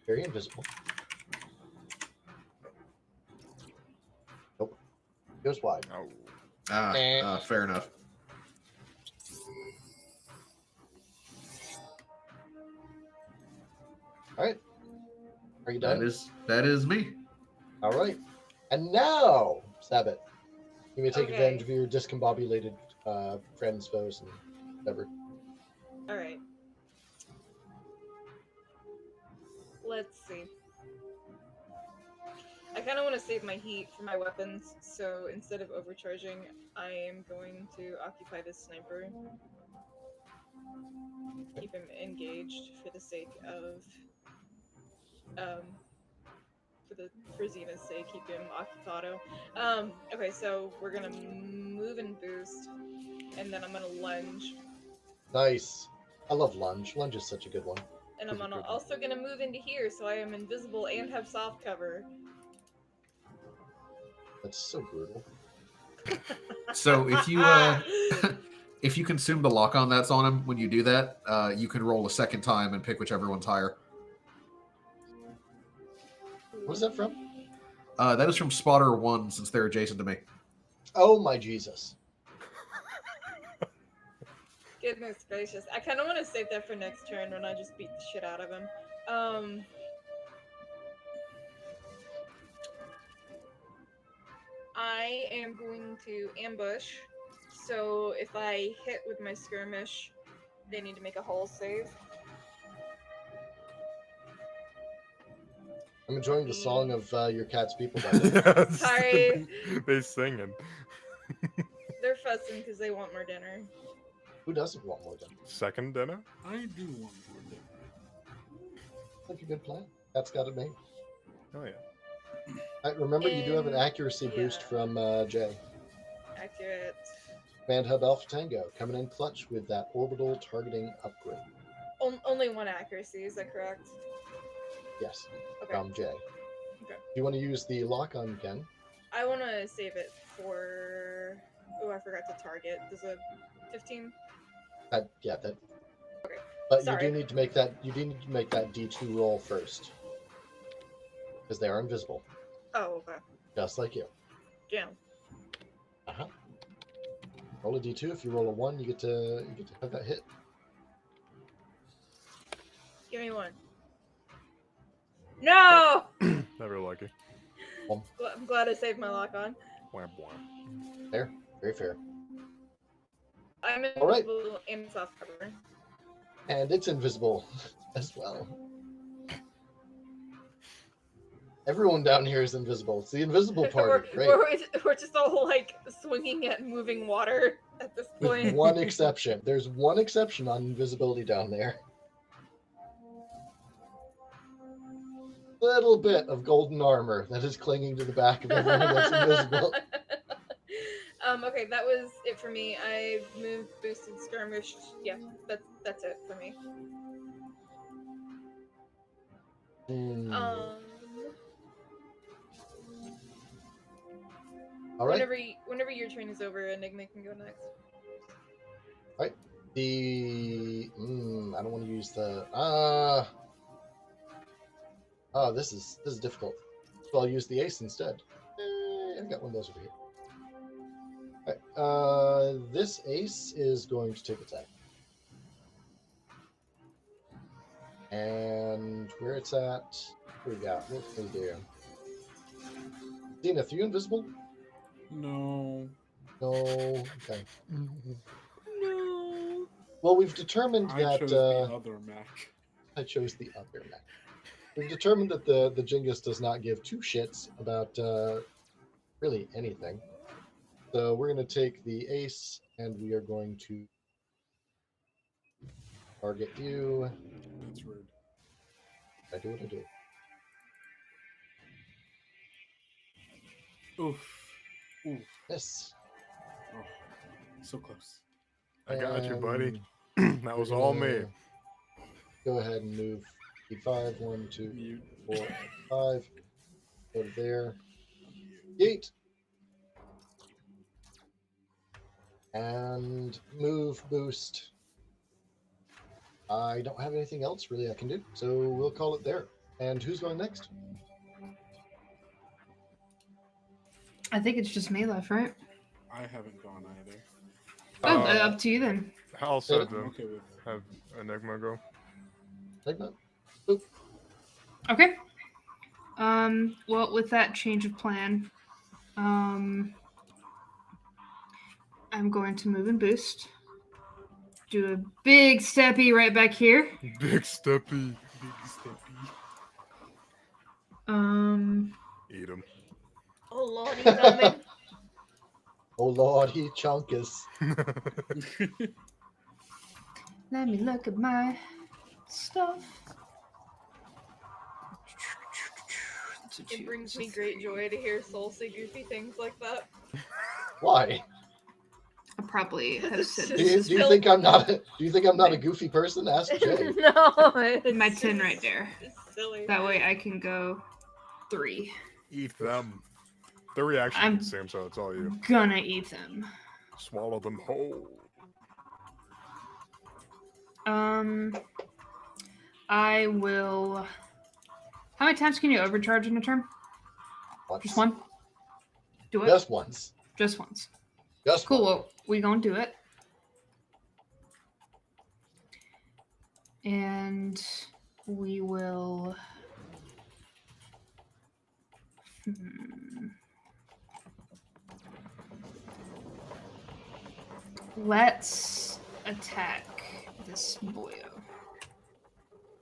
Speaker 1: Very invisible. Nope. Goes wide.
Speaker 4: Oh.
Speaker 7: Fair enough.
Speaker 1: All right. Are you done?
Speaker 7: That is me.
Speaker 1: All right. And now, Sabbath, you may take
Speaker 2: Okay.
Speaker 1: advantage of your discombobulated friends, foes, and whatever.
Speaker 2: All right. Let's see. I kind of want to save my heat for my weapons, so instead of overcharging, I am going to occupy this sniper. Keep him engaged for the sake of, for Xena's sake, keep him occupado. Okay, so we're gonna move and boost, and then I'm gonna lunge,
Speaker 1: Nice. I love lunge. Lunge is such a good one.
Speaker 2: and I'm also gonna move into here, so I am invisible and have soft cover.
Speaker 1: That's so brutal.
Speaker 7: So if you if you consume the lock on that's on him when you do that, you can roll a second time and pick whichever one's higher.
Speaker 1: What is that from?
Speaker 7: That is from Spotter 1 since they're adjacent to me.
Speaker 1: Oh my Jesus.
Speaker 2: Goodness gracious. I kind of want to save that for next turn when I just beat the shit out of him. I am going to ambush. So if I hit with my skirmish, they need to make a hull save.
Speaker 1: I'm enjoying the song of your cat's people. By the way.
Speaker 2: Sorry.
Speaker 4: They singing.
Speaker 2: They're fussing because they want more dinner.
Speaker 1: Who doesn't want more dinner?
Speaker 4: Second dinner?
Speaker 6: I do want more dinner.
Speaker 1: That's a good plan. That's got it made.
Speaker 4: Oh yeah.
Speaker 1: Remember, you do have an
Speaker 2: And-
Speaker 1: accuracy boost
Speaker 2: yeah.
Speaker 1: from Jay.
Speaker 2: Accurate.
Speaker 1: Command Hub Alpha Tango coming in clutch with that orbital targeting upgrade.
Speaker 2: Only one accuracy, is that correct?
Speaker 1: Yes,
Speaker 2: Okay.
Speaker 1: from Jay.
Speaker 2: Okay.
Speaker 1: If you want to use the lock on, you can.
Speaker 2: I want to save it for. Oh, I forgot to target. Does a 15?
Speaker 1: Yeah, that.
Speaker 2: Okay.
Speaker 1: But
Speaker 2: Sorry.
Speaker 1: you do need to make that. You do need to make that D2 roll first, because they are invisible,
Speaker 2: Oh, okay.
Speaker 1: just like you.
Speaker 2: Jam.
Speaker 1: Uh-huh. Roll a D2. If you roll a 1, you get to have that hit.
Speaker 2: Give me one. No!
Speaker 4: Never lucky.
Speaker 2: I'm glad I saved my lock on.
Speaker 4: Wham wham.
Speaker 1: Fair, very fair.
Speaker 2: I'm
Speaker 1: All right.
Speaker 2: invisible and soft cover.
Speaker 1: And it's invisible as well. Everyone down here is invisible. It's the invisible party. Great.
Speaker 2: We're just all like swinging at moving water at this
Speaker 1: With
Speaker 2: point.
Speaker 1: one exception. There's one exception on invisibility down there. Little bit of golden armor that is clinging to the back of everyone that's invisible.
Speaker 2: Okay, that was it for me. I moved, boosted, skirmished. Yeah, that's it for me.
Speaker 1: All right.
Speaker 2: Whenever your turn is over, Enigma can go next.
Speaker 1: All right. I don't want to use the. Oh, this is difficult. So I'll use the ace instead. I've got one of those over here. All right. This ace is going to take attack. And where it's at, what we got? What can we do? Zenith, are you invisible?
Speaker 6: No.
Speaker 1: No. Okay.
Speaker 2: No.
Speaker 1: Well, we've determined
Speaker 6: I
Speaker 1: that
Speaker 6: chose the other Mac.
Speaker 1: I chose the other Mac. We've determined that the Jingus does not give two shits about really anything. So we're going to take the ace, and we are going to target you.
Speaker 6: That's rude.
Speaker 1: I do what I do.
Speaker 6: Oof. Oof.
Speaker 1: Yes.
Speaker 6: Oh, so close.
Speaker 4: I got you, buddy.
Speaker 1: And
Speaker 4: That was
Speaker 1: we're
Speaker 4: all
Speaker 1: gonna
Speaker 4: me.
Speaker 1: Go ahead and move E5, 1, 2,
Speaker 6: Mute.
Speaker 1: 4, 5. Go to there. Gate. And move, boost. I don't have anything else really I can do, so we'll call it there. And who's going next?
Speaker 5: I think it's just me left, right?
Speaker 6: I haven't gone either.
Speaker 5: Oh,
Speaker 4: Uh,
Speaker 5: up to you then.
Speaker 4: I'll set
Speaker 6: I'm
Speaker 4: them.
Speaker 6: okay with
Speaker 4: Have Enigma go.
Speaker 1: Take that.
Speaker 5: Okay. Well, with that change of plan, I'm going to move and boost. Do a big steppy right back here.
Speaker 4: Big steppy.
Speaker 6: Big Steppy.
Speaker 4: Eat him.
Speaker 2: Oh lord, he's coming.
Speaker 1: Oh Lord, he chunkus.
Speaker 5: Let me look at my stuff.
Speaker 2: It brings me great joy to hear Soul say goofy things like that.
Speaker 1: Why?
Speaker 5: I probably have said
Speaker 1: Do you,
Speaker 5: this.
Speaker 1: do you think I'm not a goofy person? Ask Jay.
Speaker 2: No,
Speaker 5: My 10 right there.
Speaker 2: It's silly.
Speaker 5: That way I can go 3.
Speaker 4: Eat them. The reaction
Speaker 5: I'm-
Speaker 4: is the same, so it's all you.
Speaker 5: Gonna eat them.
Speaker 4: Swallow them whole.
Speaker 5: I will. How many times can you overcharge in a turn?
Speaker 1: Once.
Speaker 5: Just one? Do it?
Speaker 1: Just once.
Speaker 5: Just once.
Speaker 1: Just
Speaker 5: Cool,
Speaker 1: one.
Speaker 5: well, we gonna do it. And we will. Let's attack this boyo.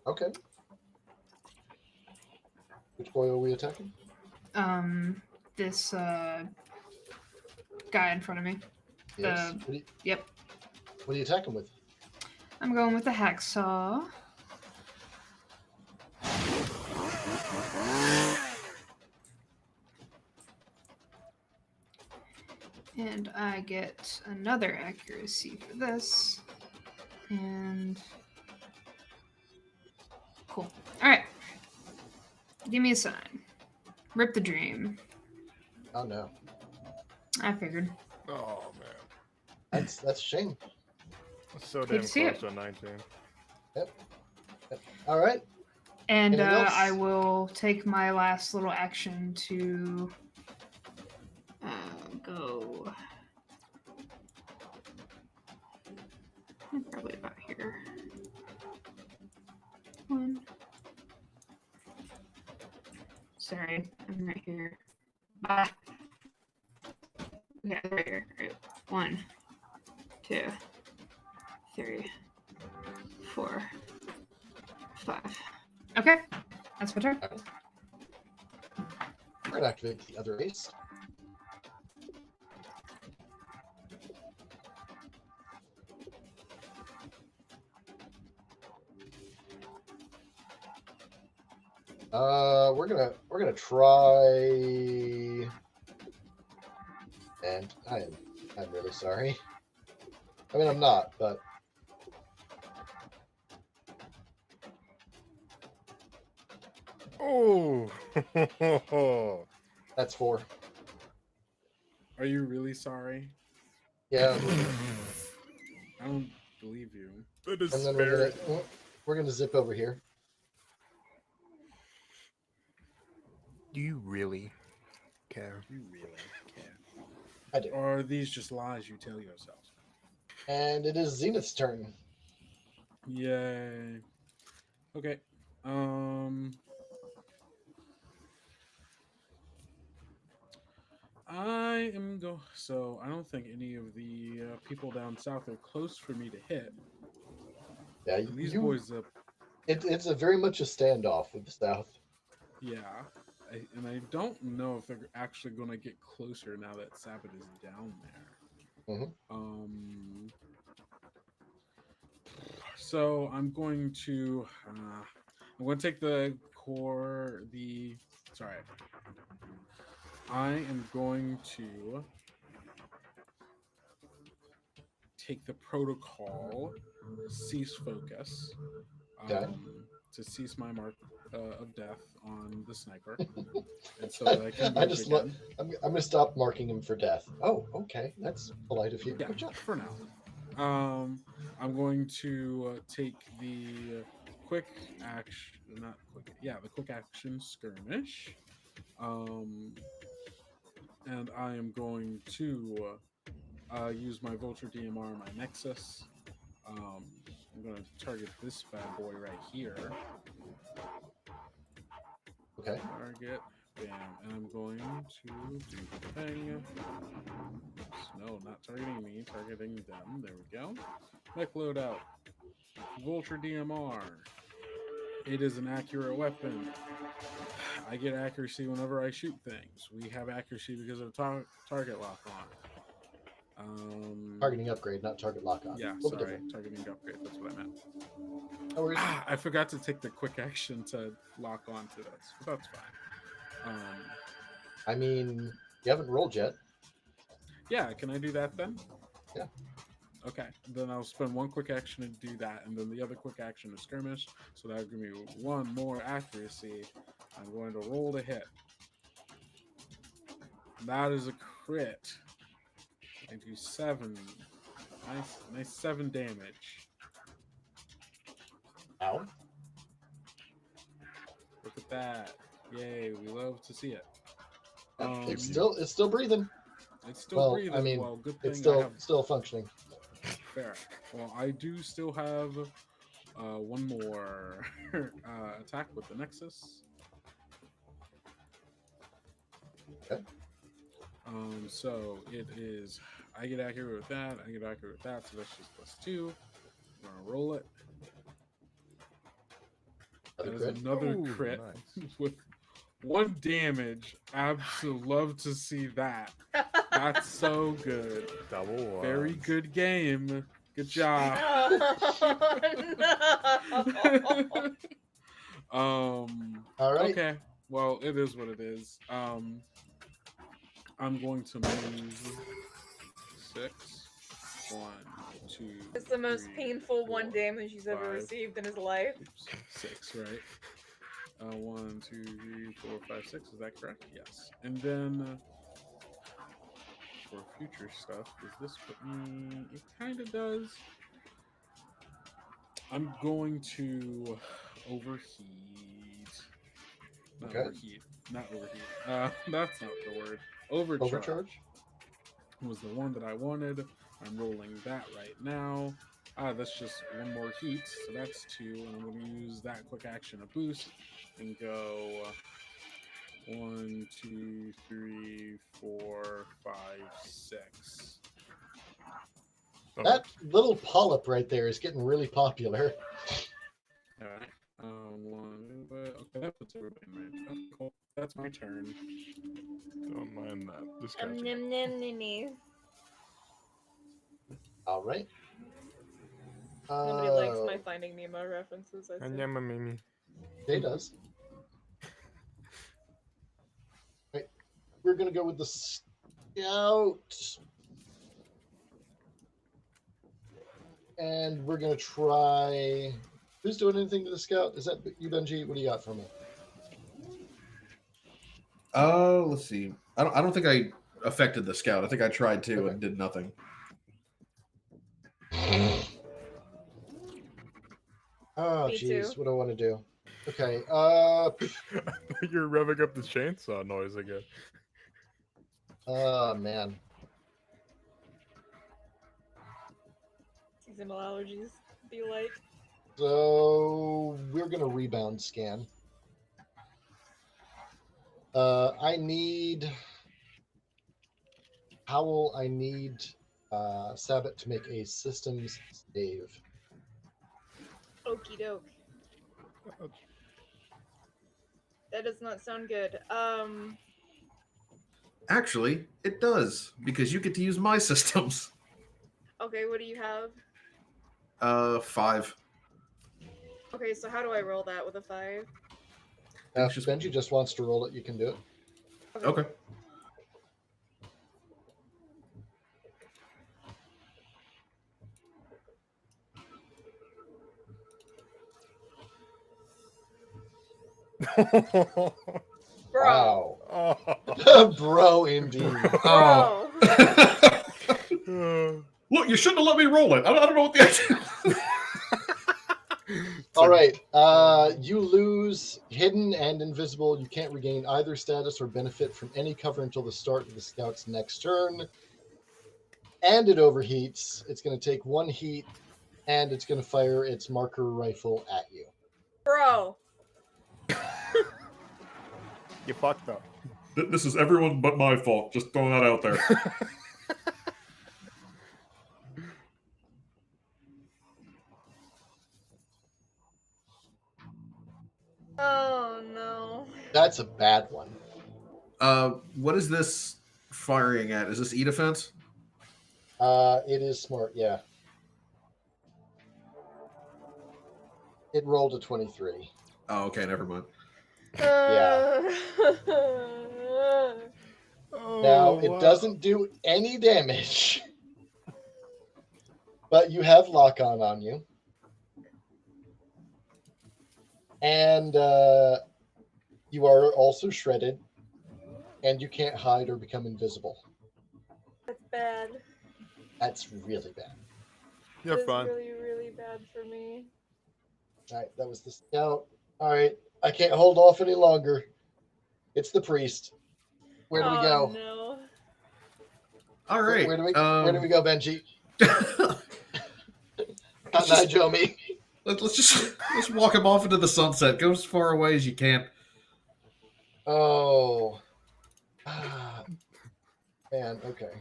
Speaker 1: Okay. Which boy are we attacking?
Speaker 5: This guy in front of me.
Speaker 1: Yes.
Speaker 5: Yep.
Speaker 1: What are you attacking with?
Speaker 5: I'm going with the hacksaw. And I get another accuracy for this. And cool. All right. Give me a sign. Rip the dream.
Speaker 1: Oh no.
Speaker 5: I figured.
Speaker 4: Oh man,
Speaker 1: That's a shame.
Speaker 4: that's so
Speaker 5: Hate
Speaker 4: damn
Speaker 5: to see
Speaker 4: close
Speaker 5: it.
Speaker 4: to a 19.
Speaker 1: Yep. All right.
Speaker 5: And
Speaker 1: Anything else?
Speaker 5: I will take my last little action to go. Probably about here. One. Sorry, I'm right here. Bye. Yeah, right here. Right. 1, 2, 3, 4, 5. Okay, that's my turn.
Speaker 1: We're gonna activate the other ace. We're gonna try, and I'm really sorry. I mean, I'm not, but
Speaker 4: Oh,
Speaker 1: that's 4.
Speaker 6: Are you really sorry?
Speaker 1: Yeah,
Speaker 6: I don't believe you.
Speaker 4: the
Speaker 1: and then
Speaker 4: despair.
Speaker 1: we're gonna zip over here.
Speaker 4: Do you really care?
Speaker 6: You really care.
Speaker 1: I do.
Speaker 6: Or are these just lies you tell yourself?
Speaker 1: And it is Zenith's turn.
Speaker 6: Yay. Okay. I am so I don't think any of the people down south are close for me to hit.
Speaker 1: Yeah,
Speaker 6: And these boys up.
Speaker 1: It's a very much a standoff with the South.
Speaker 6: Yeah. And I don't know if they're actually going to get closer now that Sabbath is down there.
Speaker 1: Mhm.
Speaker 6: So I'm going to take the sorry. I am going to take the protocol cease focus
Speaker 1: Okay.
Speaker 6: to cease my mark of death on the sniper, and so that I can
Speaker 1: I
Speaker 6: move
Speaker 1: just
Speaker 6: again.
Speaker 1: I'm gonna stop marking him for death. Oh, okay, that's polite of you.
Speaker 6: Yeah,
Speaker 1: Good job.
Speaker 6: for now. I'm going to take the quick action, the quick action skirmish. And I am going to use my Vulture DMR, my Nexus. I'm going to target this bad boy right here.
Speaker 1: Okay.
Speaker 6: Target, bam, and I'm going to do the thing. Oops, no, not targeting me, targeting them. There we go. Mech loadout. Vulture DMR. It is an accurate weapon. I get accuracy whenever I shoot things. We have accuracy because of target lock on.
Speaker 1: Targeting upgrade, not target lock on.
Speaker 6: Yeah, sorry, targeting upgrade. That's what I meant.
Speaker 1: No worries.
Speaker 6: I forgot to take the quick action to lock on to this, but that's fine.
Speaker 1: I mean, you haven't rolled yet.
Speaker 6: Yeah, can I do that then?
Speaker 1: Yeah.
Speaker 6: Okay, then I'll spend one quick action to do that, and then the other quick action is skirmish, so that'll give me one more accuracy. I'm going to roll to hit. That is a crit. I do 7. Nice 7 damage.
Speaker 1: Ow.
Speaker 6: Look at that. Yay, we love to see it.
Speaker 1: It's still breathing.
Speaker 6: It's still breathing.
Speaker 1: I mean,
Speaker 6: well, good thing
Speaker 1: it's
Speaker 6: I have
Speaker 1: still functioning.
Speaker 6: fair. Well, I do still have one more attack with the Nexus.
Speaker 1: Okay.
Speaker 6: So it is. I get accurate with that. I get accurate with that. So that's just +2. I'm gonna roll it. That is another crit
Speaker 4: nice.
Speaker 6: with 1 damage. Absolutely love to see that. That's so good.
Speaker 4: Double one.
Speaker 6: Very good game. Good job.
Speaker 2: Oh, no.
Speaker 1: All right.
Speaker 6: Okay. Well, it is what it is. I'm going to move 6. 1, 2.
Speaker 2: It's the most
Speaker 6: 3,
Speaker 2: painful 1
Speaker 6: 4,
Speaker 2: damage he's ever
Speaker 6: 5.
Speaker 2: received in his life.
Speaker 6: Oops, 6, right? 1, 2, 3, 4, 5, 6. Is that correct? Yes. And then for future stuff, does this put me? It kind of does. I'm going to overheat. Not
Speaker 1: Okay.
Speaker 6: overheat. Not overheat. That's not the word. Overcharge was the one that I wanted. I'm rolling that right now. That's just 1 more heat, so that's 2, and I'm going to use that quick action to boost and go 1, 2, 3, 4, 5, 6.
Speaker 1: That little polyp right there is getting really popular.
Speaker 6: All right. 1. Okay, that puts everybody in range. Okay, cool. That's my turn.
Speaker 4: Don't mind that. Just
Speaker 2: Nom,
Speaker 4: catching.
Speaker 2: nom, nom, nom, nom.
Speaker 1: All right.
Speaker 2: Nobody likes my Finding Nemo references. I see.
Speaker 4: Mimi.
Speaker 1: Jay does. Right. We're gonna go with the scout, and we're gonna try. Who's doing anything to the scout? Is that you, Benji? What do you got for me?
Speaker 7: Let's see. I don't think I affected the scout. I think I tried to
Speaker 1: Okay.
Speaker 7: and did nothing.
Speaker 1: Oh,
Speaker 2: Me
Speaker 1: jeez.
Speaker 2: too.
Speaker 1: What do I want to do? Okay.
Speaker 4: You're revving up the chainsaw noise again.
Speaker 1: Oh, man.
Speaker 2: Seasonal allergies be like.
Speaker 1: So we're gonna rebound scan. I need Howell. I need Sabbath to make a systems save.
Speaker 2: Okie doke. That does not sound good.
Speaker 7: Actually, it does because you get to use my systems.
Speaker 2: Okay, what do you have?
Speaker 7: 5.
Speaker 2: Okay, so how do I roll that with a 5?
Speaker 1: If Benji just wants to roll it, you can do it.
Speaker 7: Okay.
Speaker 2: Bro.
Speaker 1: Wow. Bro, indeed.
Speaker 2: Bro.
Speaker 3: Look, you shouldn't have let me roll it. I don't know what the idea.
Speaker 1: All right. You lose hidden and invisible. You can't regain either status or benefit from any cover until the start of the scout's next turn. And it overheats. It's going to take 1 heat, and it's going to fire its marker rifle at you.
Speaker 2: Bro.
Speaker 4: You fucked up.
Speaker 3: This is everyone but my fault. Just throwing that out there.
Speaker 2: Oh no.
Speaker 1: That's a bad one.
Speaker 7: What is this firing at? Is this E-defense?
Speaker 1: It is smart, yeah. It rolled a 23.
Speaker 7: Oh, okay, never mind.
Speaker 1: Yeah. Now, it doesn't do any damage, but you have lock-on on you. And you are also shredded, and you can't hide or become invisible.
Speaker 2: That's bad.
Speaker 1: That's really bad.
Speaker 4: You're
Speaker 2: That's
Speaker 4: fine.
Speaker 2: really, really bad for me.
Speaker 1: All right, that was the scout. All right, I can't hold off any longer. It's the priest. Where do we go?
Speaker 2: No.
Speaker 7: All right.
Speaker 1: Where do we go, Benji? Not Joe me.
Speaker 7: Let's walk him off into the sunset. Go as far away as you can.
Speaker 1: Oh. Man, okay.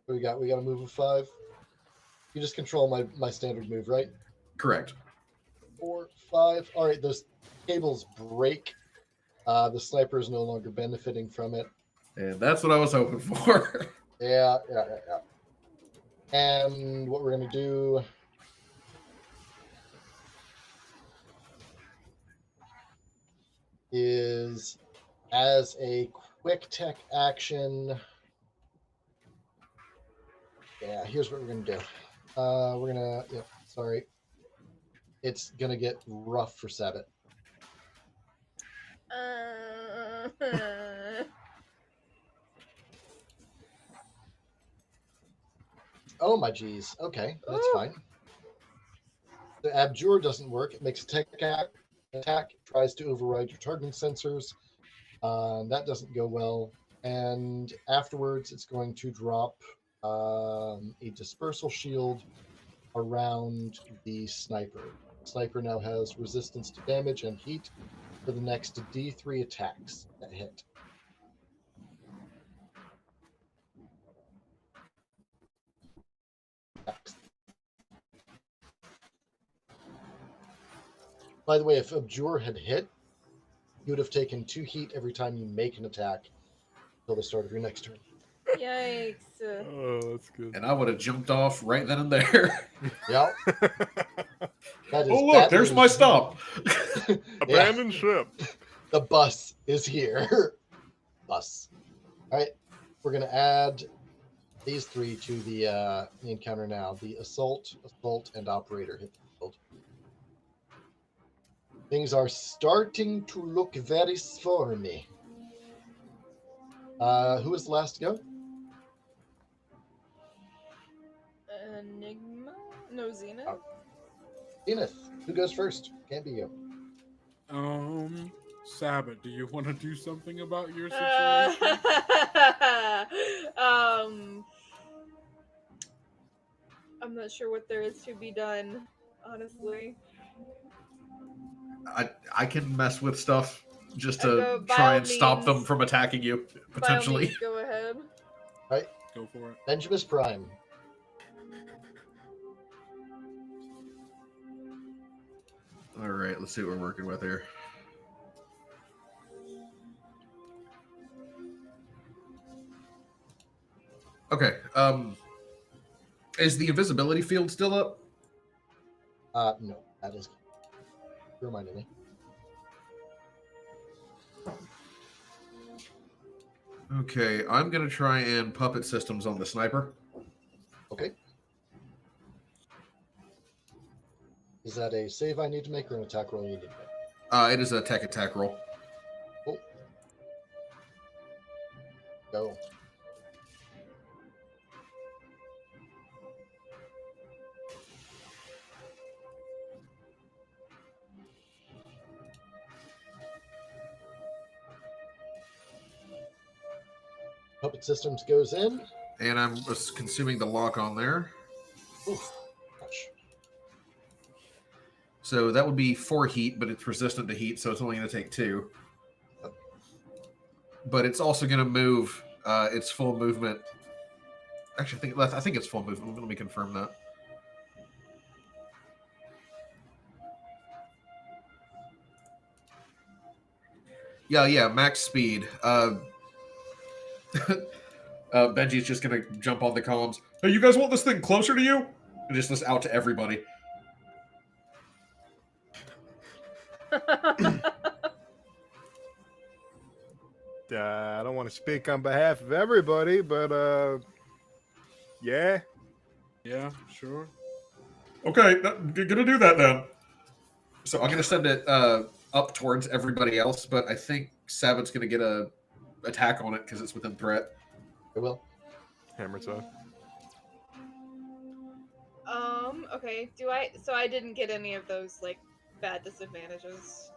Speaker 1: What we got? We got a move of 5. You just control my standard move, right?
Speaker 7: Correct.
Speaker 1: 4, 5. All right, those cables break, The sniper is no longer benefiting from it.
Speaker 7: And that's what I was hoping for.
Speaker 1: Yeah. And what we're going to do is, as a quick tech action, yeah, here's what we're going to do. We're going to, sorry. It's going to get rough for Sabbath. Oh my geez. Okay, that's fine. The Abjure doesn't work. It makes a attack, tries to override your targeting sensors. That doesn't go well. And afterwards, it's going to drop a dispersal shield around the sniper. The sniper now has resistance to damage and heat for the next D3 attacks that hit. By the way, if Abjure had hit, you would have taken 2 heat every time you make an attack until the start of your next turn.
Speaker 2: Yikes.
Speaker 4: Oh, that's good.
Speaker 7: And I would have jumped off right then and there.
Speaker 1: Yep. That is
Speaker 3: Oh, look,
Speaker 1: bad
Speaker 3: there's
Speaker 1: news.
Speaker 3: my stop.
Speaker 4: Abandoned ship.
Speaker 1: The bus is here. Bus. All right. We're going to add these 3 to the encounter now. The assault, and operator hit the field. Things are starting to look very stormy. Who was the last to go?
Speaker 2: Enigma? No, Zenith?
Speaker 1: Oh. Zenith. Who goes first? Can't be you.
Speaker 6: Sabbath, do you want to do something about your situation?
Speaker 2: I'm not sure what there is to be done, honestly.
Speaker 7: I can mess with stuff just
Speaker 2: Go,
Speaker 7: to
Speaker 2: by
Speaker 7: try
Speaker 2: all
Speaker 7: and stop
Speaker 2: means.
Speaker 7: them from attacking you,
Speaker 2: By all
Speaker 7: potentially.
Speaker 2: means, go ahead.
Speaker 1: Right.
Speaker 6: Go for it.
Speaker 1: Benjamin Prime.
Speaker 7: All right, let's see what we're working with here. Okay. Is the invisibility field still up?
Speaker 1: No, that is. You reminded me.
Speaker 7: Okay, I'm gonna try and puppet systems on the sniper.
Speaker 1: Okay. Is that a save I need to make or an attack roll you need to make?
Speaker 7: It is a tech attack roll.
Speaker 1: Cool. Go. Puppet Systems goes in.
Speaker 7: And I'm just consuming the lock on there.
Speaker 1: Oof. Gosh.
Speaker 7: So that would be 4 heat, but it's resistant to heat, so it's only going to take 2. But it's also going to move its full movement. Actually, I think it's full movement. Let me confirm that. Yeah, max speed. Benji's just going to jump on the comms.
Speaker 3: Hey, you guys want this thing closer to you?
Speaker 7: And just this out to everybody.
Speaker 4: I don't want to speak on behalf of everybody, but yeah.
Speaker 6: Yeah, sure.
Speaker 3: Okay, gonna do that then.
Speaker 7: So I'm going to send it up towards everybody else, but I think Sabbath's going to get a attack on it because it's within threat.
Speaker 1: I will.
Speaker 4: Hammer time.
Speaker 2: Okay. So I didn't get any of those, like, bad disadvantages.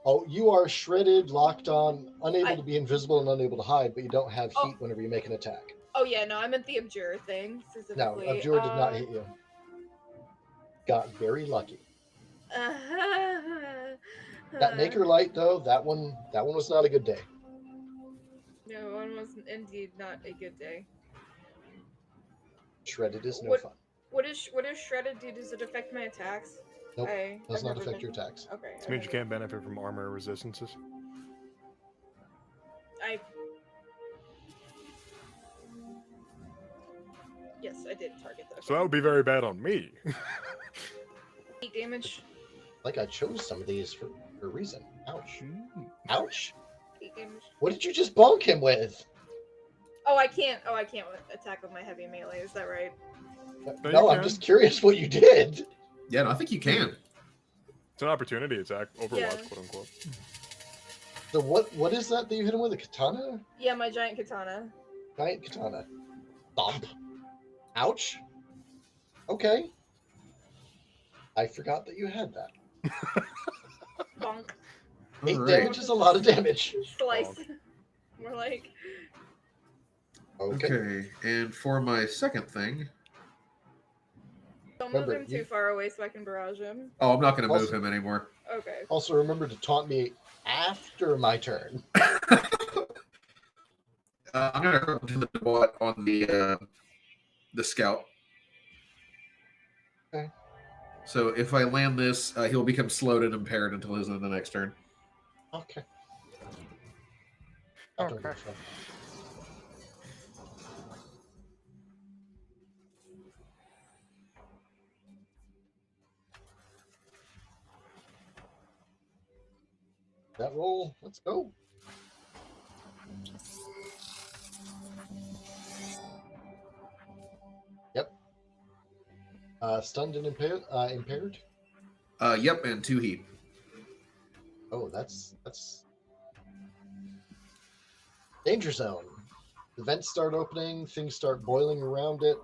Speaker 1: Oh, you are shredded, locked on, unable to be invisible and unable to hide, but you don't have heat whenever you make an attack.
Speaker 2: Oh, yeah, no, I meant the Abjure thing,
Speaker 1: No,
Speaker 2: specifically.
Speaker 1: Abjure did not hit you. Got very lucky. That Maker Light, though, that one was not a good day.
Speaker 2: No, one was indeed not a good day.
Speaker 1: Shredded is no fun.
Speaker 2: What is shredded do? Does it affect my attacks?
Speaker 1: Nope, does
Speaker 2: I've
Speaker 1: not
Speaker 2: never
Speaker 1: affect
Speaker 2: been-
Speaker 1: your attacks.
Speaker 2: Okay.
Speaker 4: This means you can't benefit from armor resistances.
Speaker 2: did target that.
Speaker 4: So that would be very bad on me.
Speaker 2: 8 damage.
Speaker 1: Like I chose some of these for a reason. Ouch. Ouch.
Speaker 2: 8 damage.
Speaker 1: What did you just bonk him with?
Speaker 2: Oh, I can't attack with my heavy melee. Is that right?
Speaker 1: No, I'm just curious what you did.
Speaker 7: Yeah, no, I think you can.
Speaker 4: It's an opportunity attack, Overwatch,
Speaker 2: Yeah.
Speaker 4: quote unquote.
Speaker 1: So what is that you hit him with? A katana?
Speaker 2: Yeah, my giant katana.
Speaker 1: Giant katana. Thump. Ouch. Okay. I forgot that you had that.
Speaker 2: Bonk.
Speaker 1: 8
Speaker 7: All
Speaker 1: damage is a lot of damage.
Speaker 2: Slice. More like.
Speaker 1: Okay.
Speaker 7: And for my second thing,
Speaker 2: Don't move
Speaker 1: Remember,
Speaker 2: him too far away so I can barrage him.
Speaker 7: oh, I'm not going to move
Speaker 1: Also-
Speaker 7: him anymore.
Speaker 2: Okay.
Speaker 1: Also, remember to taunt me after my turn.
Speaker 7: I'm going to hurt him on the scout.
Speaker 1: Okay.
Speaker 7: So if I land this, he'll become slowed and impaired until his the next turn.
Speaker 1: Okay.
Speaker 4: Okay.
Speaker 1: That roll. Let's go. Yep. Stunned and impaired.
Speaker 7: Yep, and 2 heat.
Speaker 1: Oh, that's danger zone. The vents start opening. Things start boiling around it.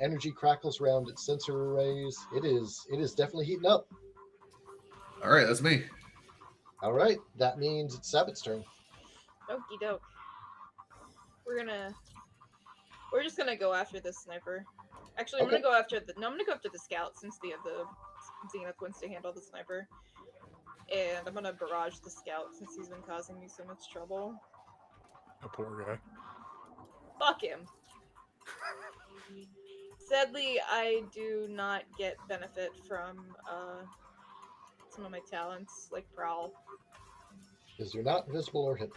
Speaker 1: Energy crackles around its sensor arrays. It is definitely heating up.
Speaker 7: All right, that's me.
Speaker 1: All right, that means it's Sabbath's turn.
Speaker 2: Okie doke. We're just gonna go after this sniper. Actually, I'm
Speaker 1: Okay.
Speaker 2: gonna go after the scout since Zenith wants to handle the sniper. And I'm gonna barrage the scout since he's been causing me so much trouble.
Speaker 4: A poor guy.
Speaker 2: Fuck him. Sadly, I do not get benefit from some of my talents, like Prowl.
Speaker 1: Because you're not invisible or hidden.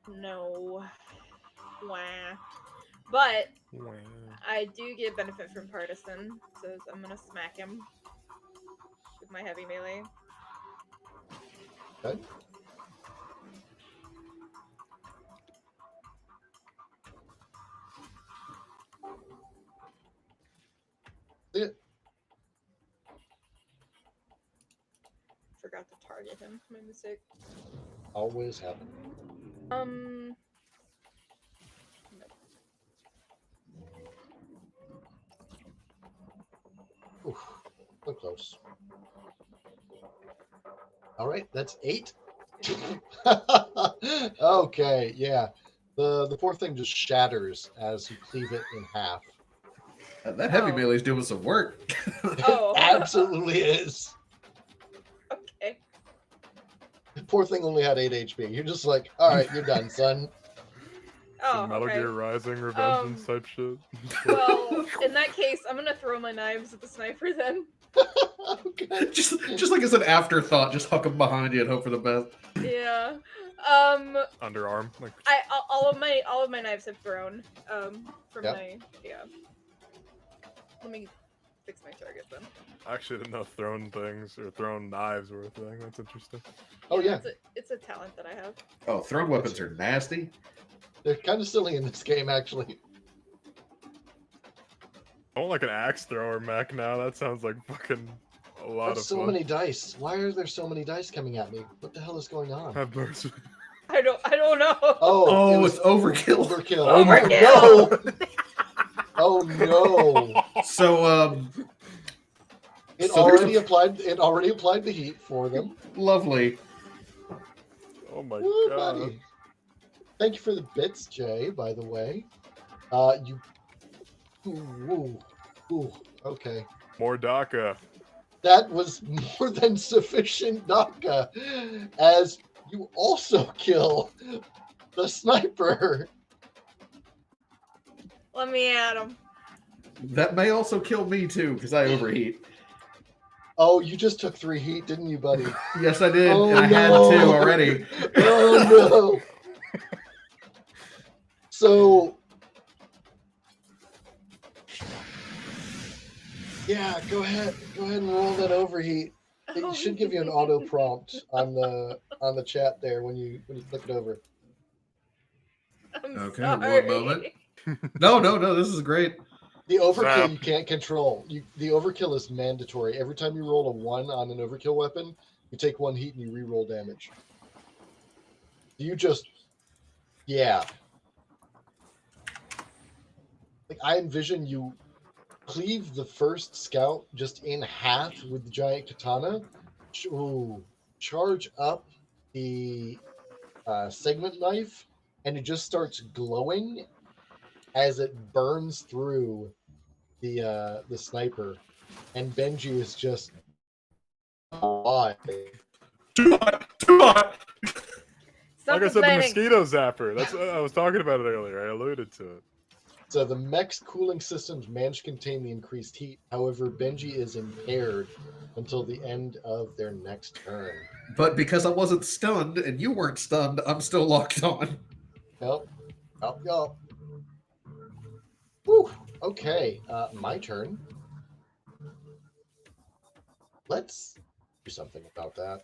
Speaker 2: No. Wah. But I do get benefit from Partisan, so I'm gonna smack him with my heavy melee.
Speaker 1: Okay. See it.
Speaker 2: Forgot to target him. My mistake.
Speaker 1: Always happen.
Speaker 2: No.
Speaker 1: Oof, so close. All right, that's 8. Okay, yeah. The poor thing just shatters as you cleave it in half.
Speaker 7: That heavy
Speaker 2: Oh.
Speaker 7: melee's doing some work.
Speaker 2: Oh.
Speaker 1: Absolutely is.
Speaker 2: Okay.
Speaker 1: The poor thing only had 8 HP. You're just like, all right, you're done, son.
Speaker 2: Oh,
Speaker 4: Some Metal
Speaker 2: okay.
Speaker 4: Gear Rising Revengeance type shit.
Speaker 2: Well, in that case, I'm gonna throw my knives at the sniper then.
Speaker 1: Okay.
Speaker 7: just like as an afterthought, just huck him behind you and hope for the best.
Speaker 2: Yeah.
Speaker 4: Underarm. Like,
Speaker 2: All of my knives have thrown. From
Speaker 1: Yep.
Speaker 2: my Let me fix my target then.
Speaker 4: I actually didn't know thrown things or thrown knives were a thing. That's interesting.
Speaker 1: Oh, yeah.
Speaker 2: It's a talent that I have.
Speaker 7: Oh, thrown weapons are nasty.
Speaker 1: They're kind of silly in this game, actually.
Speaker 4: I want like an axe thrower mech now. That sounds like fucking a lot
Speaker 1: That's
Speaker 4: of
Speaker 1: so
Speaker 4: fun.
Speaker 1: many dice. Why are there so many dice coming at me? What the hell is going on?
Speaker 4: Have mercy.
Speaker 2: I don't know.
Speaker 1: Oh,
Speaker 7: It's overkill.
Speaker 1: Overkill.
Speaker 2: Overkill.
Speaker 1: Oh no!
Speaker 7: So,
Speaker 1: It
Speaker 7: So there's
Speaker 1: already applied. It already applied the heat for them.
Speaker 7: lovely.
Speaker 4: Oh my
Speaker 1: Woo,
Speaker 4: god.
Speaker 1: buddy. Thank you for the bits, Jay. By the way, you. Ooh, okay.
Speaker 4: More DACA.
Speaker 1: That was more than sufficient, Naka, as you also kill the sniper.
Speaker 2: Let me at him.
Speaker 7: That may also kill me too, because I overheat.
Speaker 1: Oh, you just took 3 heat, didn't you, buddy?
Speaker 7: Yes, I did.
Speaker 1: Oh,
Speaker 7: and I had
Speaker 1: no.
Speaker 7: 2 already.
Speaker 1: Oh no! So Yeah, go ahead. Go ahead and roll that overheat. It should give you an auto prompt on the chat there when you click it over.
Speaker 2: I'm
Speaker 7: Okay,
Speaker 2: sorry.
Speaker 7: 1 moment. No, this is great.
Speaker 1: The overkill
Speaker 4: Zap.
Speaker 1: you can't control. The overkill is mandatory. Every time you roll a 1 on an overkill weapon, you take 1 heat and you re-roll damage. You just, yeah. Like I envision you cleave the first scout just in half with the giant katana. Ooh, charge up the segment knife, and it just starts glowing as it burns through the sniper, and Benji is just why?
Speaker 3: Too hot.
Speaker 2: Stop
Speaker 4: Like I said, the
Speaker 2: complaining.
Speaker 4: mosquito zapper. That's I was talking about it earlier. I alluded to it.
Speaker 1: So the mech's cooling systems manage to contain the increased heat. However, Benji is impaired until the end of their next turn.
Speaker 7: But because I wasn't stunned and you weren't stunned, I'm still locked on.
Speaker 1: Help. Whew. Okay, my turn. Let's do something about that.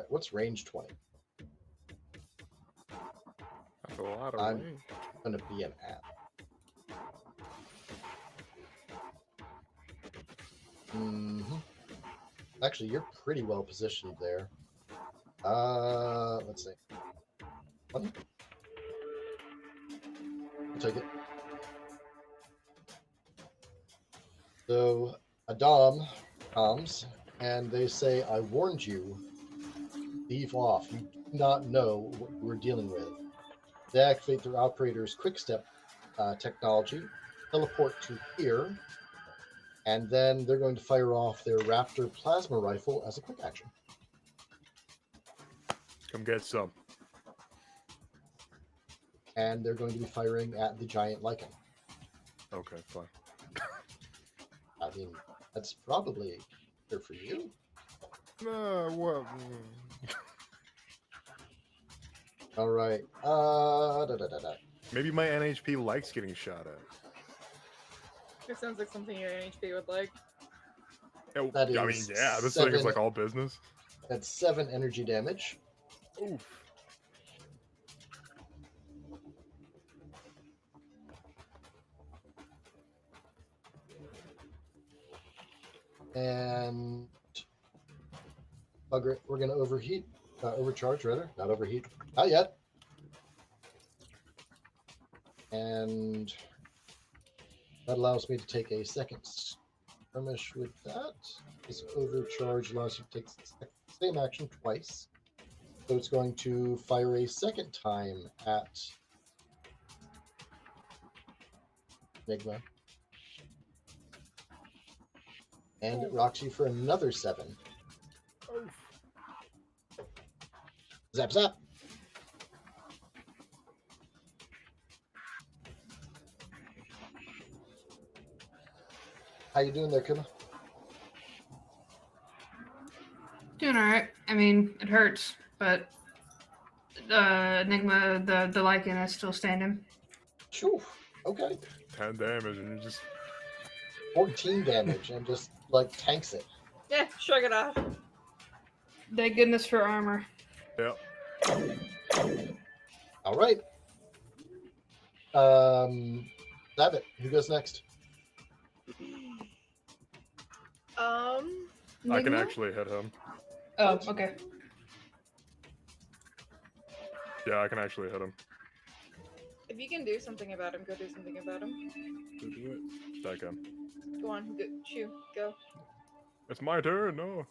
Speaker 1: What's range 20?
Speaker 4: That's a lot of
Speaker 1: I'm
Speaker 4: range.
Speaker 1: gonna be an app. Actually, you're pretty well positioned there. Let's see. I'll take it. So Adam comes and they say, "I warned you. Leave off. You do not know what you were dealing with." They activate their operator's quick step technology, teleport to here, and then they're going to fire off their Raptor plasma rifle as a quick action.
Speaker 4: Come get some.
Speaker 1: And they're going to be firing at the giant lichen.
Speaker 4: Okay, fine.
Speaker 1: I mean, that's probably good for you.
Speaker 4: Well.
Speaker 1: All right.
Speaker 4: Maybe my NHP likes getting shot at.
Speaker 2: It sounds like something your NHP would like.
Speaker 4: Oh,
Speaker 1: That
Speaker 4: I mean,
Speaker 1: is
Speaker 4: yeah, this thing is
Speaker 1: 7
Speaker 4: like all business.
Speaker 1: That's 7 energy damage.
Speaker 4: Oof.
Speaker 1: And bugger it, we're going to overcharge rather, not overheat. Not yet. And that allows me to take a second skirmish with that. This overcharge allows you to take the same action twice. So it's going to fire a second time at Enigma. And it rocks you for another 7. Zap, zap. How you doing there, Kuma?
Speaker 5: Doing all right. I mean, it hurts, but Enigma, the lichen is still standing.
Speaker 1: Phew. Okay.
Speaker 4: 10 damage and you just
Speaker 1: 14 damage and just like tanks it.
Speaker 2: Yeah, shrug it off.
Speaker 5: Thank goodness for armor.
Speaker 4: yeah.
Speaker 1: All right. Dabbit, who goes next?
Speaker 4: I can
Speaker 5: Enigma?
Speaker 4: actually hit him.
Speaker 5: Oh, okay.
Speaker 4: Yeah, I can actually hit him.
Speaker 2: If you can do something about him, go do something about him.
Speaker 6: Go do it.
Speaker 4: I can.
Speaker 2: Go on, go, shoo, go.
Speaker 4: It's my turn. No.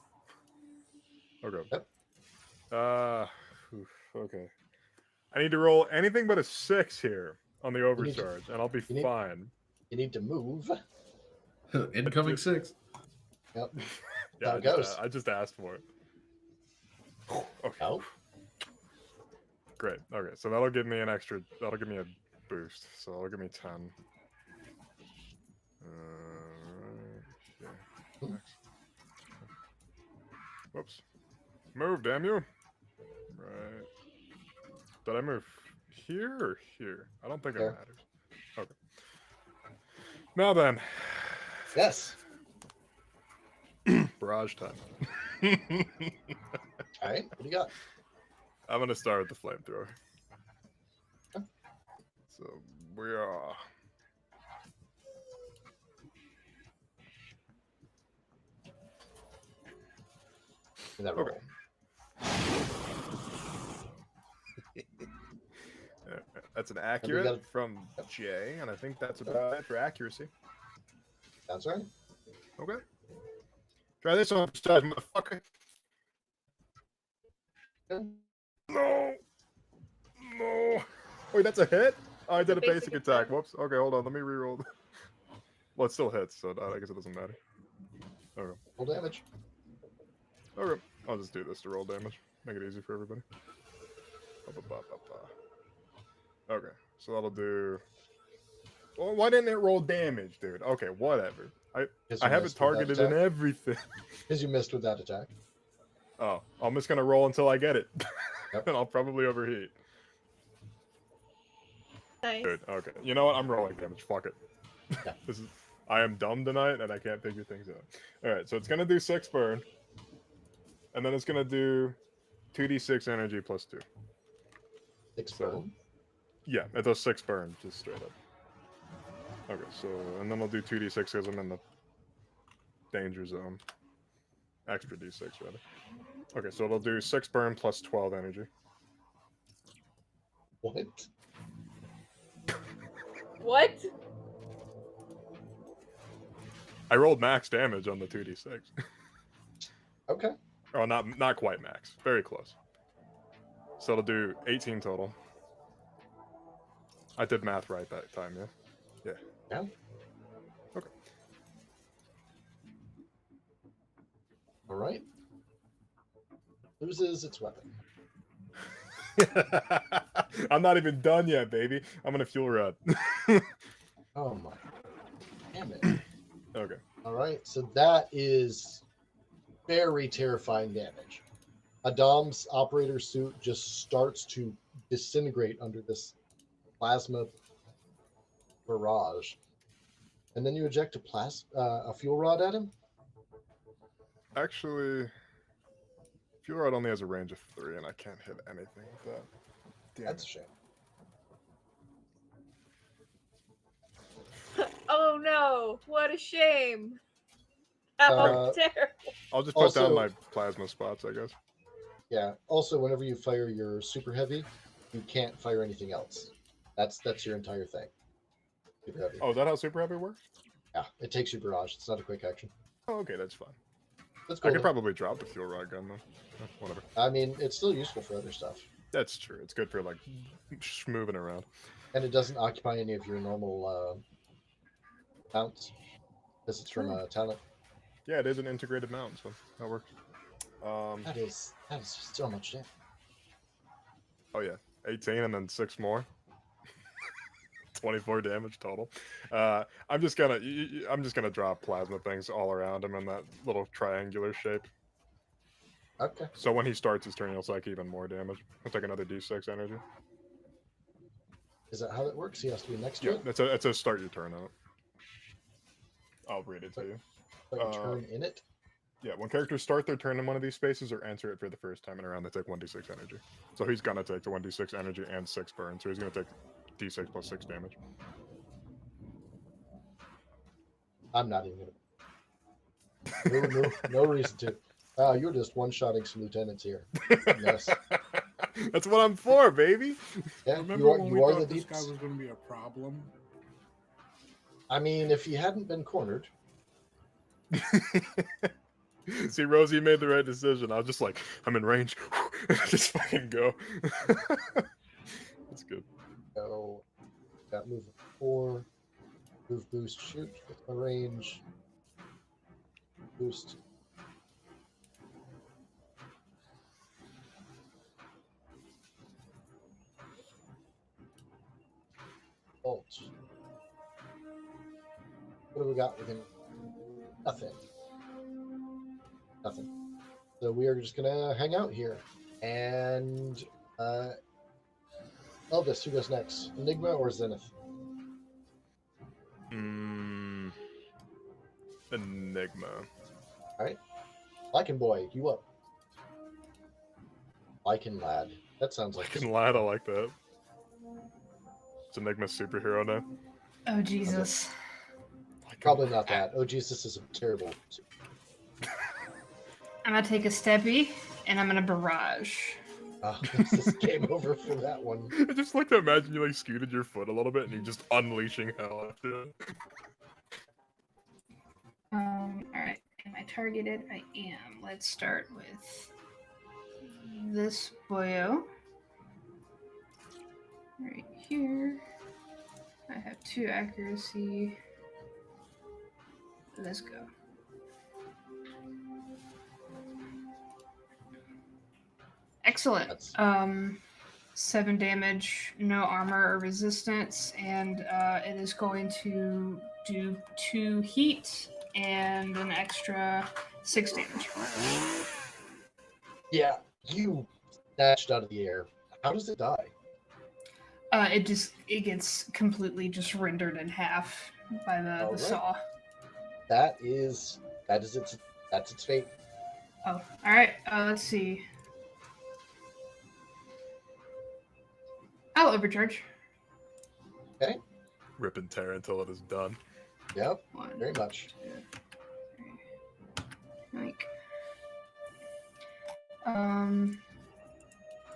Speaker 4: Okay.
Speaker 1: Yep.
Speaker 4: Okay. I need to roll anything but a 6 here on the
Speaker 1: need to-
Speaker 4: overcharge, and I'll be
Speaker 1: you need-
Speaker 4: fine.
Speaker 1: You need to move.
Speaker 7: Incoming 6.
Speaker 1: Yep.
Speaker 4: Yeah,
Speaker 1: How it goes.
Speaker 4: I just asked for it. Okay.
Speaker 1: Oh.
Speaker 4: Great. Okay, so that'll give me an extra. That'll give me a boost. So that'll give me 10. Yeah. Next. Whoops. Move, damn you. Did I move here or here? I don't think it
Speaker 1: There.
Speaker 4: matters. Okay. Now then.
Speaker 1: Yes.
Speaker 4: Barrage time.
Speaker 1: All right. What do you got?
Speaker 4: I'm gonna start with the flamethrower.
Speaker 1: Okay.
Speaker 4: So we are.
Speaker 1: That
Speaker 4: Okay.
Speaker 1: roll.
Speaker 4: That's an accurate
Speaker 1: gotta-
Speaker 4: from Jay, and I think that's about it for accuracy.
Speaker 1: That's right.
Speaker 4: Okay. Try this on for size, motherfucker. No. No. Wait, that's a hit? Oh, I did a basic attack. Whoops. Okay, hold on. Let me reroll. Well, it still hits, so I guess it doesn't matter. Okay.
Speaker 1: Roll damage.
Speaker 4: Okay. I'll just do this to roll damage. Make it easy for everybody. Okay, so that'll do. Well, why didn't it roll damage, dude? Okay, whatever. I have it targeted in everything.
Speaker 1: Because you missed with that attack.
Speaker 4: Oh, I'm just gonna roll until I get it,
Speaker 1: Yep.
Speaker 4: and I'll probably overheat.
Speaker 2: Nice.
Speaker 4: Dude, okay. You know what? I'm rolling damage. Fuck it.
Speaker 1: Yeah.
Speaker 4: I am dumb tonight, and I can't figure things out. All right, so it's gonna do 6 burn, and then it's gonna do 2d6 energy plus 2.
Speaker 1: 6
Speaker 4: So-
Speaker 1: burn.
Speaker 4: Yeah, it does 6 burn, just straight up. Okay, so, and then I'll do 2d6 because I'm in the danger zone. Extra d6, rather. Okay, so it'll do 6 burn plus 12 energy.
Speaker 1: What?
Speaker 2: What?
Speaker 4: I rolled max damage on the 2d6.
Speaker 1: Okay.
Speaker 4: Oh, not quite max. Very close. So it'll do 18 total. I did math right that time, yeah? Yeah.
Speaker 1: Yeah.
Speaker 4: Okay.
Speaker 1: All right. Loses its weapon.
Speaker 4: I'm not even done yet, baby. I'm gonna fuel rod.
Speaker 1: Oh my. Damn it.
Speaker 4: Okay.
Speaker 1: All right. So that is very terrifying damage. Adam's operator suit just starts to disintegrate under this plasma barrage. And then you eject a fuel rod at him?
Speaker 4: Actually, fuel rod only has a range of 3, and I can't hit anything with that. Damn
Speaker 1: That's
Speaker 4: it.
Speaker 1: a shame.
Speaker 2: Oh no! What a shame! How terrible!
Speaker 4: I'll just put
Speaker 1: Also-
Speaker 4: down my plasma spots, I guess.
Speaker 1: Yeah. Also, whenever you fire your super heavy, you can't fire anything else. That's your entire thing. Super heavy.
Speaker 4: Oh, is that how super heavy works?
Speaker 1: Yeah. It takes your barrage. It's not a quick action.
Speaker 4: Oh, okay, that's fine.
Speaker 1: That's
Speaker 4: I
Speaker 1: cool.
Speaker 4: could
Speaker 1: though.
Speaker 4: probably drop the fuel rod gun, though. Whatever.
Speaker 1: I mean, it's still useful for other stuff.
Speaker 4: That's true. It's good for, like, moving around.
Speaker 1: And it doesn't occupy any of your normal mounts. Because it's from a talent.
Speaker 4: Yeah, it is an integrated mount, so that works.
Speaker 1: That is just so much damage.
Speaker 4: Oh yeah, 18 and then 6 more. 24 damage total. I'm just gonna drop plasma things all around him in that little triangular shape.
Speaker 1: Okay.
Speaker 4: So when he starts his turn, he'll take even more damage. He'll take another d6 energy.
Speaker 1: Is that how that works? He has to be next to
Speaker 4: Yeah,
Speaker 1: it?
Speaker 4: it's a start your turn out. I'll read it to you.
Speaker 1: But you turn in it?
Speaker 4: Yeah, when characters start their turn in one of these spaces or enter it for the first time in a round, they take 1d6 energy. So he's gonna take the 1d6 energy and 6 burn, so he's gonna take d6 plus 6 damage.
Speaker 1: I'm not even gonna. No reason to. You're just one-shotting some lieutenants here. Yes.
Speaker 4: That's what I'm for, baby.
Speaker 1: Yeah,
Speaker 6: Remember when we
Speaker 1: you are
Speaker 6: thought
Speaker 1: the
Speaker 6: this
Speaker 1: deep.
Speaker 6: guy was going to be a problem?
Speaker 1: I mean, if he hadn't been cornered,
Speaker 4: See, Rosie made the right decision. I was just like, I'm in range. Just fucking go. That's good.
Speaker 1: so got move 4, move boost, shoot with my range, boost. Bolt. What do we got with him? Nothing. Nothing. So we are just gonna hang out here, and Elvis, who goes next? Enigma or Zenith?
Speaker 4: Enigma.
Speaker 1: All right. Lycan boy, you up? Lycan lad. That sounds like
Speaker 4: Lycan lad, I like that. It's Enigma's superhero now.
Speaker 5: Oh Jesus.
Speaker 1: Probably not that. Oh Jesus is a terrible.
Speaker 5: I'm gonna take a steppy and I'm gonna barrage.
Speaker 1: This is game over for that one.
Speaker 4: I just like to imagine you like scooted your foot a little bit and you're just unleashing hell after it.
Speaker 5: Alright. Am I targeted? I am. Let's start with this boyo. Right here. I have 2 accuracy. Let's go. Excellent. 7 damage, no armor or resistance, and it is going to do 2 heat and an extra 6 damage.
Speaker 1: Yeah, you snatched out of the air. How does it die?
Speaker 5: It gets completely just rendered in half by the saw.
Speaker 1: That's its fate.
Speaker 5: Oh, all right. Let's see. I'll overcharge.
Speaker 1: Okay.
Speaker 4: Rip and tear until it is done.
Speaker 1: Yep.
Speaker 5: 1,
Speaker 1: Very much.
Speaker 5: 2, 3.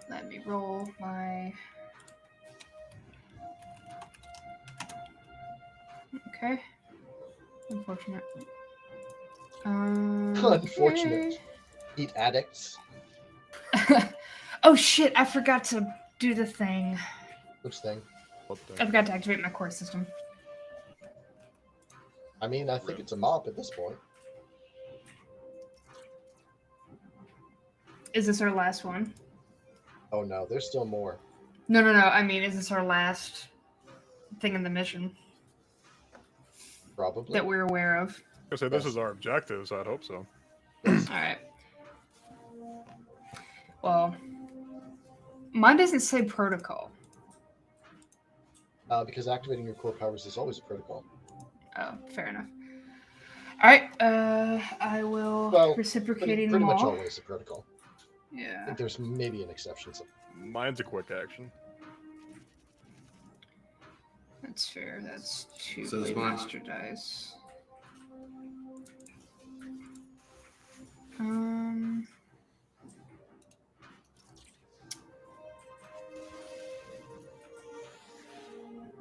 Speaker 5: Let me roll my. Okay. Unfortunate.
Speaker 1: Unfortunate. Eat addicts.
Speaker 5: Oh shit! I forgot to do the thing.
Speaker 1: Which thing?
Speaker 5: I forgot to activate my core system.
Speaker 1: I mean, I think it's a mop at this point.
Speaker 5: Is this our last one?
Speaker 1: Oh no, there's still more.
Speaker 5: No. I mean, is this our last thing in the mission?
Speaker 1: Probably.
Speaker 5: That we're aware of.
Speaker 4: I say this is our objective, so I'd hope so.
Speaker 5: All right. Well, mine doesn't say protocol.
Speaker 1: Because activating your core powers is always a protocol.
Speaker 5: Oh, fair enough. All right. I will reciprocating
Speaker 1: pretty
Speaker 5: them all.
Speaker 1: much always a protocol. I
Speaker 5: Yeah.
Speaker 1: think there's maybe an exception.
Speaker 4: Mine's a quick action.
Speaker 5: That's fair. That's 2
Speaker 7: So is
Speaker 5: blade
Speaker 7: mine.
Speaker 5: master dice. I'm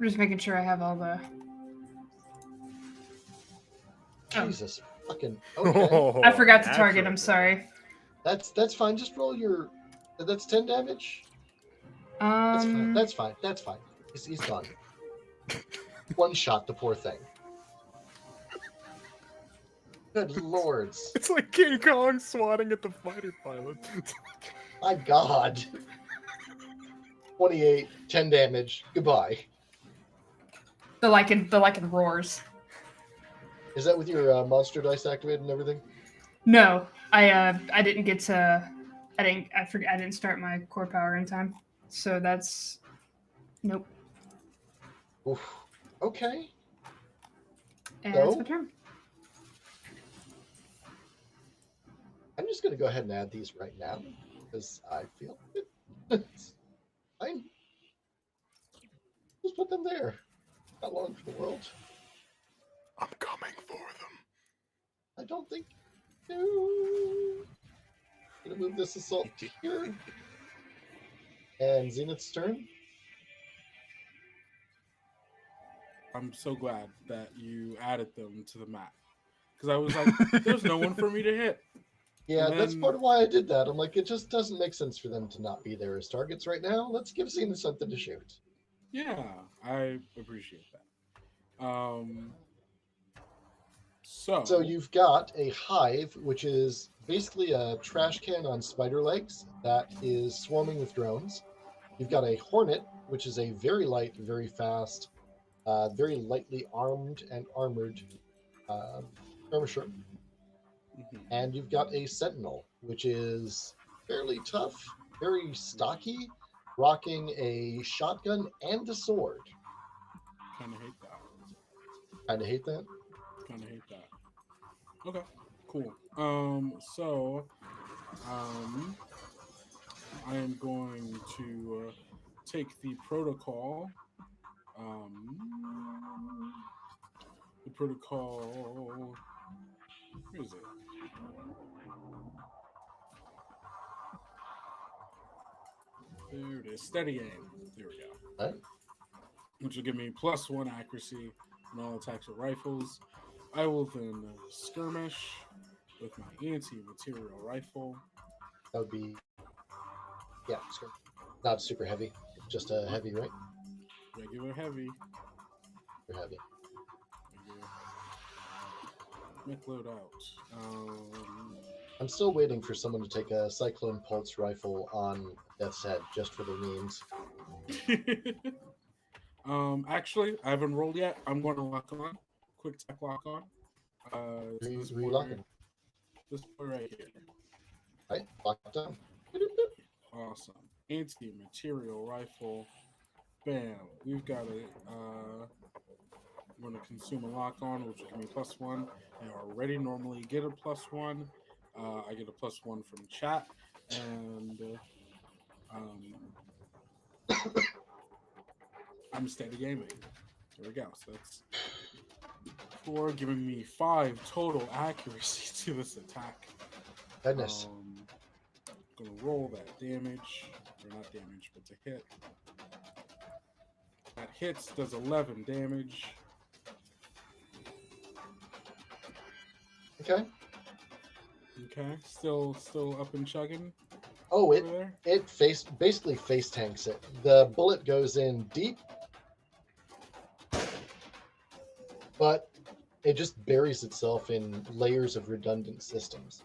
Speaker 5: just making sure I have all the. Oh.
Speaker 1: Jesus fucking. Okay.
Speaker 5: I forgot to target. I'm sorry.
Speaker 1: That's fine. Just roll your. That's 10 damage. That's fine. He's gone. One shot the poor thing. Good lords.
Speaker 4: It's like King Kong swatting at the fighter pilot.
Speaker 1: My God. 28, 10 damage. Goodbye.
Speaker 5: The Lycan roars.
Speaker 1: Is that with your monster dice activated and everything?
Speaker 5: No, I didn't get to. I didn't start my core power in time, so that's. Nope.
Speaker 1: Oof. Okay.
Speaker 5: And
Speaker 1: So?
Speaker 5: that's my turn.
Speaker 1: I'm just going to go ahead and add these right now because I feel it's fine. Just put them there. Not long for the world.
Speaker 4: I'm coming for them.
Speaker 1: I don't think. No. Gonna move this assault here. And Zenith's turn.
Speaker 6: I'm so glad that you added them to the map. Because I was like, there's no one for me to hit.
Speaker 1: Yeah,
Speaker 6: And
Speaker 1: that's
Speaker 6: then-
Speaker 1: part of why I did that. I'm like, it just doesn't make sense for them to not be there as targets right now. Let's give Zenith something to shoot.
Speaker 6: Yeah, I appreciate that.
Speaker 1: So you've got a hive, which is basically a trash can on spider legs that is swarming with drones. You've got a hornet, which is a very light, very fast, very lightly armed and armored skirmisher. And you've got a sentinel, which is fairly tough, very stocky, rocking a shotgun and a sword.
Speaker 6: Kind of hate that.
Speaker 1: Kind of hate that.
Speaker 6: Kind of hate that. Okay, cool. I am going to take the protocol. The protocol. Where is it? There it is. Steady aim. There we go.
Speaker 1: All right.
Speaker 6: Which will give me +1 accuracy on all attacks with rifles. I will then skirmish with my anti-material rifle.
Speaker 1: That would be, yeah, not super heavy, just a heavy, right?
Speaker 6: Regular heavy.
Speaker 1: Super heavy.
Speaker 6: Make load out.
Speaker 1: I'm still waiting for someone to take a Cyclone Pulse rifle on Death's Head just for the memes.
Speaker 6: Actually, I haven't rolled yet. I'm going to lock on. Quick tech lock on. This
Speaker 1: Relocking.
Speaker 6: This boy right here.
Speaker 1: Right, locked on.
Speaker 6: Awesome. Anti-material rifle. Bam. We've got a. I'm going to consume a lock on, which will give me +1. I already normally get a +1. I get a +1 from chat, and I'm steady gaming. There we go. So that's 4, giving me 5 total accuracy to this attack.
Speaker 1: Goodness.
Speaker 6: Gonna roll that damage, or not damage, but to hit. That hits, does 11 damage.
Speaker 1: Okay.
Speaker 6: Okay, still up and chugging.
Speaker 1: Oh,
Speaker 6: there?
Speaker 1: it basically face tanks it. The bullet goes in deep, but it just buries itself in layers of redundant systems.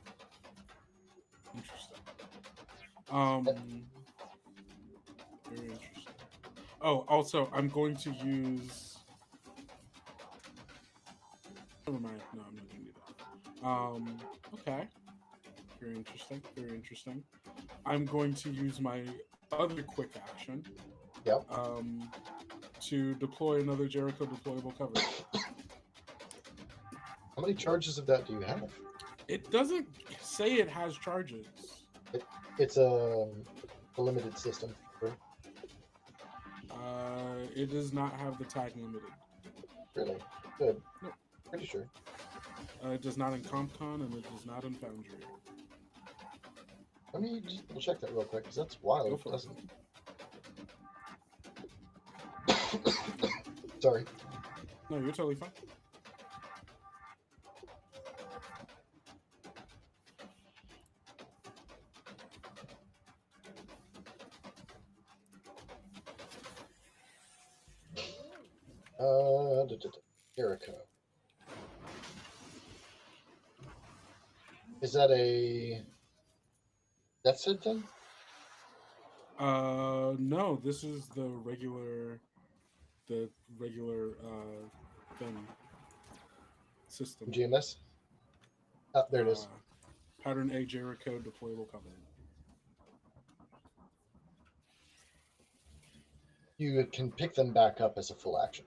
Speaker 6: Interesting. Very interesting. Oh, also, I'm going to use. Never mind. No, I'm not going to do that. Okay. Very interesting. Very interesting. I'm going to use my other quick action.
Speaker 1: Yep.
Speaker 6: To deploy another Jericho deployable cover.
Speaker 1: How many charges of that do you have?
Speaker 6: It doesn't say it has charges.
Speaker 1: It's a limited system.
Speaker 6: It does not have the tag limited.
Speaker 1: Really? Good.
Speaker 6: No.
Speaker 1: Pretty sure.
Speaker 6: It does not in CompCon, and it does not in Foundry.
Speaker 1: Let me just check that real quick, because that's wild.
Speaker 6: Go for it.
Speaker 1: Sorry.
Speaker 6: No, you're totally fine.
Speaker 1: Jericho. Is that a Death's Head thing?
Speaker 6: No, this is the regular thing system.
Speaker 1: GMS? Oh, there it is.
Speaker 6: Pattern A Jericho deployable covenant.
Speaker 1: You can pick them back up as a full action.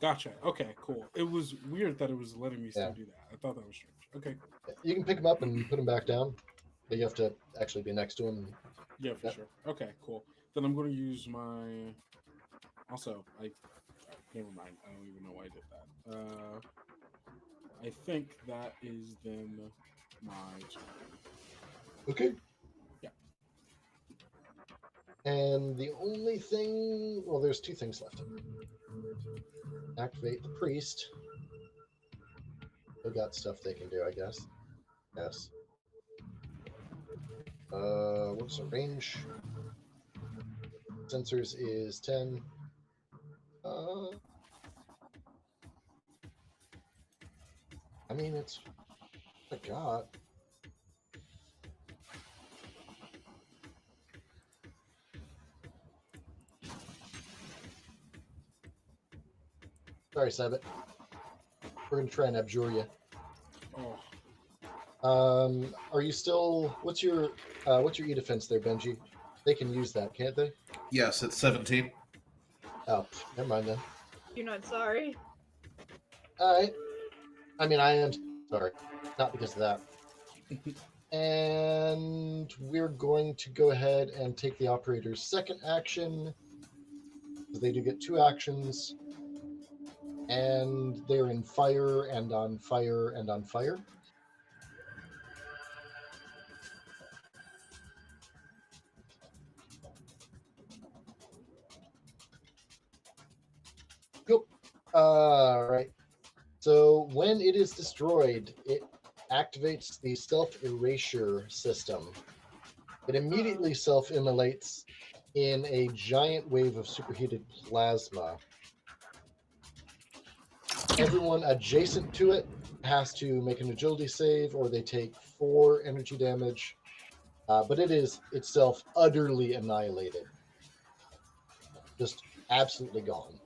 Speaker 6: Gotcha. Okay, cool. It was weird that it was letting me still do that. I thought that was strange. Okay.
Speaker 1: You can pick them up and put them back down, but you have to actually be next to them.
Speaker 6: Yeah, for sure. Okay, cool. Then I'm going to use my. Also, never mind. I don't even know why I did that. I think that is then my turn.
Speaker 1: Okay.
Speaker 6: Yeah.
Speaker 1: And the only thing, well, there's 2 things left. Activate the priest. They've got stuff they can do, I guess. Yes. What's the range? Sensors is 10. I mean, it's what I got. Sorry, Sabbath. We're gonna try and abjure you.
Speaker 6: Oh.
Speaker 1: Are you still? What's your E defense there, Benji? They can use that, can't they?
Speaker 7: Yes, it's 17.
Speaker 1: Oh, never mind then.
Speaker 2: You're not sorry.
Speaker 1: All right. I mean, I am sorry. Not because of that. And we're going to go ahead and take the operator's second action. They do get 2 actions. And they're in fire and on fire and on fire. Cool. All right. So when it is destroyed, it activates the self-erasure system. It immediately self-immolates in a giant wave of superheated plasma. Everyone adjacent to it has to make an agility save, or they take 4 energy damage. But it is itself utterly annihilated. Just absolutely gone.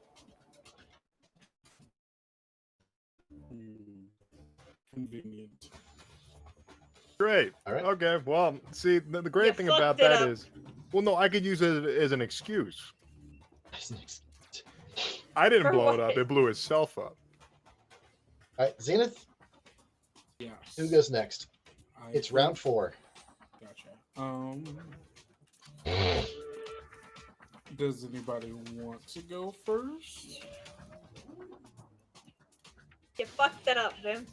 Speaker 6: Convenient.
Speaker 4: Great.
Speaker 1: All right.
Speaker 4: Okay. Well, see, the great thing about
Speaker 2: fucked it
Speaker 4: that
Speaker 2: up.
Speaker 4: is, well, no, I could use it as an excuse.
Speaker 1: That's next.
Speaker 4: I didn't
Speaker 2: For
Speaker 4: blow it up.
Speaker 2: what?
Speaker 4: It blew itself up.
Speaker 1: All right, Zenith,
Speaker 6: Yes.
Speaker 1: who goes next? It's round 4.
Speaker 6: Gotcha. Does anybody want to go first?
Speaker 2: You fucked it up, Vince.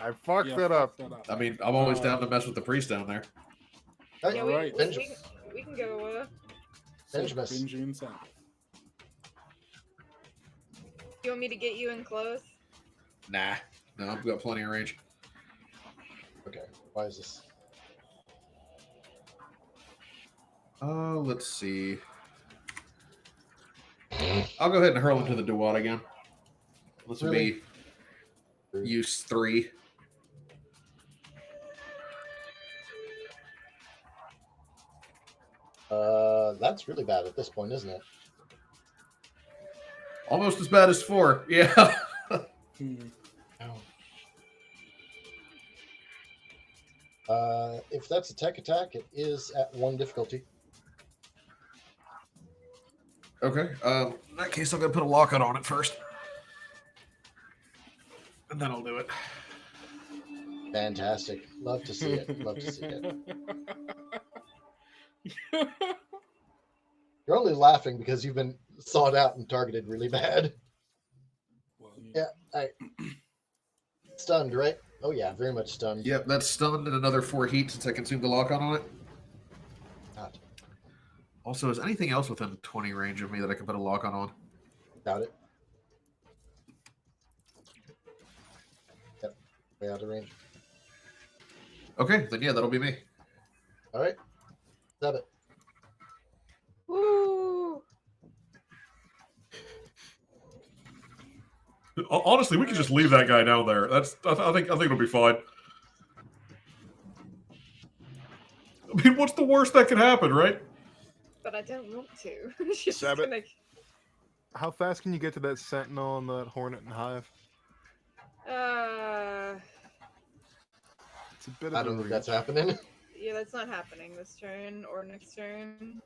Speaker 4: I fucked
Speaker 6: Yeah,
Speaker 4: it up.
Speaker 6: fuck that up.
Speaker 7: I mean, I'm always down to mess with the priest down there.
Speaker 1: All right,
Speaker 2: Yeah,
Speaker 6: Alright.
Speaker 2: we can go.
Speaker 6: So,
Speaker 1: Benjamin.
Speaker 6: Benji and Sam.
Speaker 2: You want me to get you in close?
Speaker 7: Nah. No, I've got plenty of range.
Speaker 1: Okay, why is this?
Speaker 7: Let's see. I'll go ahead and hurl into the Dewad again. This will
Speaker 1: Really?
Speaker 7: be use 3.
Speaker 1: That's really bad at this point, isn't it?
Speaker 7: Almost as bad as 4. Yeah.
Speaker 1: If that's a tech attack, it is at 1 difficulty.
Speaker 7: Okay. In that case, I'm going to put a lockout on it first. And then I'll do it.
Speaker 1: Fantastic. Love to see it. Love to see it. You're only laughing because you've been sawed out and targeted really bad.
Speaker 6: Well,
Speaker 1: Yeah, stunned, right? Oh yeah, very much stunned.
Speaker 7: Yep, that's stunned and another 4 heat since I consumed the lockout on it.
Speaker 1: God,
Speaker 7: Also, is anything else within 20 range of me that I can put a lockout on?
Speaker 1: doubt it. Yep, way out of range.
Speaker 7: Okay, then yeah, that'll be me.
Speaker 1: All right, stab it.
Speaker 2: Woo!
Speaker 3: Honestly, we can just leave that guy down there. I think it'll be fine. I mean, what's the worst that could happen, right?
Speaker 2: But I don't want to. She's
Speaker 4: Sabbath.
Speaker 2: gonna...
Speaker 4: How fast can you get to that sentinel and that hornet and hive? It's a bit of
Speaker 1: I don't
Speaker 4: a
Speaker 1: think
Speaker 4: reach.
Speaker 1: that's happening.
Speaker 2: Yeah, that's not happening this turn or next turn.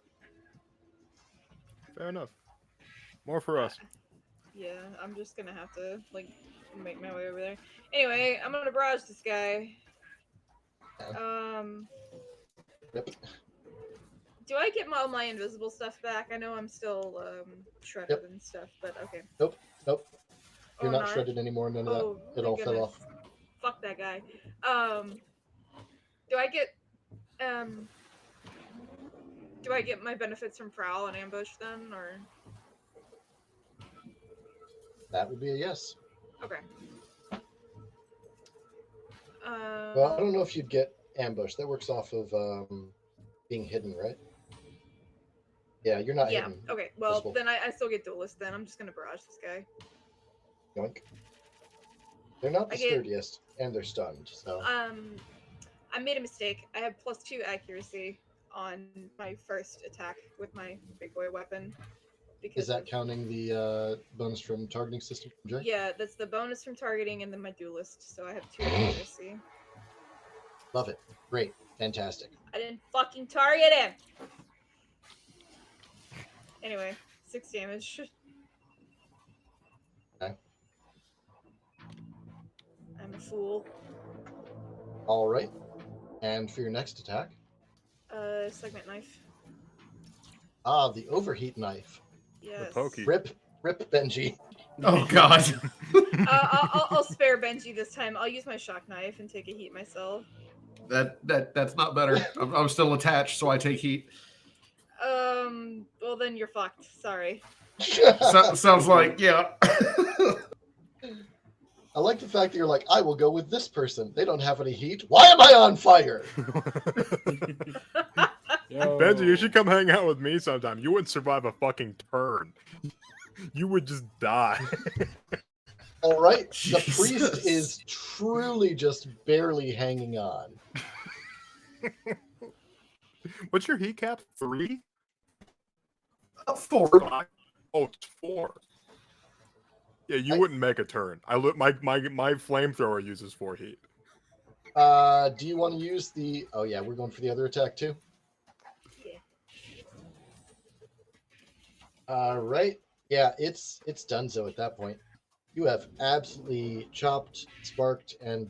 Speaker 4: Fair enough. More for us.
Speaker 2: Yeah, I'm just gonna have to, like, make my way over there. Anyway, I'm gonna barrage this guy.
Speaker 1: Yep.
Speaker 2: Do I get all my invisible stuff back? I know I'm still shredded and stuff, but okay.
Speaker 1: Nope. You're
Speaker 2: Oh,
Speaker 1: not shredded anymore. None of that.
Speaker 2: Oh,
Speaker 1: It
Speaker 2: my
Speaker 1: all fell
Speaker 2: goodness.
Speaker 1: off.
Speaker 2: Fuck that guy. Do I get my benefits from Prowl and Ambush then, or?
Speaker 1: That would be a yes.
Speaker 2: Okay.
Speaker 1: Well, I don't know if you'd get ambush. That works off of being hidden, right? Yeah, you're not
Speaker 2: Yeah.
Speaker 1: hidden.
Speaker 2: Okay. Well,
Speaker 1: Visible.
Speaker 2: then I still get duelist. Then I'm just gonna barrage this guy.
Speaker 1: Yoink. They're not the
Speaker 2: I get-
Speaker 1: sturdiest, and they're stunned. So
Speaker 2: I made a mistake. I have +2 accuracy on my first attack with my big boy weapon. Because
Speaker 1: is that
Speaker 2: of-
Speaker 1: counting the bonus from targeting system from Jay?
Speaker 2: Yeah, that's the bonus from targeting and then my duelist. So I have 2 accuracy.
Speaker 1: Love it. Great. Fantastic.
Speaker 2: I didn't fucking target him. Anyway, 6 damage.
Speaker 1: Okay.
Speaker 2: I'm a fool.
Speaker 1: All right. And for your next attack,
Speaker 2: Segment knife.
Speaker 1: the overheat knife.
Speaker 2: Yes.
Speaker 4: pokey.
Speaker 1: Rip Benji.
Speaker 7: Oh God.
Speaker 2: I'll spare Benji this time. I'll use my shock knife and take a heat myself.
Speaker 7: That's not better. I'm still attached, so I take heat.
Speaker 2: Well then you're fucked. Sorry.
Speaker 7: Sounds like yeah.
Speaker 1: I like the fact that you're like, I will go with this person. They don't have any heat. Why am I on fire?
Speaker 6: Yo.
Speaker 4: Benji, you should come hang out with me sometime. You wouldn't survive a fucking turn. You would just die.
Speaker 1: All right. The
Speaker 7: Jesus.
Speaker 1: priest is truly just barely hanging on.
Speaker 4: What's your heat cap? 3?
Speaker 7: 4.
Speaker 4: Oh, it's 4. Yeah, you wouldn't make a turn. My flamethrower uses 4 heat.
Speaker 1: Do you want to use the? Oh yeah, we're going for the other attack too.
Speaker 2: Yeah.
Speaker 1: All right. Yeah, it's donezo at that point. You have absolutely chopped, sparked, and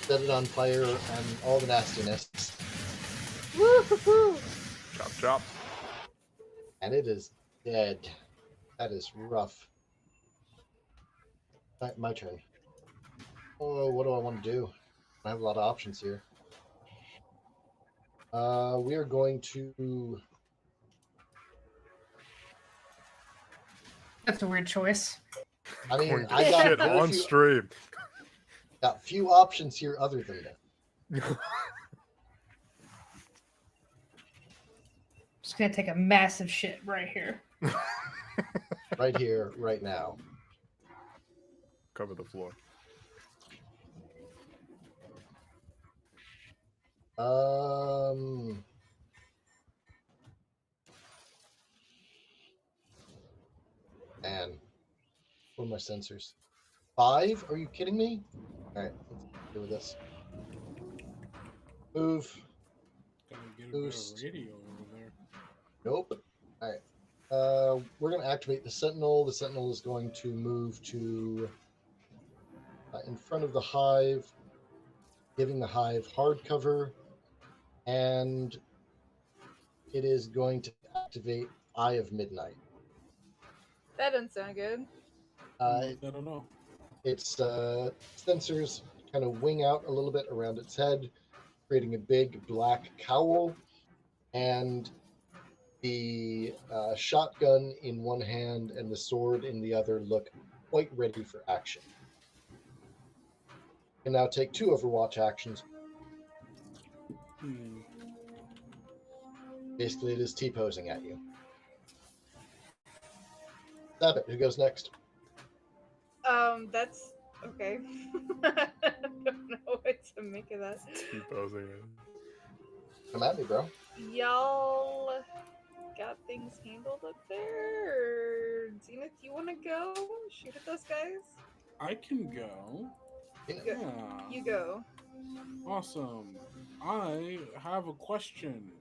Speaker 1: set it on fire and all the nastiness.
Speaker 2: Woo-hoo-hoo!
Speaker 4: Chop, chop.
Speaker 1: And it is dead. That is rough. My turn. Oh, what do I want to do? I have a lot of options here. We are going to.
Speaker 5: That's a weird choice.
Speaker 1: I mean,
Speaker 4: Going to
Speaker 1: I got
Speaker 4: shit
Speaker 1: very
Speaker 4: on
Speaker 1: few,
Speaker 4: stream.
Speaker 1: got few options here other than that.
Speaker 5: Just gonna take a massive shit right here.
Speaker 1: Right here, right now.
Speaker 4: Cover the floor.
Speaker 1: And what are my sensors? 5? Are you kidding me? All right, let's do this. Move.
Speaker 6: Gotta get a
Speaker 1: Boost.
Speaker 6: bit of radio over there.
Speaker 1: Nope. All right. We're going to activate the Sentinel. The Sentinel is going to move to in front of the hive, giving the hive hard cover, and it is going to activate Eye of Midnight.
Speaker 2: That doesn't sound good.
Speaker 6: I don't know.
Speaker 1: Its sensors kind of wing out a little bit around its head, creating a big black cowl, and the shotgun in one hand and the sword in the other look quite ready for action. You can now take 2 Overwatch actions. Basically, it is T-posing at you. Stab it. Who goes next?
Speaker 2: That's okay. I don't know what to make of that.
Speaker 4: T-posing.
Speaker 1: Come at me, bro.
Speaker 2: Y'all got things handled up there? Zenith, you want to go shoot at those guys?
Speaker 6: I can go.
Speaker 1: Yeah.
Speaker 6: Yeah.
Speaker 2: You go.
Speaker 6: Awesome. I have a question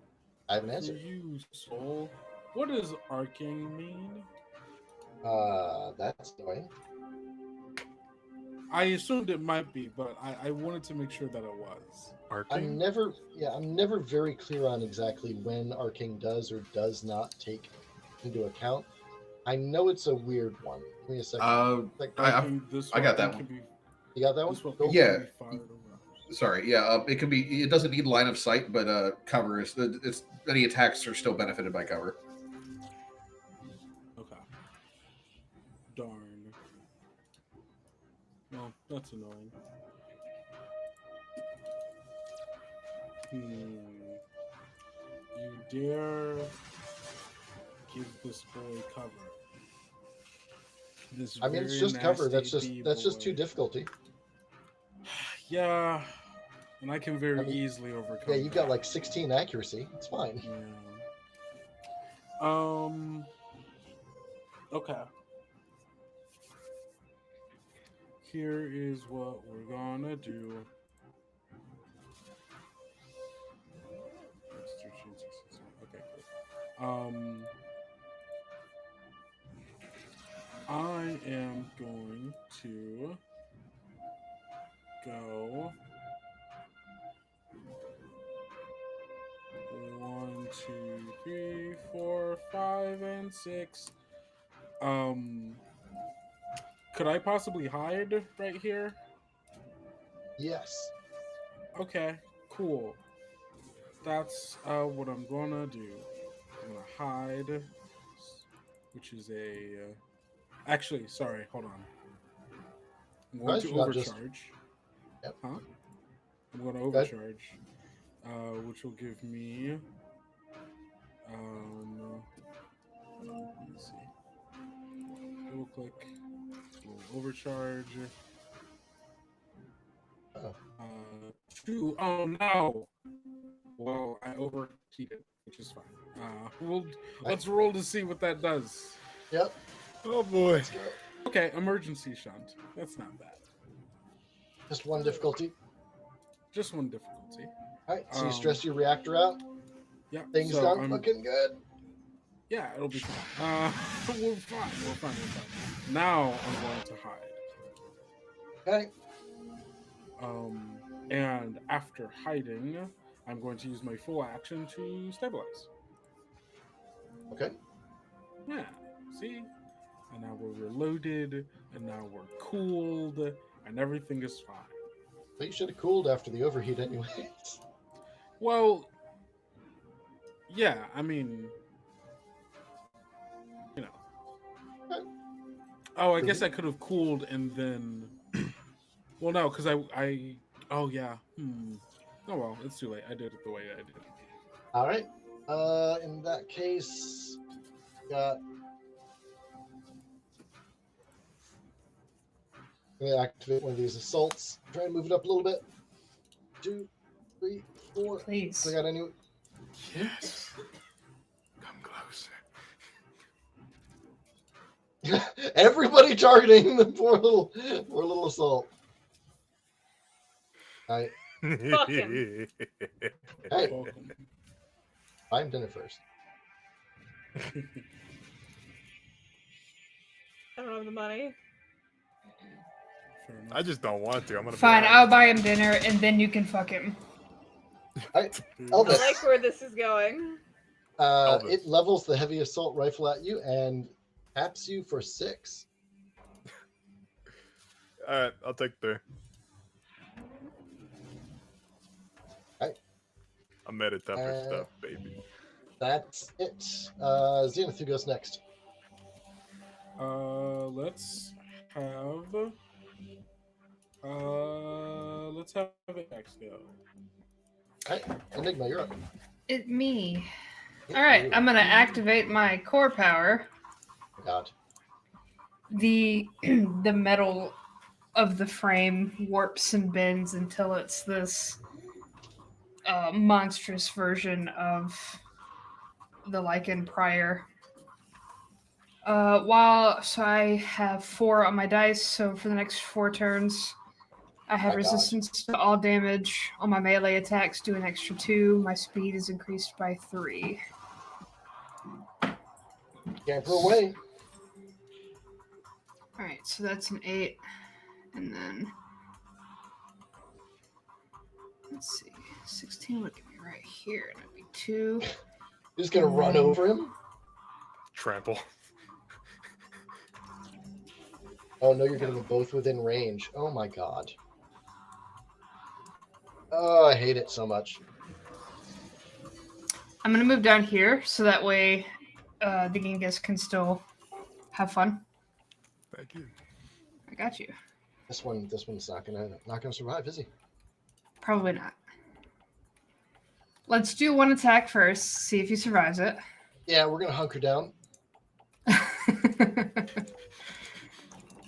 Speaker 1: I have an
Speaker 6: for
Speaker 1: answer.
Speaker 6: you, Soul. What does arcing mean?
Speaker 1: That's annoying.
Speaker 6: I assumed it might be, but I wanted to make sure that it was.
Speaker 1: I'm never very clear on exactly when arcing does or does not take into account. I know it's a weird one. Give me a second.
Speaker 7: I got that one.
Speaker 1: You got that one?
Speaker 6: This one
Speaker 1: Go.
Speaker 7: Yeah.
Speaker 6: can be fired over.
Speaker 7: Sorry, yeah. It can be. It doesn't need line of sight, but cover is. It's any attacks are still benefited by cover.
Speaker 6: Okay. Darn. Well, that's annoying. You dare give this boy cover? This
Speaker 1: I mean, it's
Speaker 6: very
Speaker 1: just cover.
Speaker 6: nasty
Speaker 1: That's just
Speaker 6: boy.
Speaker 1: too difficulty.
Speaker 6: Yeah, and I can very easily overcome.
Speaker 1: Yeah, you've got
Speaker 6: that.
Speaker 1: like 16 accuracy. It's fine.
Speaker 6: Yeah. Okay. Here is what we're gonna do. Okay, cool. I am going to go 1, 2, 3, 4, 5, and 6. Could I possibly hide right here?
Speaker 1: Yes.
Speaker 6: Okay, cool. That's what I'm gonna do. I'm gonna hide, which is a. Actually, sorry, hold on. I'm going
Speaker 1: Right,
Speaker 6: to
Speaker 1: you're not just-
Speaker 6: overcharge.
Speaker 1: Yep.
Speaker 6: Huh? I'm going to
Speaker 1: Go ahead.
Speaker 6: overcharge, which will give me. Let me see. Double click. We'll overcharge.
Speaker 1: Oh.
Speaker 6: 2. Oh no! Well, I overheated, which is fine. Let's roll to see what that does.
Speaker 1: Yep.
Speaker 4: Oh boy.
Speaker 1: Let's go.
Speaker 6: Okay, emergency shunt. That's not bad.
Speaker 1: Just one difficulty.
Speaker 6: Just one difficulty.
Speaker 1: All right. So you stress your reactor out.
Speaker 6: Yeah.
Speaker 1: Things
Speaker 6: so
Speaker 1: aren't
Speaker 6: I'm-
Speaker 1: looking good.
Speaker 6: Yeah, it'll be fine. We're fine. Now I'm going to hide.
Speaker 1: Okay.
Speaker 6: And after hiding, I'm going to use my full action to stabilize.
Speaker 1: Okay.
Speaker 6: Yeah. See? And now we're reloaded, and now we're cooled, and everything is fine.
Speaker 1: But you should have cooled after the overheat, anyways.
Speaker 6: Well, yeah, I mean, you know. Oh, I guess I could have cooled and then. Well, no, because I. Oh yeah. Oh well, it's too late. I did it the way I did.
Speaker 1: All right. In that case, got. I'm gonna activate one of these assaults. Try and move it up a little bit. 2, 3, 4.
Speaker 5: Please.
Speaker 1: We got any?
Speaker 4: Yes. Come closer.
Speaker 1: Everybody targeting the poor little assault. All right.
Speaker 2: Fuck him.
Speaker 1: Hey,
Speaker 6: Welcome.
Speaker 1: I'm dinner first.
Speaker 2: I don't have the money.
Speaker 6: Fair enough.
Speaker 4: I just don't want to. I'm gonna.
Speaker 5: Fine,
Speaker 4: be
Speaker 5: I'll buy him dinner and then you can fuck him.
Speaker 1: All right.
Speaker 2: I
Speaker 1: Elvis.
Speaker 2: like where this is going.
Speaker 4: Elvis.
Speaker 1: It levels the heavy assault rifle at you and taps you for 6.
Speaker 4: All right, I'll take 3.
Speaker 1: Alright.
Speaker 4: I'm meta temper stuff, baby.
Speaker 1: That's it. Zenith, who goes next?
Speaker 6: Let's have. Let's have it next go.
Speaker 1: Alright, Enigma, you're up.
Speaker 5: It me. All right, I'm gonna activate my core power.
Speaker 1: God.
Speaker 5: The the metal of the frame warps and bends until it's this monstrous version of the Lycan prior. So I have 4 on my dice. So for the next 4 turns, I have
Speaker 1: My God.
Speaker 5: resistance to all damage. On my melee attacks, do an extra 2. My speed is increased by 3.
Speaker 1: Camper away.
Speaker 5: All right, so that's an 8, and then let's see, 16 would get me right here, and it'd be 2.
Speaker 1: You're just gonna run over him?
Speaker 4: Trample.
Speaker 1: Oh no, you're getting them both within range. Oh my god. Oh, I hate it so much.
Speaker 5: I'm gonna move down here so that way the Genghis can still have fun.
Speaker 4: Thank you.
Speaker 5: I got you.
Speaker 1: This one's not gonna survive, is he?
Speaker 5: Probably not. Let's do 1 attack first. See if he survives it.
Speaker 1: Yeah, we're gonna hunker down.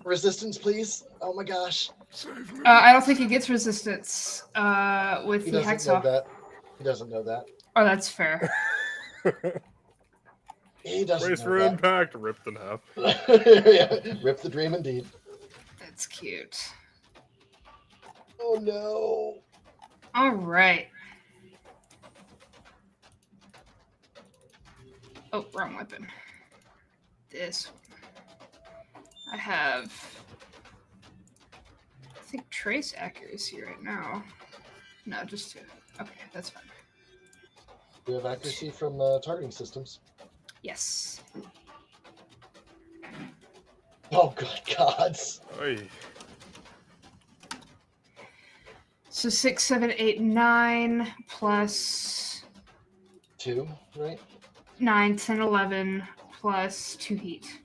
Speaker 1: Resistance, please. Oh my gosh.
Speaker 4: Save me.
Speaker 5: I don't think he gets resistance with
Speaker 1: He
Speaker 5: the
Speaker 1: doesn't know
Speaker 5: Hexoff.
Speaker 1: that. He doesn't know that.
Speaker 5: Oh, that's fair.
Speaker 1: He doesn't
Speaker 4: Brace
Speaker 1: know
Speaker 4: for
Speaker 1: that.
Speaker 4: impact. Ripped in half.
Speaker 1: Yeah, rip the dream indeed.
Speaker 5: That's cute.
Speaker 1: Oh no.
Speaker 5: All right. Oh, wrong weapon. This one. I have, I think, trace accuracy right now. No, just 2. Okay, that's fine.
Speaker 1: You have accuracy from targeting systems.
Speaker 5: Yes.
Speaker 1: Oh, good gods.
Speaker 4: Oy.
Speaker 5: So 6, 7, 8, 9 plus
Speaker 1: 2, right?
Speaker 5: 9, 10, 11 plus 2 heat.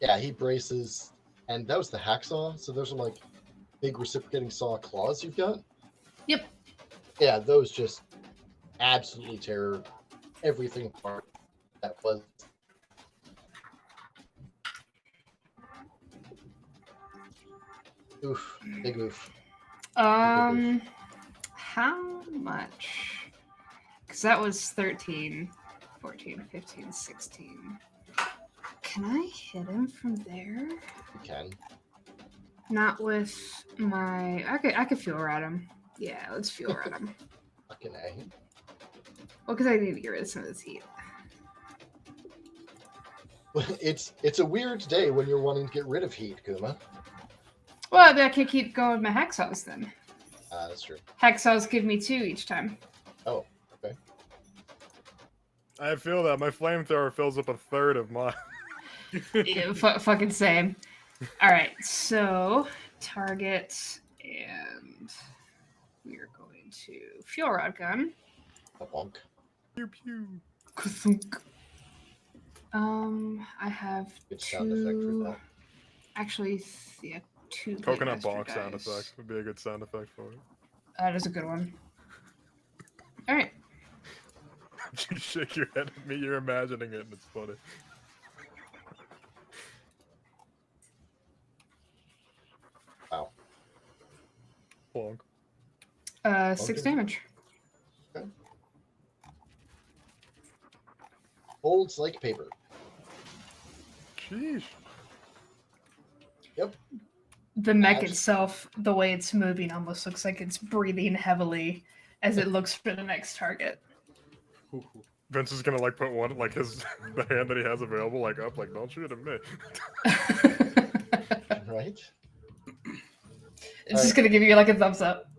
Speaker 1: Yeah, he braces, and that was the hacksaw. So those are like big reciprocating saw claws you've got.
Speaker 5: Yep.
Speaker 1: Yeah, those just absolutely tear everything apart. That was. Oof, big oof.
Speaker 5: How much? Because that was 13, 14, 15, 16. Can I hit him from there?
Speaker 1: You can.
Speaker 5: Not with my... I could fuel rod him. Yeah, let's fuel rod him.
Speaker 1: Fucking A.
Speaker 5: Well, because I need to get rid of some of this heat.
Speaker 1: It's a weird day when you're wanting to get rid of heat, Kuma.
Speaker 5: Well, I can keep going with my hacksaws then.
Speaker 1: That's true.
Speaker 5: Hacksaws give me 2 each time.
Speaker 1: Oh, okay.
Speaker 4: I feel that my flamethrower fills up a third of mine.
Speaker 5: Yeah, fucking same. All right, so target, and we are going to fuel rod gun.
Speaker 1: A bonk.
Speaker 4: Pew pew.
Speaker 5: Ka-thunk. I have
Speaker 1: Good sound effect for
Speaker 5: 2.
Speaker 1: that.
Speaker 5: Actually, yeah, 2.
Speaker 4: Coconut
Speaker 5: Playmaster
Speaker 4: bonk sound
Speaker 5: dice.
Speaker 4: effect would be a good sound effect for it.
Speaker 5: That is a good one. All right.
Speaker 4: You shake your head at me, you're imagining it, and it's funny.
Speaker 1: Wow.
Speaker 4: Bonk.
Speaker 5: 6
Speaker 1: Okay.
Speaker 5: damage.
Speaker 1: Folds like paper.
Speaker 4: Sheesh.
Speaker 1: Yep.
Speaker 5: The mech
Speaker 1: Abs-
Speaker 5: itself, the way it's moving, almost looks like it's breathing heavily as it looks for the next target.
Speaker 4: Vince is gonna like put one like his the hand that he has available like up like don't shoot at me.
Speaker 1: Right?
Speaker 5: It's just gonna give you like a thumbs up.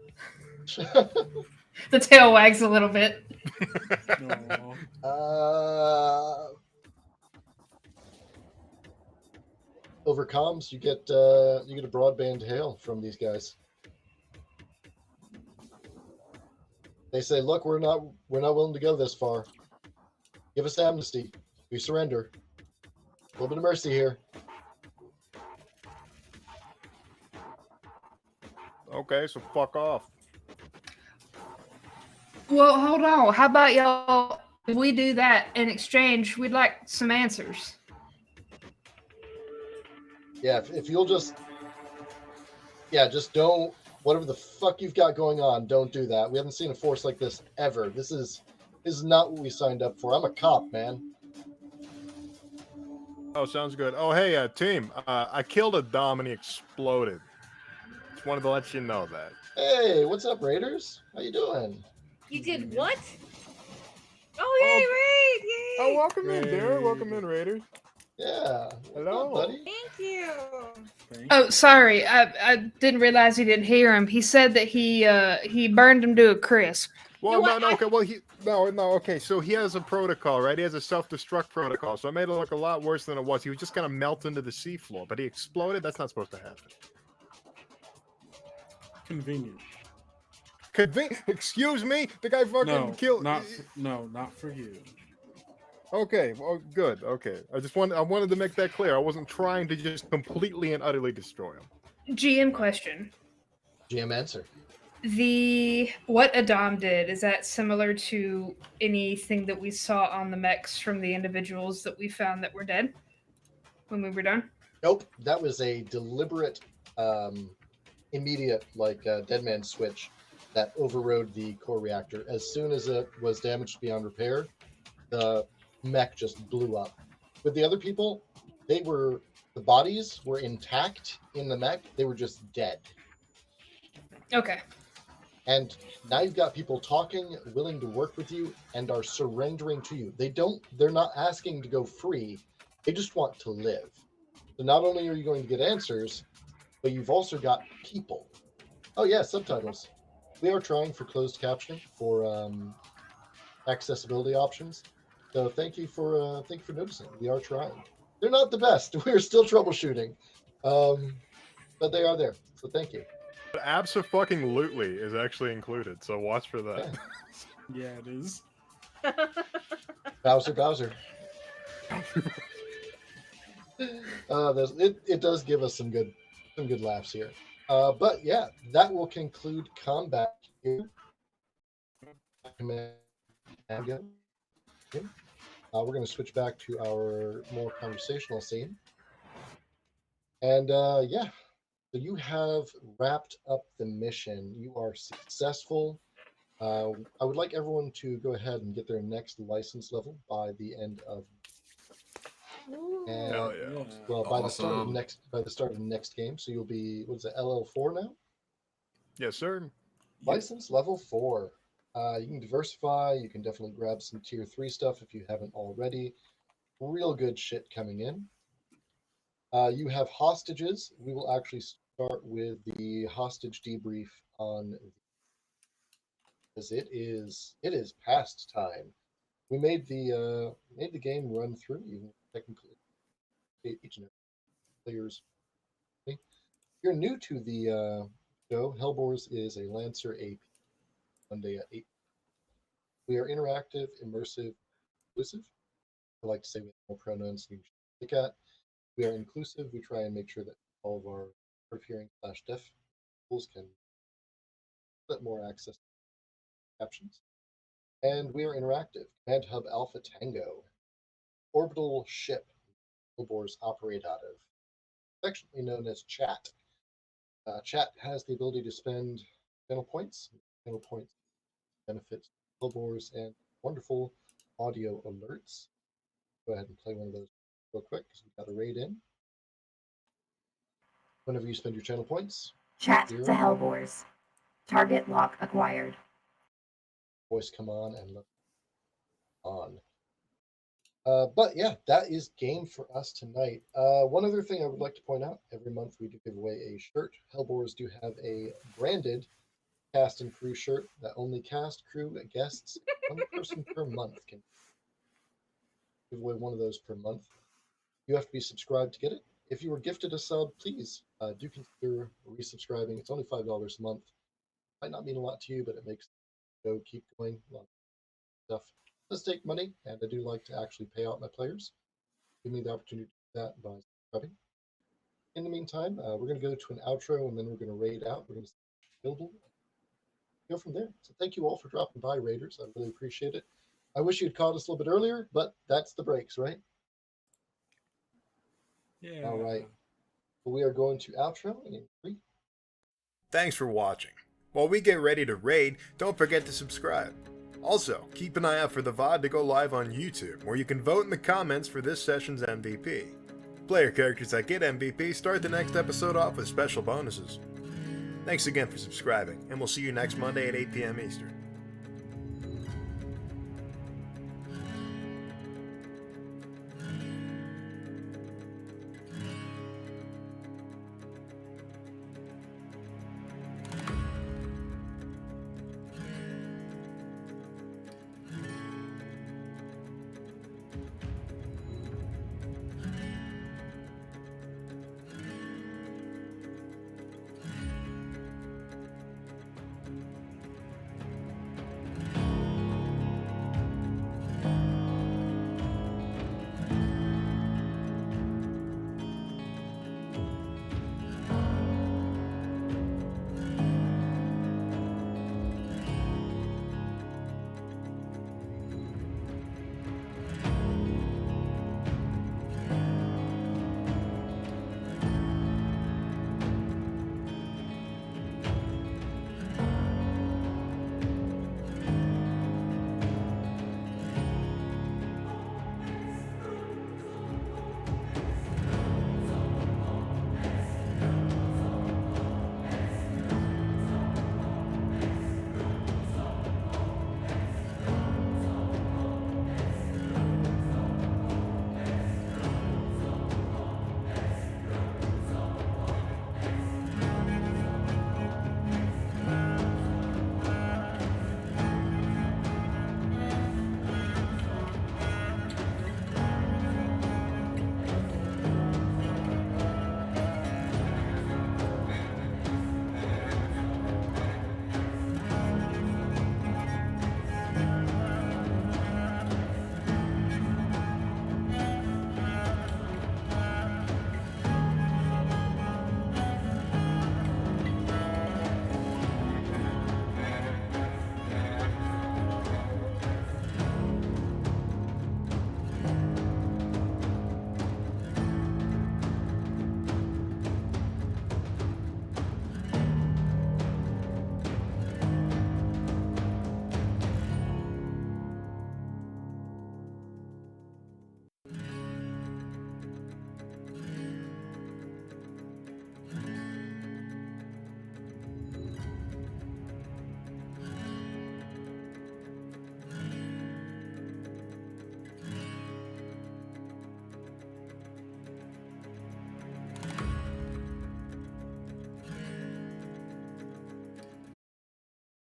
Speaker 5: The tail wags a little bit.
Speaker 1: Over comms, you get a broadband hail from these guys. They say, "Look, we're not willing to go this far. Give us amnesty. We surrender. A little bit of mercy here."
Speaker 4: Okay, so fuck off.
Speaker 5: Well, hold on. How about y'all? If we do that in exchange, we'd like some answers.
Speaker 1: Yeah, if you'll just don't, whatever the fuck you've got going on, don't do that. We haven't seen a force like this ever. This is not what we signed up for. I'm a cop, man.
Speaker 4: Oh, sounds good. Oh, hey, team. I killed a Dom and he exploded. Just wanted to let you know that.
Speaker 1: Hey, what's up, Raiders? How you doing?
Speaker 2: You did what? Oh, yay, Raid! Yay!
Speaker 4: Oh, welcome in, Derek. Welcome in, Raiders.
Speaker 1: Yeah.
Speaker 4: Hello.
Speaker 1: Up, buddy?
Speaker 2: Thank you.
Speaker 5: Oh, sorry. I didn't realize you didn't hear him. He said that he burned him to a crisp.
Speaker 4: Well,
Speaker 2: No,
Speaker 4: no, okay. Well, okay. So he has a protocol, right? He has a self-destruct protocol. So I made it look a lot worse than it was. He was just gonna melt into the seafloor, but he exploded. That's not supposed to happen.
Speaker 6: Convenient.
Speaker 4: Excuse me. The guy fucking killed.
Speaker 6: Not for you.
Speaker 4: Okay. Well, good. Okay. I wanted to make that clear. I wasn't trying to just completely and utterly destroy him.
Speaker 5: GM question.
Speaker 1: GM answer.
Speaker 5: What Adam did, is that similar to anything that we saw on the mechs from the individuals that we found that were dead when we were done?
Speaker 1: Nope. That was a deliberate, immediate, dead man switch that overrode the core reactor. As soon as it was damaged beyond repair, the mech just blew up. With the other people, the bodies were intact in the mech. They were just dead.
Speaker 5: Okay.
Speaker 1: And now you've got people talking, willing to work with you, and are surrendering to you. They're not asking to go free. They just want to live. So not only are you going to get answers, but you've also got people. Oh yeah, subtitles. We are trying for closed captioning for accessibility options. So thank you for noticing. We are trying. They're not the best. We're still troubleshooting, but they are there. So thank you.
Speaker 4: But abso-fucking-lutely is actually included, so watch for that.
Speaker 6: Yeah, it is.
Speaker 1: Bowser. It does give us some good laughs here. But yeah, that will conclude combat here. We're going to switch back to our more conversational scene. And yeah, so you have wrapped up the mission. You are successful. I would like everyone to go ahead and get their next license level by the end of. And,
Speaker 4: Hell yeah.
Speaker 1: well, by the start of
Speaker 7: Awesome.
Speaker 1: next game, so you'll be what is it, LL4 now?
Speaker 4: Yes, sir.
Speaker 1: License level 4. You can diversify. You can definitely grab some tier 3 stuff if you haven't already. Real good shit coming in. You have hostages. We will actually start with the hostage debrief on, because it is past time. We made the game run through, even technically each and every player's. If you're new to the show, HELLBOARS is a Lancer AP Monday at 8. We are interactive, immersive, inclusive. I like to say we have more pronouns than you should look at. We are inclusive. We try and make sure that all of our hard of hearing / deaf schools can get more access to captions. And we are interactive. Command Hub Alpha Tango, orbital ship HELLBOARS operate out of, affectionately known as Chat. Chat has the ability to spend channel points. Channel points benefit HELLBOARS and wonderful audio alerts. Go ahead and play one of those real quick because we've got a raid in. Whenever you spend your channel points,
Speaker 8: Chat to HELLBOARS. Target lock acquired.
Speaker 1: Voice come on and look on. But yeah, that is game for us tonight. One other thing I would like to point out, every month we do give away a shirt. HELLBOARS do have a branded cast and crew shirt that only cast, crew, guests, one person per month can give away one of those per month. You have to be subscribed to get it. If you were gifted a sub, please do consider resubscribing. It's only $5 a month. Might not mean a lot to you, but it makes the show keep going. A lot of stuff. It does take money, and I do like to actually pay out my players. Give me the opportunity to do that by subscribing. In the meantime, we're going to go to an outro, and then we're going to raid out. We're going to build go from there. So thank you all for dropping by, Raiders. I really appreciate it. I wish you'd caught us a little bit earlier, but that's the breaks, right?
Speaker 6: Yeah.
Speaker 1: All right. We are going to outro in 3.
Speaker 4: Thanks for watching. While we get ready to raid, don't forget to subscribe. Also, keep an eye out for the VOD to go live on YouTube, where you can vote in the comments for this session's MVP. Player characters that get MVP start the next episode off with special bonuses. Thanks again for subscribing, and we'll see you next Monday at 8 p.m. Eastern.